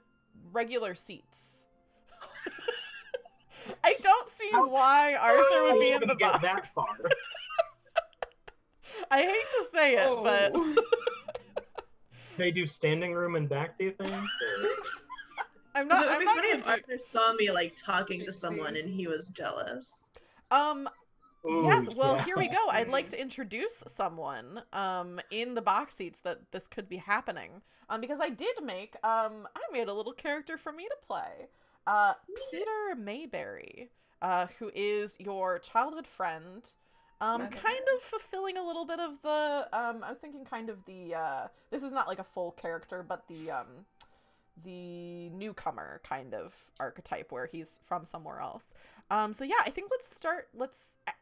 Speaker 1: regular seats. I don't see why Arthur would be in the
Speaker 2: get
Speaker 1: box.
Speaker 2: that far.
Speaker 1: I hate to say it, but
Speaker 2: They do standing room and back, do you think? Or-
Speaker 1: I'm
Speaker 3: It
Speaker 1: not.
Speaker 3: would
Speaker 1: I'm
Speaker 3: be
Speaker 1: not
Speaker 3: funny
Speaker 1: gonna
Speaker 3: if
Speaker 1: do.
Speaker 3: Arthur saw me like talking to
Speaker 5: Big
Speaker 3: someone and
Speaker 5: seats.
Speaker 3: he was jealous.
Speaker 2: Ooh,
Speaker 1: Yes, well,
Speaker 2: yeah.
Speaker 1: here we go. I'd like to introduce someone in the box seats that this could be happening. Because I did make I made a little character for me to play. Peter Mayberry, who is your childhood friend. Kind of fulfilling a little bit of the I was thinking kind of the this is not like a full character, but the newcomer kind of archetype where he's from somewhere else. So yeah, I think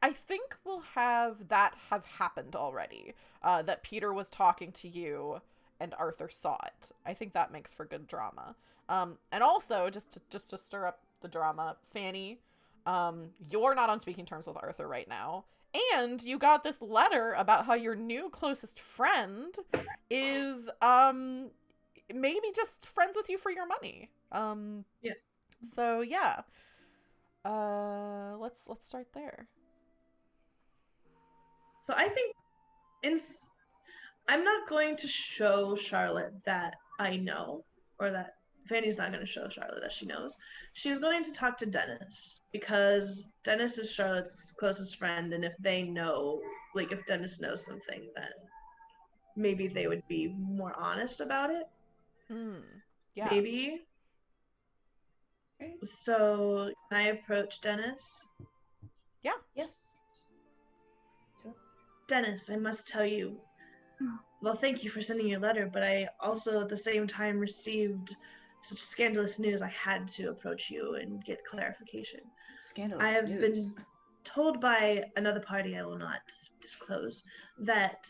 Speaker 1: I think we'll have that have happened already. That Peter was talking to you and Arthur saw it. I think that makes for good drama. And also just to stir up the drama, Fanny, you're not on speaking terms with Arthur right now. And you got this letter about how your new closest friend is maybe just friends with you for your money.
Speaker 3: Yeah.
Speaker 1: So yeah. Let's start there.
Speaker 3: So I think I'm not going to show Charlotte that I know, or that Fanny's not going to show Charlotte that she knows. She's going to talk to Dennis because Dennis is Charlotte's closest friend, and if they know, like if Dennis knows something, then maybe they would be more honest about it.
Speaker 1: Yeah.
Speaker 3: Maybe. So can I approach Dennis?
Speaker 5: Yes.
Speaker 3: Dennis, I must tell you, well, thank you for sending your letter, but I also at the same time received such scandalous news I had to approach you and get clarification.
Speaker 5: Scandalous
Speaker 3: I have
Speaker 5: news.
Speaker 3: been told by another party I will not disclose that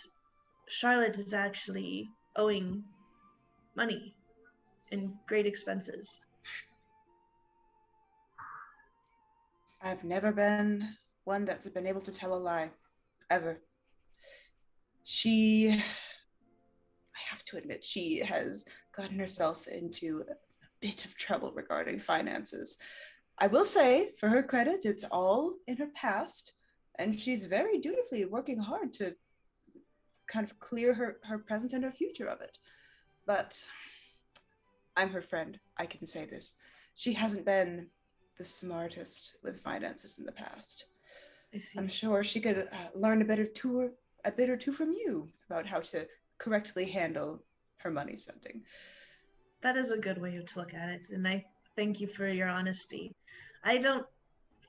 Speaker 3: Charlotte is actually owing money and great expenses.
Speaker 5: I've never been one that's been able to tell a lie. Ever. I have to admit, she has gotten herself into a bit of trouble regarding finances. I will say, for her credit, it's all in her past, and she's very dutifully working hard to kind of clear her present and her future of it. But I'm her friend. I can say this. She hasn't been the smartest with finances in the past.
Speaker 3: I see.
Speaker 5: I'm sure she could learn a bit or two from you about how to correctly handle her money spending.
Speaker 3: That is a good way to look at it, and I thank you for your honesty. I don't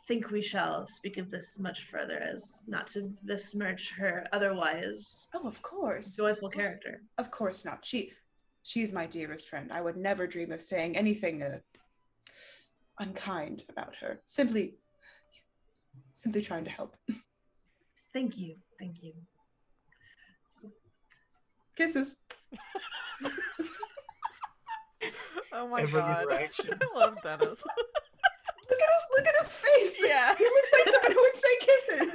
Speaker 3: think we shall speak of this much further, as not to besmirch her otherwise
Speaker 5: Oh, of course.
Speaker 3: joyful character.
Speaker 5: Of course not. She's my dearest friend. I would never dream of saying anything unkind about her. Simply trying to help.
Speaker 3: Thank you.
Speaker 5: Kisses.
Speaker 1: Oh my
Speaker 2: Every
Speaker 1: god.
Speaker 2: interaction.
Speaker 1: I love Dennis.
Speaker 5: Look at his face.
Speaker 1: Yeah.
Speaker 5: He looks like someone who would say kisses.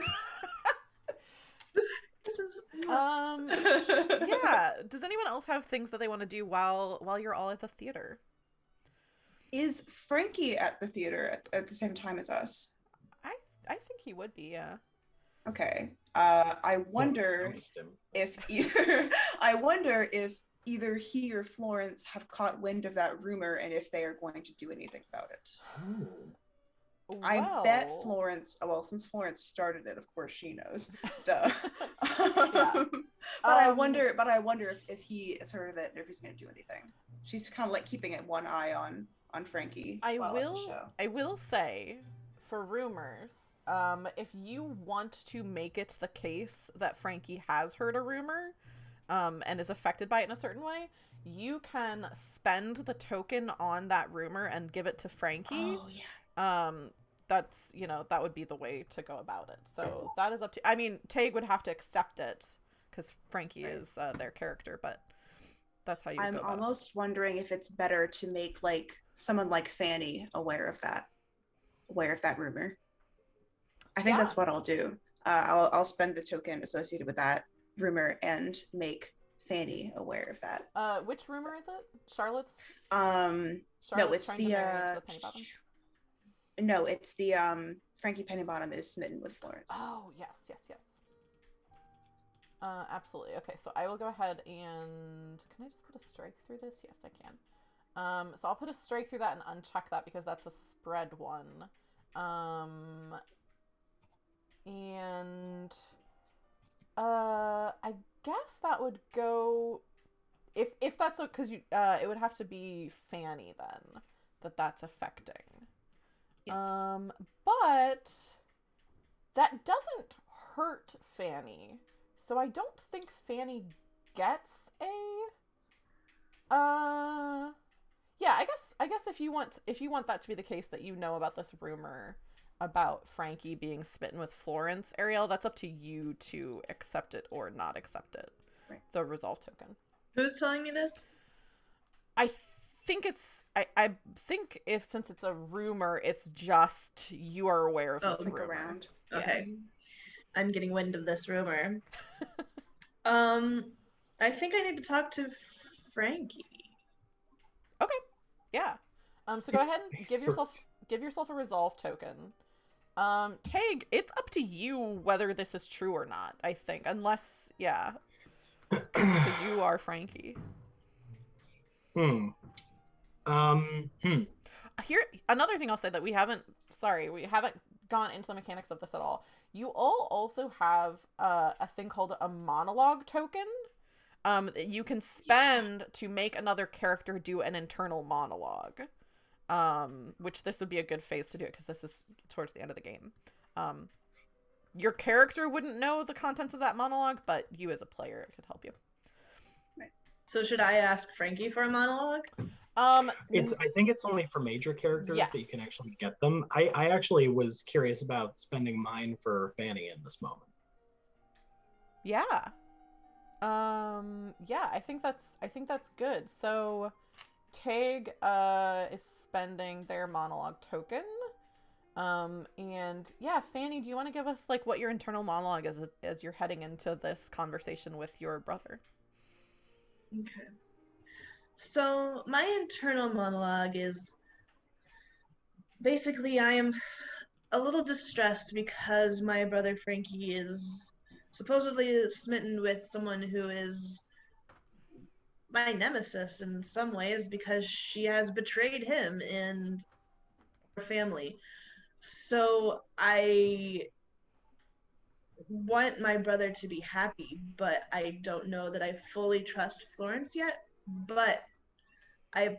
Speaker 1: Yeah. Does anyone else have things that they want to do while you're all at the theater?
Speaker 5: Is Frankie at the theater at the same time as us?
Speaker 1: I think he would be, yeah.
Speaker 5: Okay. I wonder
Speaker 2: Noticed him.
Speaker 5: if either he or Florence have caught wind of that rumor and if they are going to do anything about it.
Speaker 2: Oh.
Speaker 5: I bet Florence. Well, since Florence started it, of course she knows. Duh.
Speaker 1: Yeah.
Speaker 5: But I wonder if he has heard of it and if he's going to do anything. She's kind of like keeping it one eye on Frankie.
Speaker 1: I
Speaker 5: while at the show.
Speaker 1: will say, for rumors, if you want to make it the case that Frankie has heard a rumor, and is affected by it in a certain way, you can spend the token on that rumor and give it to Frankie.
Speaker 5: Oh yeah.
Speaker 1: That's, that would be the way to go about it. So that is up to, I mean, Tag would have to accept it because Frankie is their character, but that's how you
Speaker 5: I'm
Speaker 1: go about
Speaker 5: almost wondering if it's better to make like someone like Fanny aware of that rumor. I think that's what I'll do. I'll spend the token associated with that rumor and make Fanny aware of that.
Speaker 1: Which rumor is it? Charlotte's?
Speaker 5: No, it's
Speaker 1: trying to marry into the Pennybottoms?
Speaker 5: No, it's the Frankie Pennybottom is smitten with Florence.
Speaker 1: Oh, yes. Absolutely. Okay, so I will go ahead and... Can I just put a strike through this? Yes, I can. So I'll put a strike through that and uncheck that because that's a spread one. And... I guess that would go... If that's... Because it would have to be Fanny then that's affecting.
Speaker 5: Yes.
Speaker 1: But that doesn't hurt Fanny. So I don't think Fanny gets a yeah, I guess if you want that to be the case that about this rumor about Frankie being smitten with Florence, Ariel, that's up to you to accept it or not accept it.
Speaker 5: Right.
Speaker 1: The resolve token.
Speaker 3: Who's telling me this?
Speaker 1: I think since it's a rumor, it's just you are aware of this rumor.
Speaker 5: Around.
Speaker 3: Okay. I'm getting wind of this rumor. I think I need to talk to Frankie.
Speaker 1: Okay. Yeah. So go ahead and give yourself a resolve token. Tag, it's up to you whether this is true or not, I think. Unless, yeah. Because you are Frankie. Here, another thing I'll say that we haven't gone into the mechanics of this at all. You all also have a thing called a monologue token that you can spend to make another character do an internal monologue, which this would be a good phase to do it because this is towards the end of the game. Your character wouldn't know the contents of that monologue, but you as a player, it could help you.
Speaker 3: So should I ask Frankie for a monologue?
Speaker 2: I think it's only for major characters that you can actually get them. I actually was curious about spending mine for Fanny in this moment.
Speaker 1: Yeah. Yeah, I think that's good. So Tag is spending their monologue token. And yeah, Fanny, do you want to give us like what your internal monologue is as you're heading into this conversation with your brother?
Speaker 3: Okay. So my internal monologue is basically I am a little distressed because my brother Frankie is supposedly smitten with someone who is my nemesis in some ways because she has betrayed him and our family. So I want my brother to be happy, but I don't know that I fully trust Florence yet. But I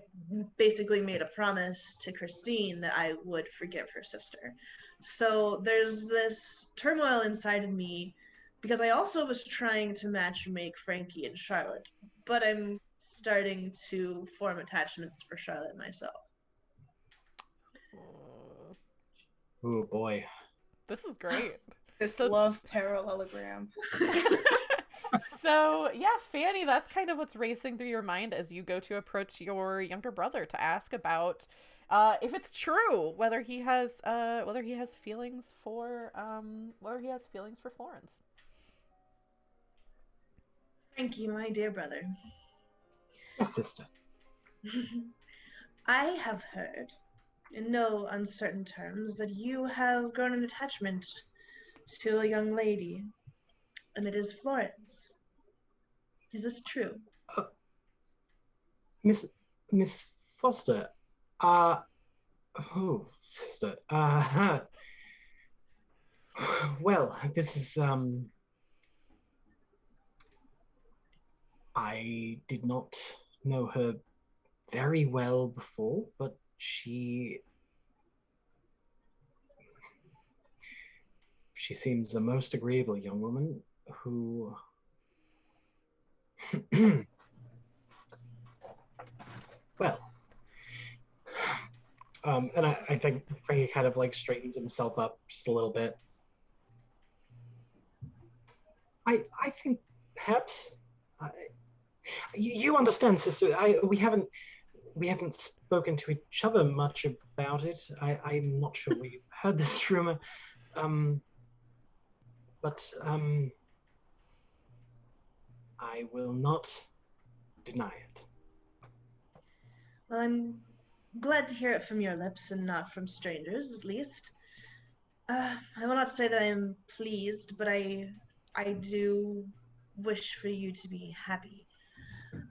Speaker 3: basically made a promise to Christine that I would forgive her sister. So there's this turmoil inside of me because I also was trying to match make Frankie and Charlotte, but I'm starting to form attachments for Charlotte myself.
Speaker 2: Oh boy.
Speaker 1: This is great.
Speaker 5: This
Speaker 1: So-
Speaker 5: love parallelogram.
Speaker 1: So yeah, Fanny, that's kind of what's racing through your mind as you go to approach your younger brother to ask about if it's true whether he has feelings for Florence.
Speaker 3: Frankie, my dear brother,
Speaker 2: Yes, sister.
Speaker 3: I have heard, in no uncertain terms, that you have grown an attachment to a young lady, and it is Florence. Is this true?
Speaker 2: Miss Foster. Oh, sister. Well, this is I did not know her very well before, but she seems a most agreeable young woman who well, and I think Frankie kind of like straightens himself up just a little bit. I think perhaps you understand, sister. We haven't spoken to each other much about it. I'm not sure we heard this rumor, but I will not deny it.
Speaker 3: Well, I'm glad to hear it from your lips and not from strangers, at least. I will not say that I am pleased, but I do wish for you to be happy.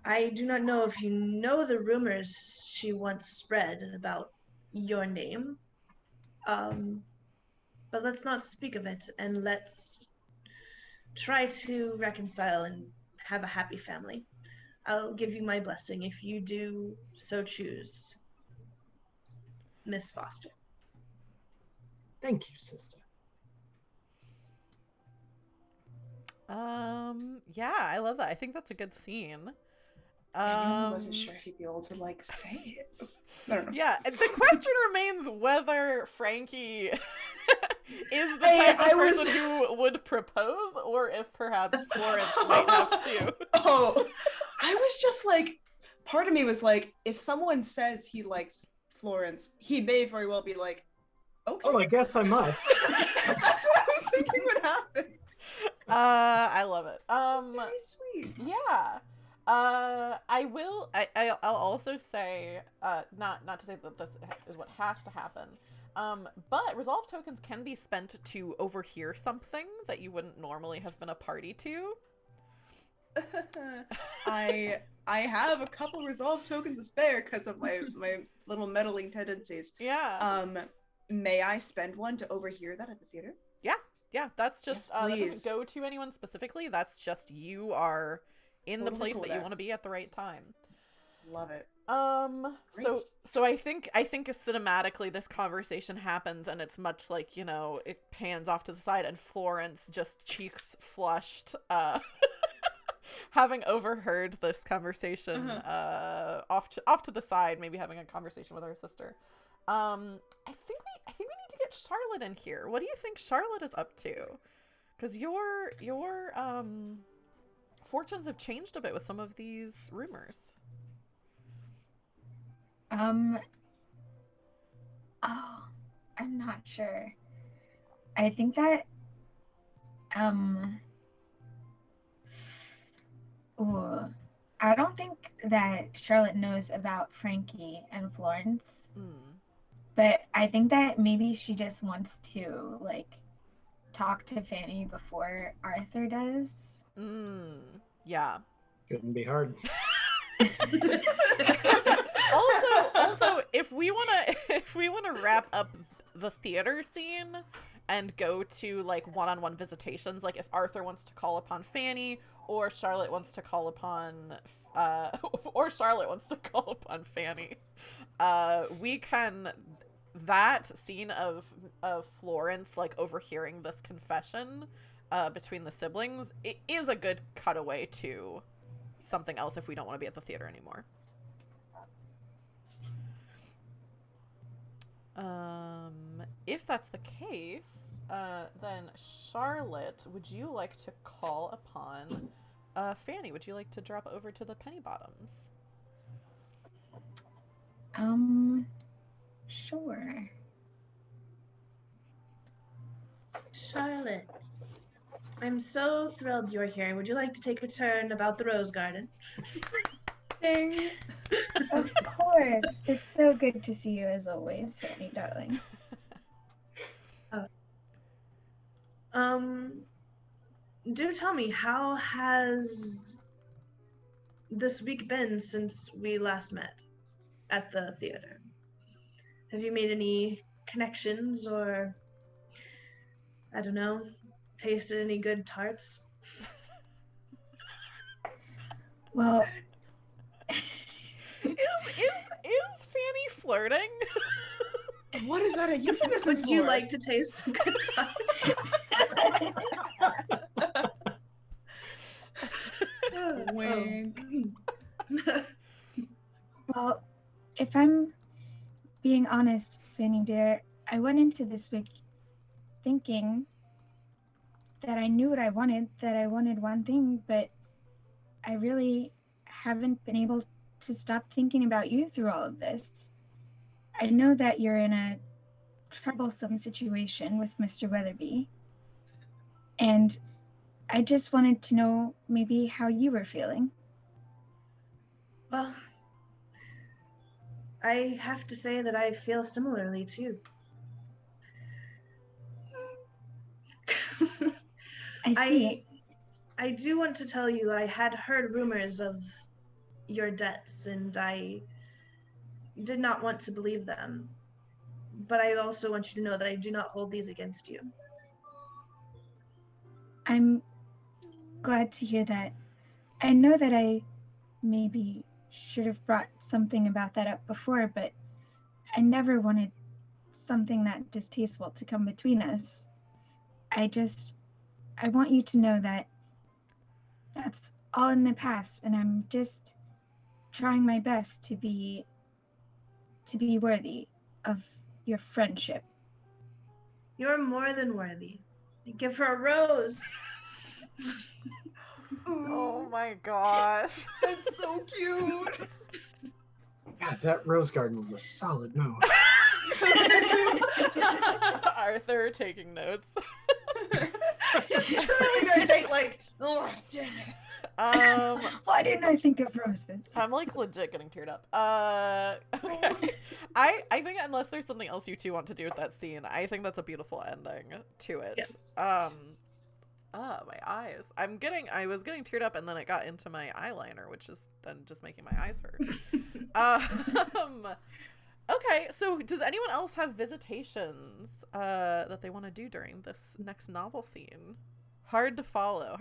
Speaker 3: I do not know if you know the rumors she once spread about your name, but let's not speak of it and let's try to reconcile and have a happy family. I'll give you my blessing if you do so choose, Miss Foster.
Speaker 2: Thank you, sister.
Speaker 1: Yeah, I love that. I think that's a good scene.
Speaker 5: I wasn't sure if he'd be able to like say it. I don't know.
Speaker 1: Yeah, the question remains whether Frankie is the type of person who would propose, or if perhaps Florence might have to.
Speaker 5: Oh, I was just like, part of me was like, if someone says he likes Florence, he may very well be like, okay.
Speaker 2: Oh, I guess I must.
Speaker 5: That's what I was thinking would happen.
Speaker 1: I love it.
Speaker 5: Very sweet.
Speaker 1: Yeah. I'll also say, not to say that this is what has to happen, but resolve tokens can be spent to overhear something that you wouldn't normally have been a party to.
Speaker 5: I have a couple resolve tokens to spare because of my little meddling tendencies.
Speaker 1: Yeah.
Speaker 5: May I spend one to overhear that at the theater?
Speaker 1: Yeah, that's just
Speaker 5: Yes,
Speaker 1: that doesn't go to anyone specifically. That's just you are in the place that you want to be at the right time.
Speaker 5: Love it.
Speaker 1: So I think cinematically this conversation happens and it's much like, you know, it pans off to the side and Florence just cheeks flushed, having overheard this conversation, off to the side, maybe having a conversation with her sister. I think we need to get Charlotte in here. What do you think Charlotte is up to? Because your fortunes have changed a bit with some of these rumors.
Speaker 4: Oh, I'm not sure. I think that ooh, I don't think that Charlotte knows about Frankie and Florence, but I think that maybe she just wants to like talk to Fanny before Arthur does.
Speaker 1: Yeah.
Speaker 2: Couldn't be hard.
Speaker 1: also, if we wanna wrap up the theater scene and go to like one-on-one visitations, like if Arthur wants to call upon Fanny or Charlotte wants to call upon Fanny, we can, that scene of Florence like overhearing this confession between the siblings, it is a good cutaway to something else if we don't want to be at the theater anymore. If that's the case, then Charlotte, would you like to call upon Fanny? Would you like to drop over to the Pennybottoms?
Speaker 4: Sure.
Speaker 3: Charlotte, I'm so thrilled you're here. Would you like to take a turn about the rose garden?
Speaker 5: Ding.
Speaker 4: Of course. It's so good to see you as always, Fanny, darling.
Speaker 3: Do tell me, how has this week been since we last met at the theater? Have you made any connections or, I don't know, tasted any good tarts?
Speaker 4: Well,
Speaker 1: is Fanny flirting?
Speaker 5: What is that a euphemism
Speaker 3: Would
Speaker 5: for?
Speaker 3: you like to taste good tarts?
Speaker 5: Wink.
Speaker 4: well, if I'm being honest, Fanny dear, I went into this week thinking that I knew what I wanted, that I wanted one thing, but I really haven't been able to stop thinking about you through all of this. I know that you're in a troublesome situation with Mr. Weatherby, and I just wanted to know maybe how you were feeling.
Speaker 3: Well, I have to say that I feel similarly too.
Speaker 4: I see.
Speaker 3: I do want to tell you, I had heard rumors of your debts, and I did not want to believe them. But I also want you to know that I do not hold these against you.
Speaker 4: I'm glad to hear that. I know that I maybe should have brought something about that up before, but I never wanted something that distasteful to come between us. I want you to know that that's all in the past, and I'm just trying my best to be worthy of your friendship.
Speaker 3: You're more than worthy. Give her a rose.
Speaker 1: Oh my gosh.
Speaker 5: That's so cute.
Speaker 2: God, that rose garden was a solid move.
Speaker 1: Arthur taking notes.
Speaker 5: He's truly their date like, oh, dang it.
Speaker 4: Why didn't I think of roses?
Speaker 1: I'm like legit getting teared up. Okay. I think unless there's something else you two want to do with that scene, I think that's a beautiful ending to it.
Speaker 3: Yes.
Speaker 1: My eyes. I was getting teared up and then it got into my eyeliner, which is then just making my eyes hurt. Okay, so does anyone else have visitations that they want to do during this next novel scene? Hard to follow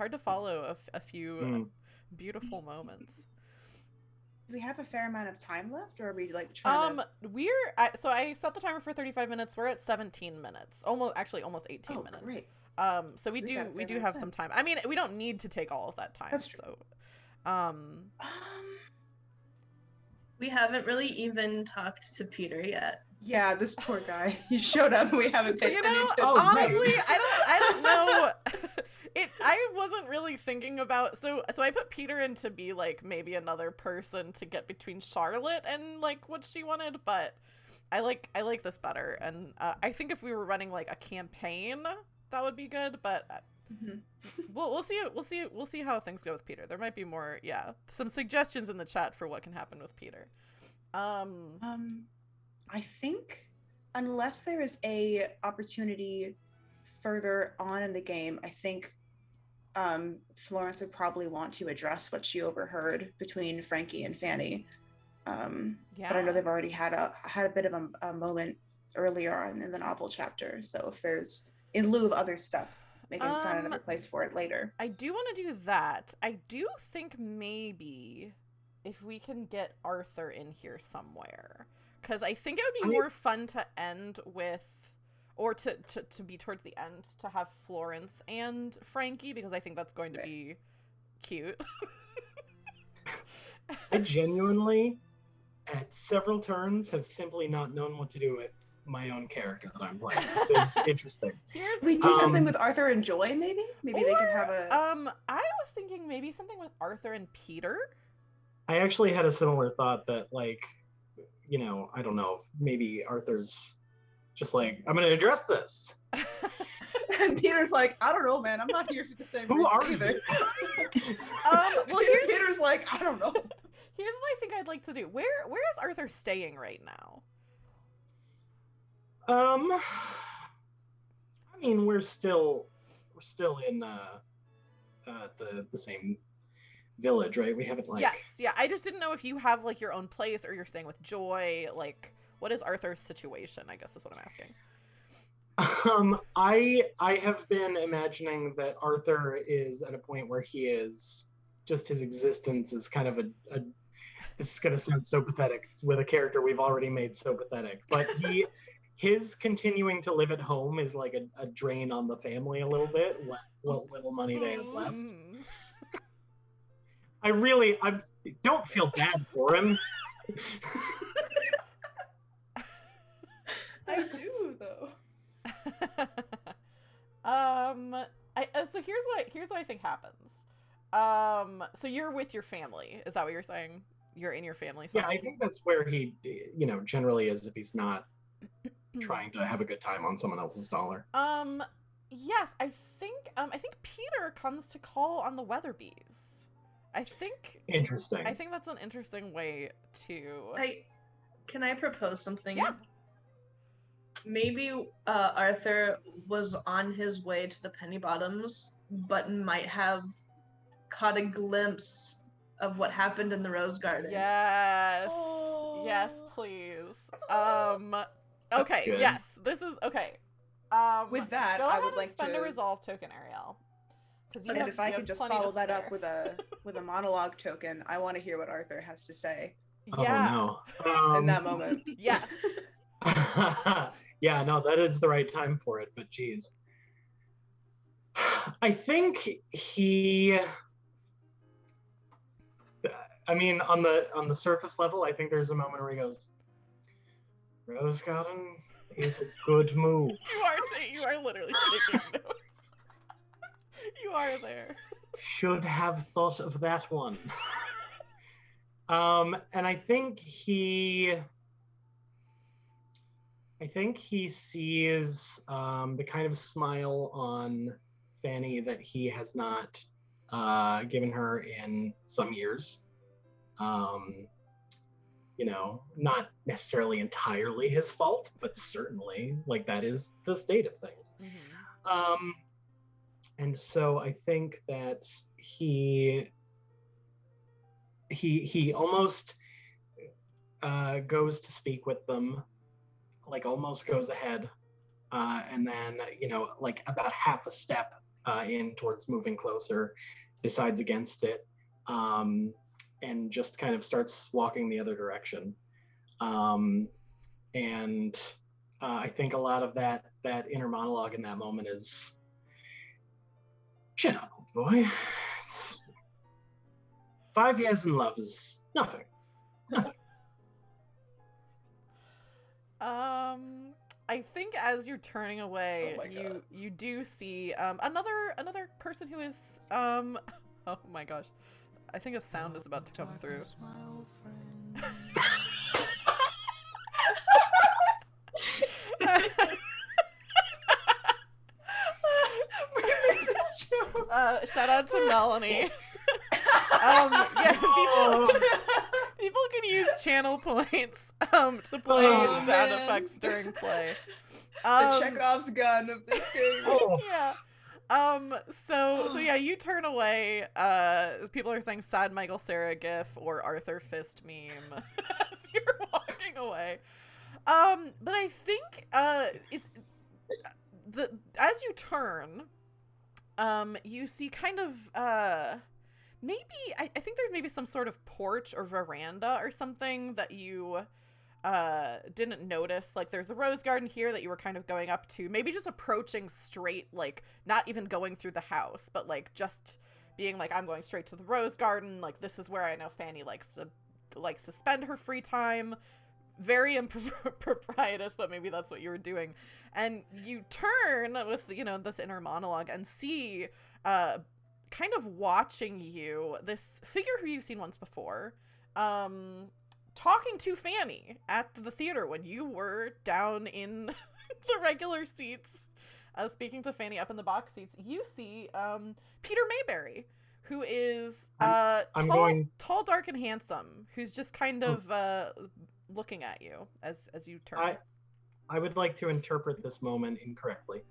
Speaker 1: a few beautiful moments.
Speaker 5: Do we have a fair amount of time left, or are we like trying to?
Speaker 1: So I set the timer for 35 minutes. We're at 17 minutes, almost 18 minutes.
Speaker 5: Great.
Speaker 1: So we do have some time. I mean, we don't need to take all of that time.
Speaker 5: That's true.
Speaker 1: So,
Speaker 3: We haven't really even talked to Peter yet.
Speaker 5: Yeah, this poor guy. He showed up and we haven't paid any attention.
Speaker 1: Honestly, I don't know. I wasn't really thinking about, so I put Peter in to be like maybe another person to get between Charlotte and like what she wanted, but I like this better, and I think if we were running like a campaign, that would be good. But we'll see how things go with Peter. There might be more, some suggestions in the chat for what can happen with Peter.
Speaker 5: I think unless there is a opportunity further on in the game, I think Florence would probably want to address what she overheard between Frankie and Fanny. But I know they've already had a bit of a moment earlier on in the novel chapter. So if there's, in lieu of other stuff, they can find another place for it later.
Speaker 1: I do want to do that. I do think maybe if we can get Arthur in here somewhere, because I think it would be more fun to end with, or to be towards the end, to have Florence and Frankie, because I think that's going to be cute.
Speaker 2: I genuinely, at several turns, have simply not known what to do with my own character that I'm playing. So it's interesting.
Speaker 5: We do something with Arthur and Joy, maybe? Maybe they could have a...
Speaker 1: I was thinking maybe something with Arthur and Peter.
Speaker 2: I actually had a similar thought that, like, you know, I don't know, maybe Arthur's just like, I'm going to address this.
Speaker 5: And Peter's like, I don't know, man. I'm not here for the same
Speaker 2: Who
Speaker 5: reason
Speaker 2: are
Speaker 5: either.
Speaker 1: Well,
Speaker 5: Peter's like, I don't know.
Speaker 1: Here's what I think I'd like to do. Where is Arthur staying right now?
Speaker 2: I mean, we're still in the same village, right? We haven't, like...
Speaker 1: Yes, yeah. I just didn't know if you have, like, your own place or you're staying with Joy. Like, what is Arthur's situation, I guess is what I'm asking.
Speaker 2: I have been imagining that Arthur is at a point where he is just, his existence is kind of a this is gonna sound so pathetic with a character we've already made so pathetic, but his continuing to live at home is like a drain on the family a little bit, what little money they have left. I don't feel bad for him.
Speaker 5: I do, though.
Speaker 1: So here's what I think happens. So you're with your family. Is that what you're saying? You're in your family.
Speaker 2: Yeah, I think that's where he, you know, generally is if he's not trying to have a good time on someone else's dollar.
Speaker 1: Yes, I think Peter comes to call on the Weatherbys.
Speaker 2: Interesting.
Speaker 1: I think that's an interesting way to...
Speaker 3: Can I propose something?
Speaker 1: Yeah.
Speaker 3: Maybe Arthur was on his way to the Pennybottoms, but might have caught a glimpse of what happened in the Rose Garden.
Speaker 1: Yes. Yes, please. Okay, yes. This is okay.
Speaker 5: With that,
Speaker 1: go
Speaker 5: I
Speaker 1: ahead
Speaker 5: would like
Speaker 1: and spend
Speaker 5: to
Speaker 1: a resolve token, Ariel.
Speaker 5: And if I could just follow that up with a monologue token, I want to hear what Arthur has to say.
Speaker 1: Yeah.
Speaker 2: Oh no.
Speaker 5: In that moment.
Speaker 1: Yes.
Speaker 2: Yeah, no, that is the right time for it, but geez. I think I mean, on the surface level, I think there's a moment where he goes, Rose Garden is a good move.
Speaker 1: You are literally taking notes. You are there.
Speaker 2: Should have thought of that one. And I think he sees the kind of smile on Fanny that he has not given her in some years. You know, not necessarily entirely his fault, but certainly, like, that is the state of things.
Speaker 1: Mm-hmm.
Speaker 2: And so I think that he almost goes to speak with them, like almost goes ahead, and then, you know, like about half a step in towards moving closer, decides against it, and just kind of starts walking the other direction. And I think a lot of that inner monologue in that moment is, chin up, old boy. 5 years in love is nothing.
Speaker 1: I think as you're turning away,
Speaker 5: Oh
Speaker 1: you do see another person who is oh my gosh. I think a sound is about to come through. Shout out to Melanie. Yeah, people can use channel points to play
Speaker 5: Oh,
Speaker 1: sound
Speaker 5: man.
Speaker 1: effects during play.
Speaker 5: The Chekhov's gun of this game.
Speaker 2: Oh.
Speaker 1: Yeah. So yeah, you turn away. People are saying sad Michael Cera gif or Arthur Fist meme as you're walking away. But I think it's as you turn, you see kind of maybe I think there's maybe some sort of porch or veranda or something that you didn't notice. Like there's the rose garden here that you were kind of going up to, maybe just approaching straight, like not even going through the house, but like just being like, I'm going straight to the rose garden. Like this is where I know Fanny likes to spend her free time. Very improprietous, but maybe that's what you were doing. And you turn with, you know, this inner monologue and see kind of watching you this figure who you've seen once before, talking to Fanny at the theater when you were down in the regular seats, speaking to Fanny up in the box seats. You see Peter Mayberry, who is tall, dark, and handsome, who's just kind of looking at you as you turn.
Speaker 2: I would like to interpret this moment incorrectly.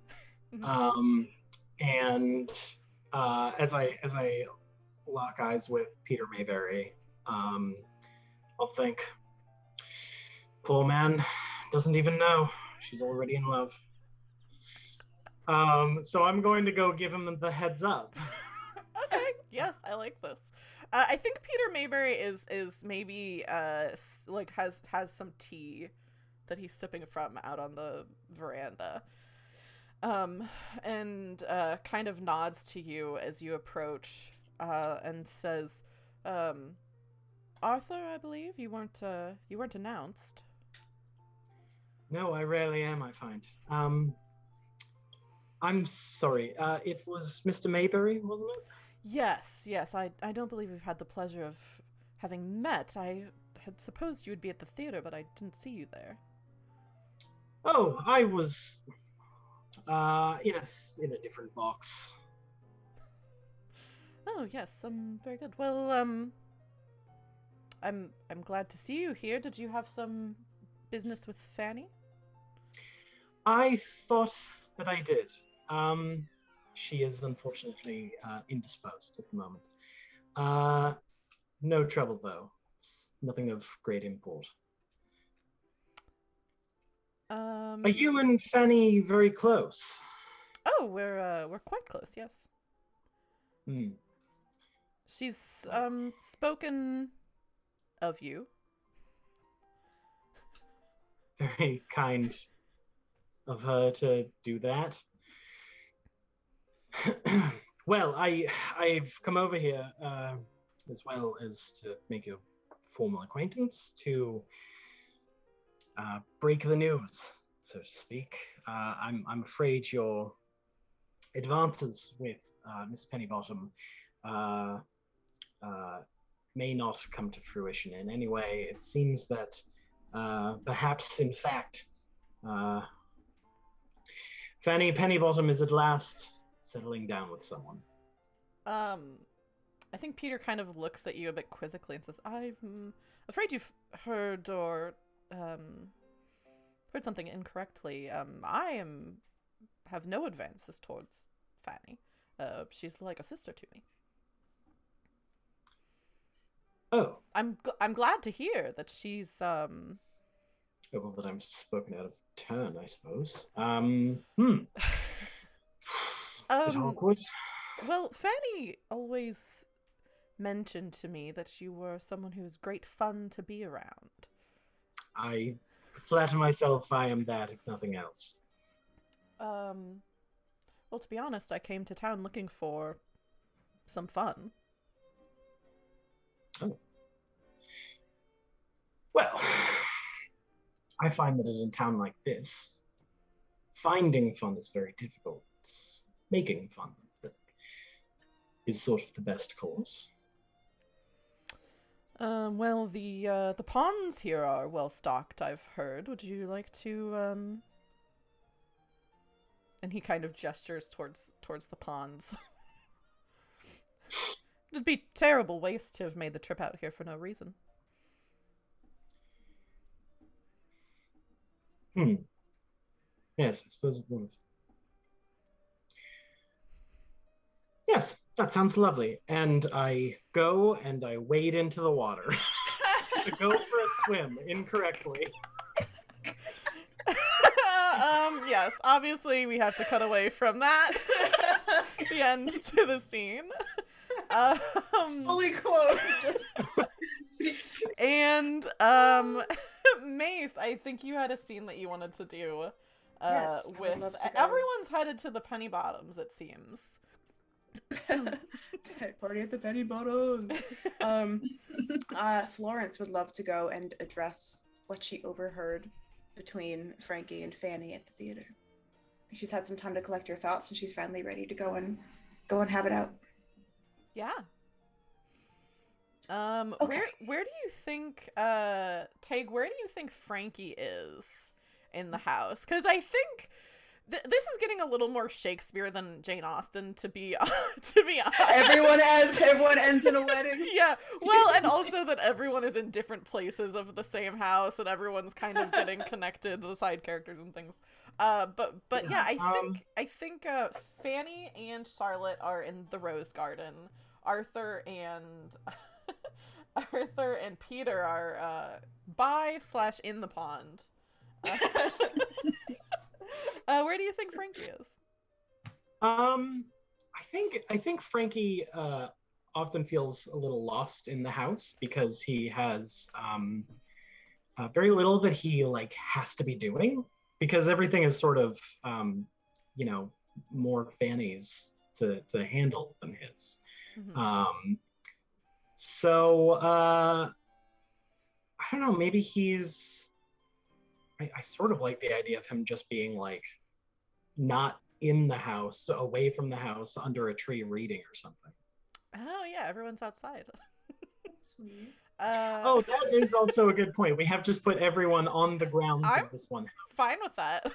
Speaker 2: And as I lock eyes with Peter Mayberry, I'll think, poor man doesn't even know she's already in love. So I'm going to go give him the heads up.
Speaker 1: Okay, yes, I like this. I think Peter Mayberry is maybe like has some tea that he's sipping from out on the veranda, and kind of nods to you as you approach, and says, "Arthur, I believe you weren't announced."
Speaker 2: No, I rarely am, I find. I'm sorry. It was Mr. Mayberry, wasn't it?
Speaker 1: Yes. I don't believe we've had the pleasure of having met. I had supposed you would be at the theater, but I didn't see you there.
Speaker 2: Oh, I was in a different box.
Speaker 1: Oh, yes, very good. Well, I'm glad to see you here. Did you have some business with Fanny?
Speaker 2: I thought that I did. She is unfortunately indisposed at the moment. No trouble though. It's nothing of great import. Are you and Fanny very close?
Speaker 1: Oh, we're quite close, yes. She's spoken of you.
Speaker 2: Very kind of her to do that. Well, I've come over here as well as to make a formal acquaintance, to break the news, so to speak. I'm afraid your advances with Miss Pennybottom may not come to fruition in any way. It seems that perhaps, in fact, Fanny Pennybottom is at last settling down with someone.
Speaker 1: I think Peter kind of looks at you a bit quizzically and says, "I'm afraid you've heard or heard something incorrectly. I have no advances towards Fanny. She's like a sister to me."
Speaker 2: Oh.
Speaker 1: I'm glad to hear that she's
Speaker 2: Well, that I'm spoken out of turn, I suppose. Bit awkward.
Speaker 1: Well, Fanny always mentioned to me that you were someone who was great fun to be around.
Speaker 2: I flatter myself I am that, if nothing else.
Speaker 1: Well, to be honest, I came to town looking for some fun.
Speaker 2: Oh. Well, I find that in a town like this, finding fun is very difficult. It's making fun that is sort of the best course.
Speaker 1: Well, the ponds here are well stocked, I've heard. Would you like to, And he kind of gestures towards the ponds. It'd be terrible waste to have made the trip out here for no reason.
Speaker 2: Yes, I suppose it would have. Yes, that sounds lovely. And I go and I wade into the water to go for a swim incorrectly.
Speaker 1: Yes, obviously we have to cut away from that. The end to the scene.
Speaker 5: Fully clothed. Just...
Speaker 1: And Mace, I think you had a scene that you wanted to do.
Speaker 5: Yes, I would love to go.
Speaker 1: Everyone's headed to the Pennybottoms, it seems.
Speaker 5: Party at the Pennybottoms. Florence would love to go and address what she overheard between Frankie and Fanny at the theater. She's had some time to collect her thoughts, and she's finally ready to go and have it out.
Speaker 1: Yeah.
Speaker 5: Okay.
Speaker 1: Where do you think Tag, where do you think Frankie is in the house? Because I think this is getting a little more Shakespeare than Jane Austen, to be honest.
Speaker 5: Everyone ends in a wedding.
Speaker 1: Yeah, well, and also that everyone is in different places of the same house, and everyone's kind of getting connected, the side characters and things. But yeah, I think Fanny and Charlotte are in the Rose Garden. Arthur and Peter are by/in the pond. Where do you think Frankie is?
Speaker 2: I think Frankie often feels a little lost in the house because he has very little that he like has to be doing, because everything is sort of more Fanny's to handle than his.
Speaker 1: Mm-hmm.
Speaker 2: So I don't know, maybe he's I sort of like the idea of him just being like not in the house, away from the house, under a tree reading or something.
Speaker 1: Oh yeah, everyone's outside.
Speaker 5: That's sweet.
Speaker 2: Oh, that is also a good point. We have just put everyone on the grounds of this one house.
Speaker 1: Fine with that.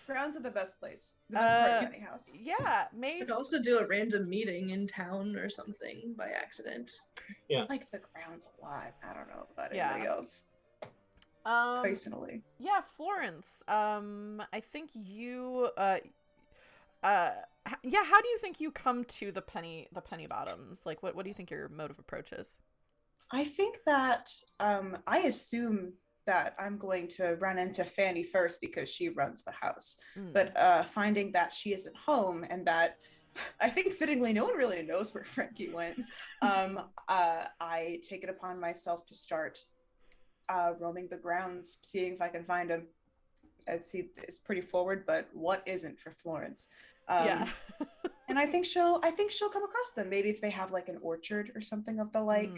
Speaker 5: Grounds are the best place. The best part of any house.
Speaker 1: Yeah, maybe.
Speaker 3: You could also do a random meeting in town or something by accident.
Speaker 2: Yeah.
Speaker 5: I like the grounds a lot. I don't know about anybody else. Personally.
Speaker 1: Yeah, Florence. I think you how do you think you come to the Pennybottoms? Like what do you think your mode of approach is?
Speaker 5: I think that I assume that I'm going to run into Fanny first because she runs the house. But finding that she isn't home, and that I think fittingly no one really knows where Frankie went, I take it upon myself to start roaming the grounds, seeing if I can find him. I see it's pretty forward, but what isn't for Florence?
Speaker 1: Yeah.
Speaker 5: And I think she'll come across them. Maybe if they have like an orchard or something of the like,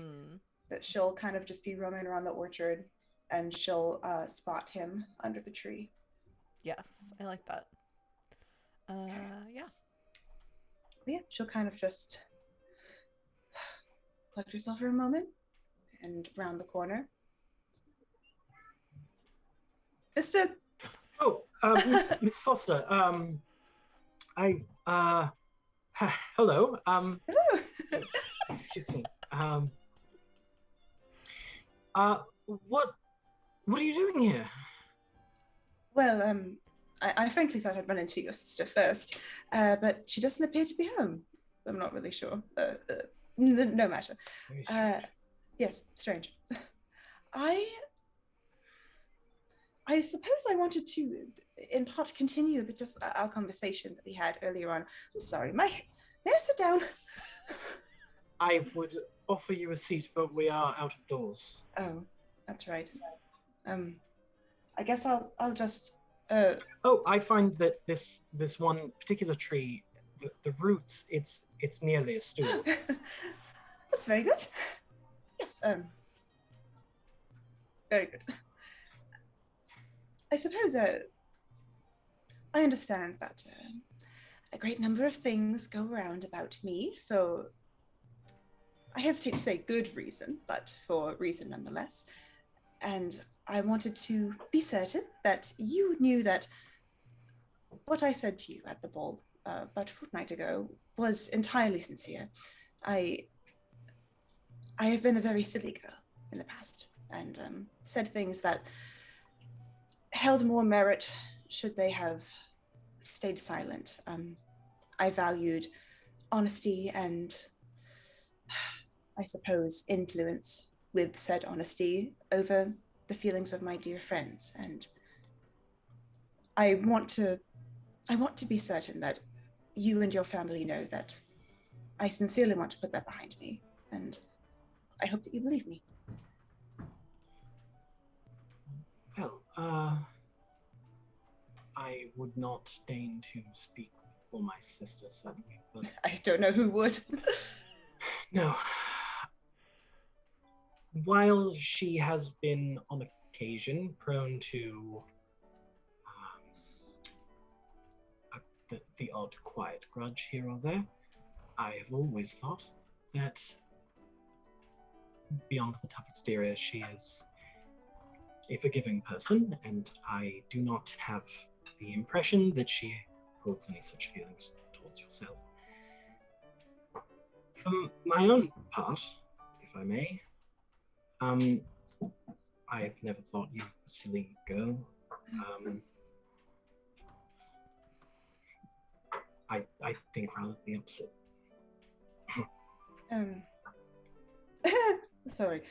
Speaker 5: that she'll kind of just be roaming around the orchard, and she'll spot him under the tree.
Speaker 1: Yes, I like that. Yeah.
Speaker 5: Yeah, she'll kind of just collect herself for a moment and round the corner. Mister.
Speaker 2: Oh, Miss Foster. Hello.
Speaker 5: Hello.
Speaker 2: Excuse me. What are you doing here?
Speaker 5: Well, I frankly thought I'd run into your sister first, but she doesn't appear to be home. I'm not really sure. No matter. Yes, strange. I suppose I wanted to, in part, continue a bit of our conversation that we had earlier on. I'm sorry, may I sit down?
Speaker 2: I would offer you a seat, but we are out of doors.
Speaker 5: Oh, that's right. I guess I'll just.
Speaker 2: Oh, I find that this one particular tree, the roots, it's nearly a stool.
Speaker 5: That's very good. Yes. Very good. I suppose I understand that a great number of things go around about me for, I hesitate to say good reason, but for reason nonetheless. And I wanted to be certain that you knew that what I said to you at the ball about a fortnight ago was entirely sincere. I have been a very silly girl in the past and said things that held more merit should they have stayed silent. I valued honesty and, I suppose, influence with said honesty over the feelings of my dear friends. And I want to be certain that you and your family know that I sincerely want to put that behind me. And I hope that you believe me.
Speaker 2: Well, I would not deign to speak for my sister, certainly, but...
Speaker 5: I don't know who would.
Speaker 2: No. While she has been, on occasion, prone to the odd quiet grudge here or there, I have always thought that beyond the tough exterior, she is a forgiving person, and I do not have the impression that she holds any such feelings towards yourself. For my own part, if I may, I've never thought you a silly girl. I think rather the opposite.
Speaker 5: Sorry.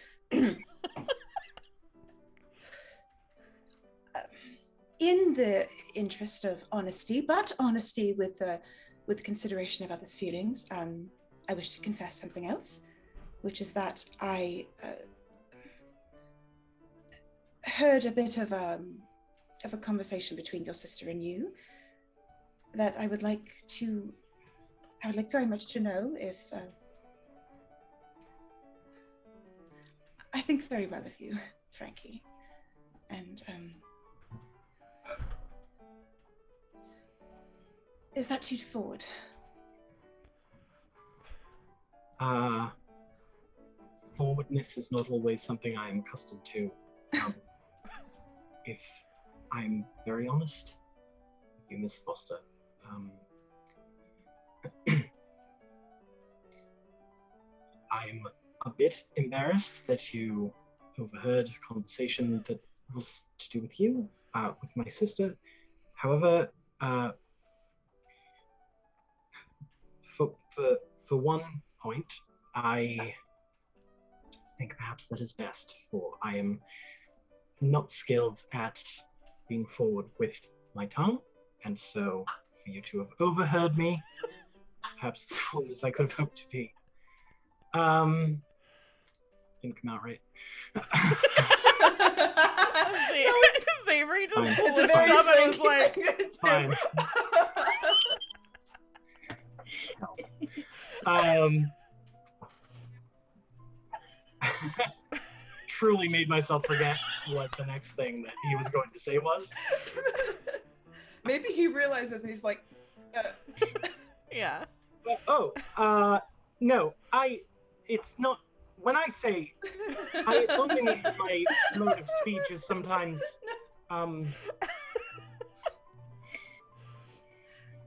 Speaker 5: In the interest of honesty, but honesty with consideration of others' feelings, I wish to confess something else, which is that I heard a bit of a conversation between your sister and you that I would like very much to know if I think very well of you, Frankie, and is that too forward?
Speaker 2: Forwardness is not always something I am accustomed to. If I'm very honest with you, Miss Foster, I'm a bit embarrassed that you overheard a conversation that was to do with you, with my sister. However, for one point, I think perhaps that is best, for I am not skilled at being forward with my tongue, and so for you to have overheard me is perhaps as forward as I could have hoped to be. Didn't come out right.
Speaker 1: Xavery just
Speaker 2: Fine.
Speaker 1: looked up and was like,
Speaker 2: Fine. Truly made myself forget what the next thing that he was going to say was.
Speaker 5: Maybe he realizes and he's like,
Speaker 1: yeah.
Speaker 2: No, it's not, when I say, I only mean my mode of speech is sometimes,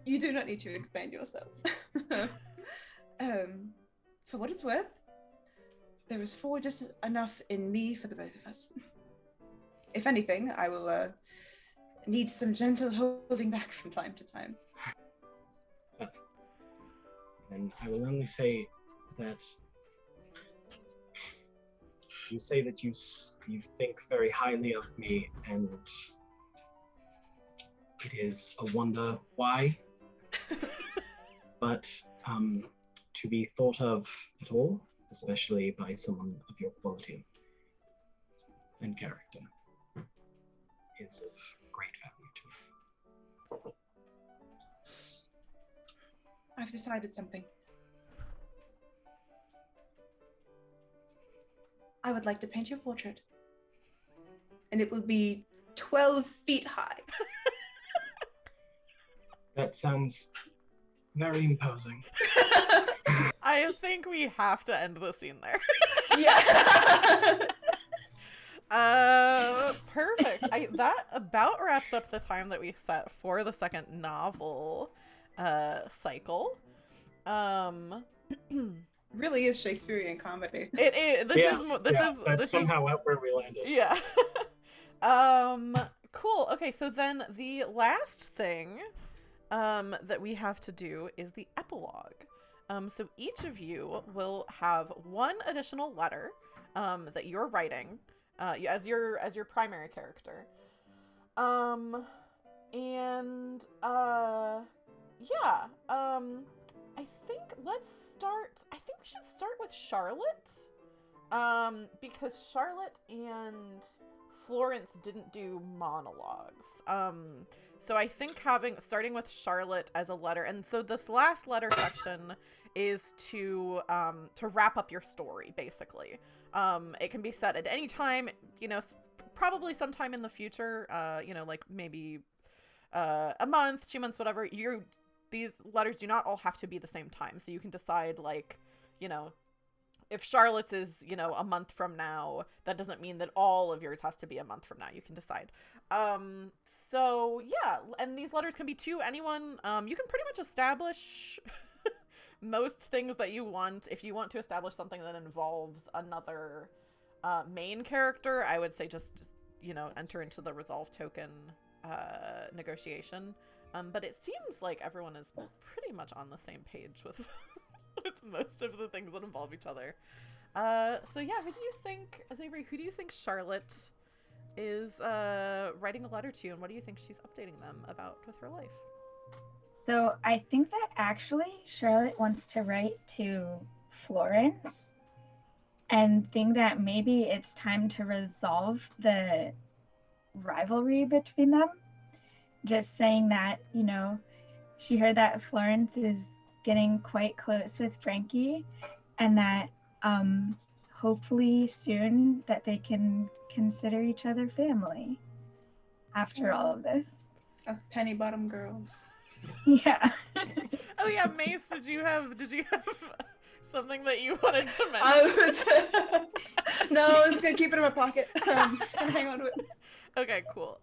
Speaker 5: You do not need to explain yourself. For what it's worth, there is forward just enough in me for the both of us. If anything, I will need some gentle holding back from time to time.
Speaker 2: And I will only say that you say that you think very highly of me, and it is a wonder why. But to be thought of at all, especially by someone of your quality and character, is of great value to me.
Speaker 5: I've decided something. I would like to paint your portrait. And it will be 12 feet high.
Speaker 2: That sounds very imposing.
Speaker 1: I think we have to end the scene there.
Speaker 5: Yeah.
Speaker 1: Perfect. That about wraps up the time that we set for the second novel cycle.
Speaker 5: really is Shakespearean comedy.
Speaker 1: It is. This
Speaker 2: Yeah,
Speaker 1: is. This
Speaker 2: yeah,
Speaker 1: is.
Speaker 2: that's
Speaker 1: This
Speaker 2: somehow
Speaker 1: is.
Speaker 2: out where we landed.
Speaker 1: Yeah. Cool. Okay, so then the last thing that we have to do is the epilogue. So each of you will have one additional letter that you're writing as your primary character. Yeah. I think we should start with Charlotte. Because Charlotte and Florence didn't do monologues. So I think starting with Charlotte as a letter, and so this last letter section is to wrap up your story, basically. It can be set at any time, probably sometime in the future, like maybe a month, 2 months, whatever. These letters do not all have to be the same time, so you can decide, like, if Charlotte's is, a month from now, that doesn't mean that all of yours has to be a month from now. You can decide. So yeah, and these letters can be to anyone. You can pretty much establish most things that you want. If you want to establish something that involves another main character, I would say just enter into the resolve token negotiation. But it seems like everyone is pretty much on the same page with with most of the things that involve each other. So yeah, who do you think Charlotte is writing a letter to, and what do you think she's updating them about with her life?
Speaker 4: So I think that actually Charlotte wants to write to Florence and think that maybe it's time to resolve the rivalry between them. Just saying that, she heard that Florence is getting quite close with Frankie, and that hopefully soon that they can consider each other family after all of this.
Speaker 5: Us Pennybottom girls.
Speaker 4: Yeah.
Speaker 1: Oh yeah, Mace, did you have something that you wanted to mention?
Speaker 5: No, I'm just gonna keep it in my pocket. Just gonna hang on to it.
Speaker 1: Okay, cool.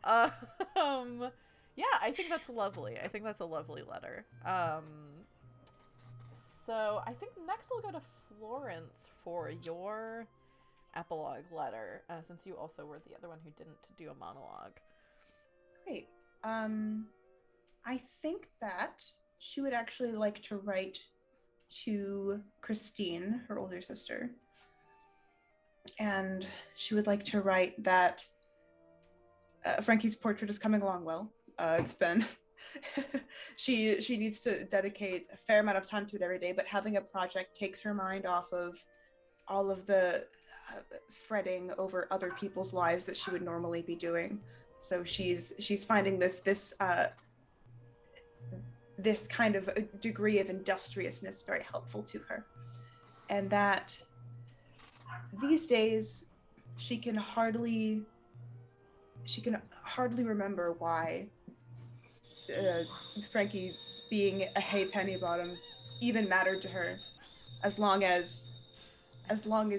Speaker 1: Yeah, I think that's lovely. I think that's a lovely letter. So I think next we'll go to Florence for your epilogue letter, since you also were the other one who didn't do a monologue.
Speaker 5: Great. I think that she would actually like to write to Christine, her older sister. And she would like to write that Frankie's portrait is coming along well. It's been she needs to dedicate a fair amount of time to it every day, but having a project takes her mind off of all of the fretting over other people's lives that she would normally be doing. So she's finding this kind of a degree of industriousness very helpful to her, and that these days she can hardly remember why Frankie being a hey Pennybottom even mattered to her, as long as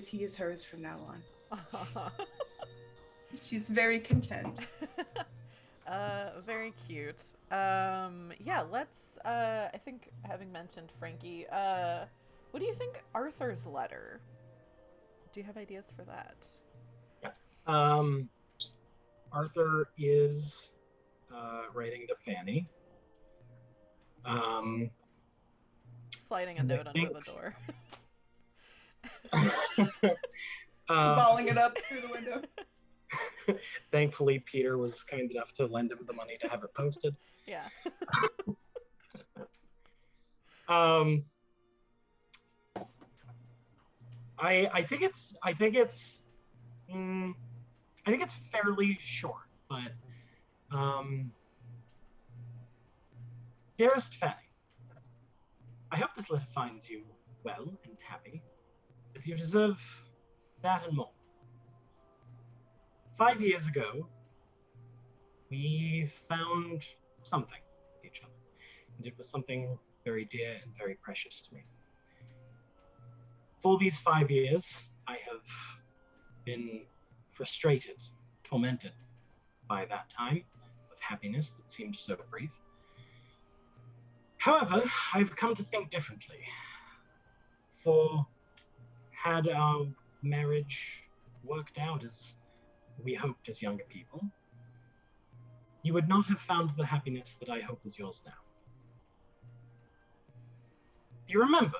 Speaker 5: he is hers from now on. She's very content.
Speaker 1: Very cute. Yeah, let's I think, having mentioned Frankie, what do you think Arthur's letter? Do you have ideas for that?
Speaker 2: Arthur is writing to Fanny.
Speaker 1: Sliding a note under the door.
Speaker 5: Balling it up through the window.
Speaker 2: Thankfully, Peter was kind enough to lend him the money to have it posted.
Speaker 1: Yeah.
Speaker 2: I think it's fairly short, but dearest Fanny, I hope this letter finds you well and happy, as you deserve that and more. 5 years ago, we found something with each other, and it was something very dear and very precious to me. For these 5 years, I have been frustrated, tormented by that time of happiness that seemed so brief. However, I've come to think differently. For had our marriage worked out as we hoped as younger people, you would not have found the happiness that I hope is yours now. Do you remember?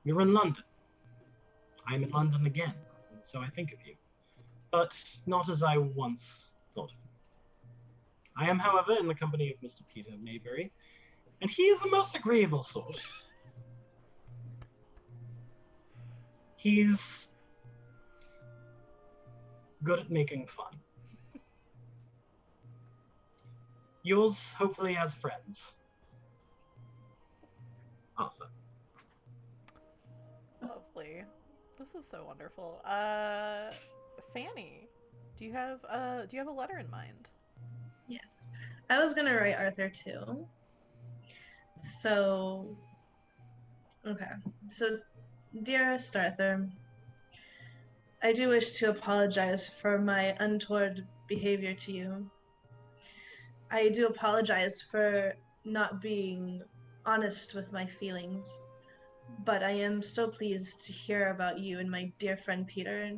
Speaker 2: We were in London. I am in London again, and so I think of you. But not as I once thought of you. I am, however, in the company of Mr. Peter Maybury, and he is a most agreeable sort. He's good at making fun. Yours, hopefully, as friends. Arthur.
Speaker 1: Lovely. This is so wonderful. Fanny, do you have a letter in mind?
Speaker 3: Yes. I was gonna write Arthur too. So, okay. So, dearest Arthur, I do wish to apologize for my untoward behavior to you. I do apologize for not being honest with my feelings, but I am so pleased to hear about you and my dear friend Peter.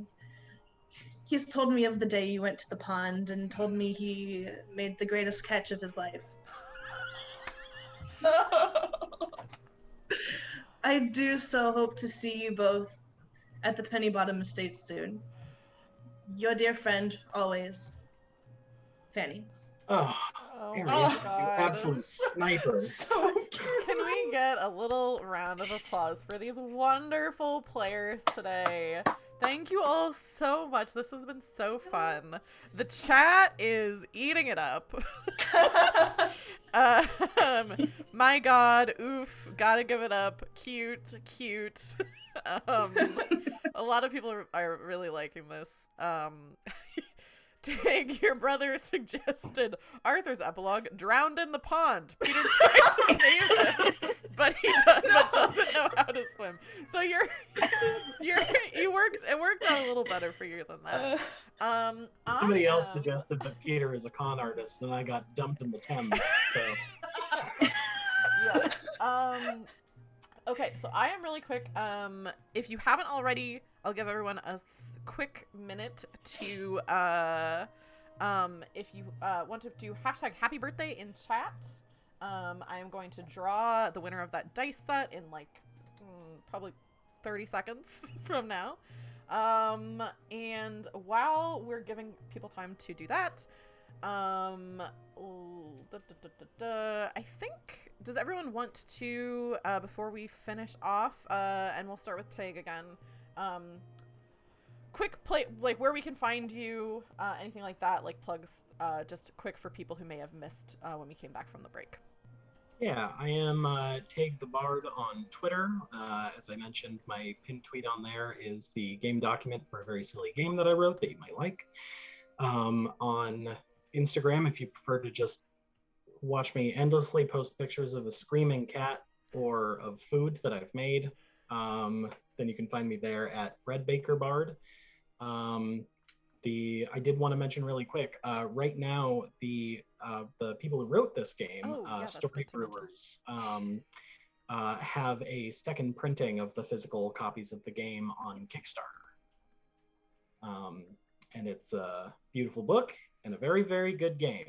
Speaker 3: He's told me of the day you went to the pond and told me he made the greatest catch of his life. I do so hope to see you both at the Pennybottom estate soon. Your dear friend, always, Fanny.
Speaker 2: Oh,
Speaker 1: Oh
Speaker 2: Ariel,
Speaker 1: my
Speaker 2: you
Speaker 1: god.
Speaker 2: absolute sniper.
Speaker 5: So cute.
Speaker 1: Can we get a little round of applause for these wonderful players today? Thank you all so much. This has been so fun. The chat is eating it up. My god, oof, gotta give it up. Cute, cute. A lot of people are really liking this. Tig, your brother suggested Arthur's epilogue, drowned in the pond. Peter tried to save him, but but doesn't know how to swim. So it worked out a little better for you than that.
Speaker 2: Somebody else suggested that Peter is a con artist, and I got dumped in the Thames. So
Speaker 1: Yes. Okay, so I am really quick. If you haven't already, I'll give everyone a quick minute to if you want to do hashtag happy birthday in chat. I am going to draw the winner of that dice set in like probably 30 seconds from now. And while we're giving people time to do that, I think, does everyone want to, before we finish off, and we'll start with Tag again, quick play, like where we can find you, anything like that, like plugs, just quick for people who may have missed when we came back from the break.
Speaker 2: yeah, I am Tag the Bard on Twitter. As I mentioned, my pinned tweet on there is the game document for a very silly game that I wrote that you might like. On Instagram, if you prefer to just watch me endlessly post pictures of a screaming cat or of food that I've made, then you can find me there at BreadBakerBard. I did want to mention really quick, right now, the people who wrote this game, Story Brewers, have a second printing of the physical copies of the game on Kickstarter. And it's a beautiful book and a very, very good game.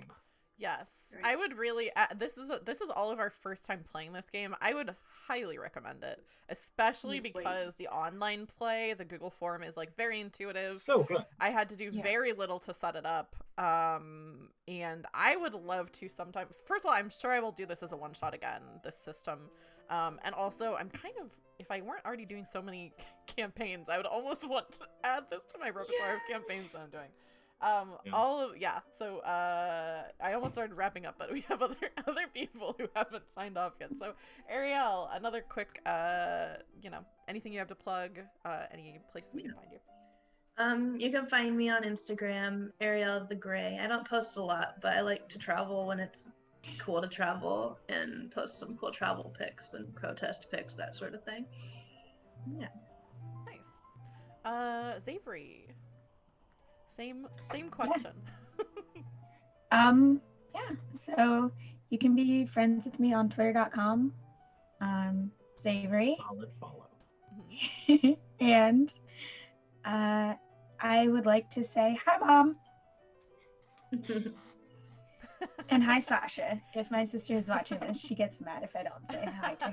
Speaker 1: Yes, I would really. This is all of our first time playing this game. I would highly recommend it, especially because the online play, the Google form, is like very intuitive.
Speaker 2: So good.
Speaker 1: I had to do very little to set it up, and I would love to sometime. First of all, I'm sure I will do this as a one shot again. This system, and also I'm kind of, if I weren't already doing so many campaigns, I would almost want to add this to my repertoire of campaigns that I'm doing. So I almost started wrapping up, but we have other people who haven't signed off yet. So Ariel, another quick anything you have to plug, any places we can find you.
Speaker 3: You can find me on Instagram, Ariel the Gray. I don't post a lot, but I like to travel when it's cool to travel and post some cool travel pics and protest pics, that sort of thing. Yeah.
Speaker 1: Nice. Xavery. Same question.
Speaker 4: Yeah, so you can be friends with me on twitter.com. Xavery.
Speaker 2: Solid follow.
Speaker 4: And I would like to say hi, Mom. And hi, Sasha. If my sister is watching this, she gets mad if I don't say hi to her.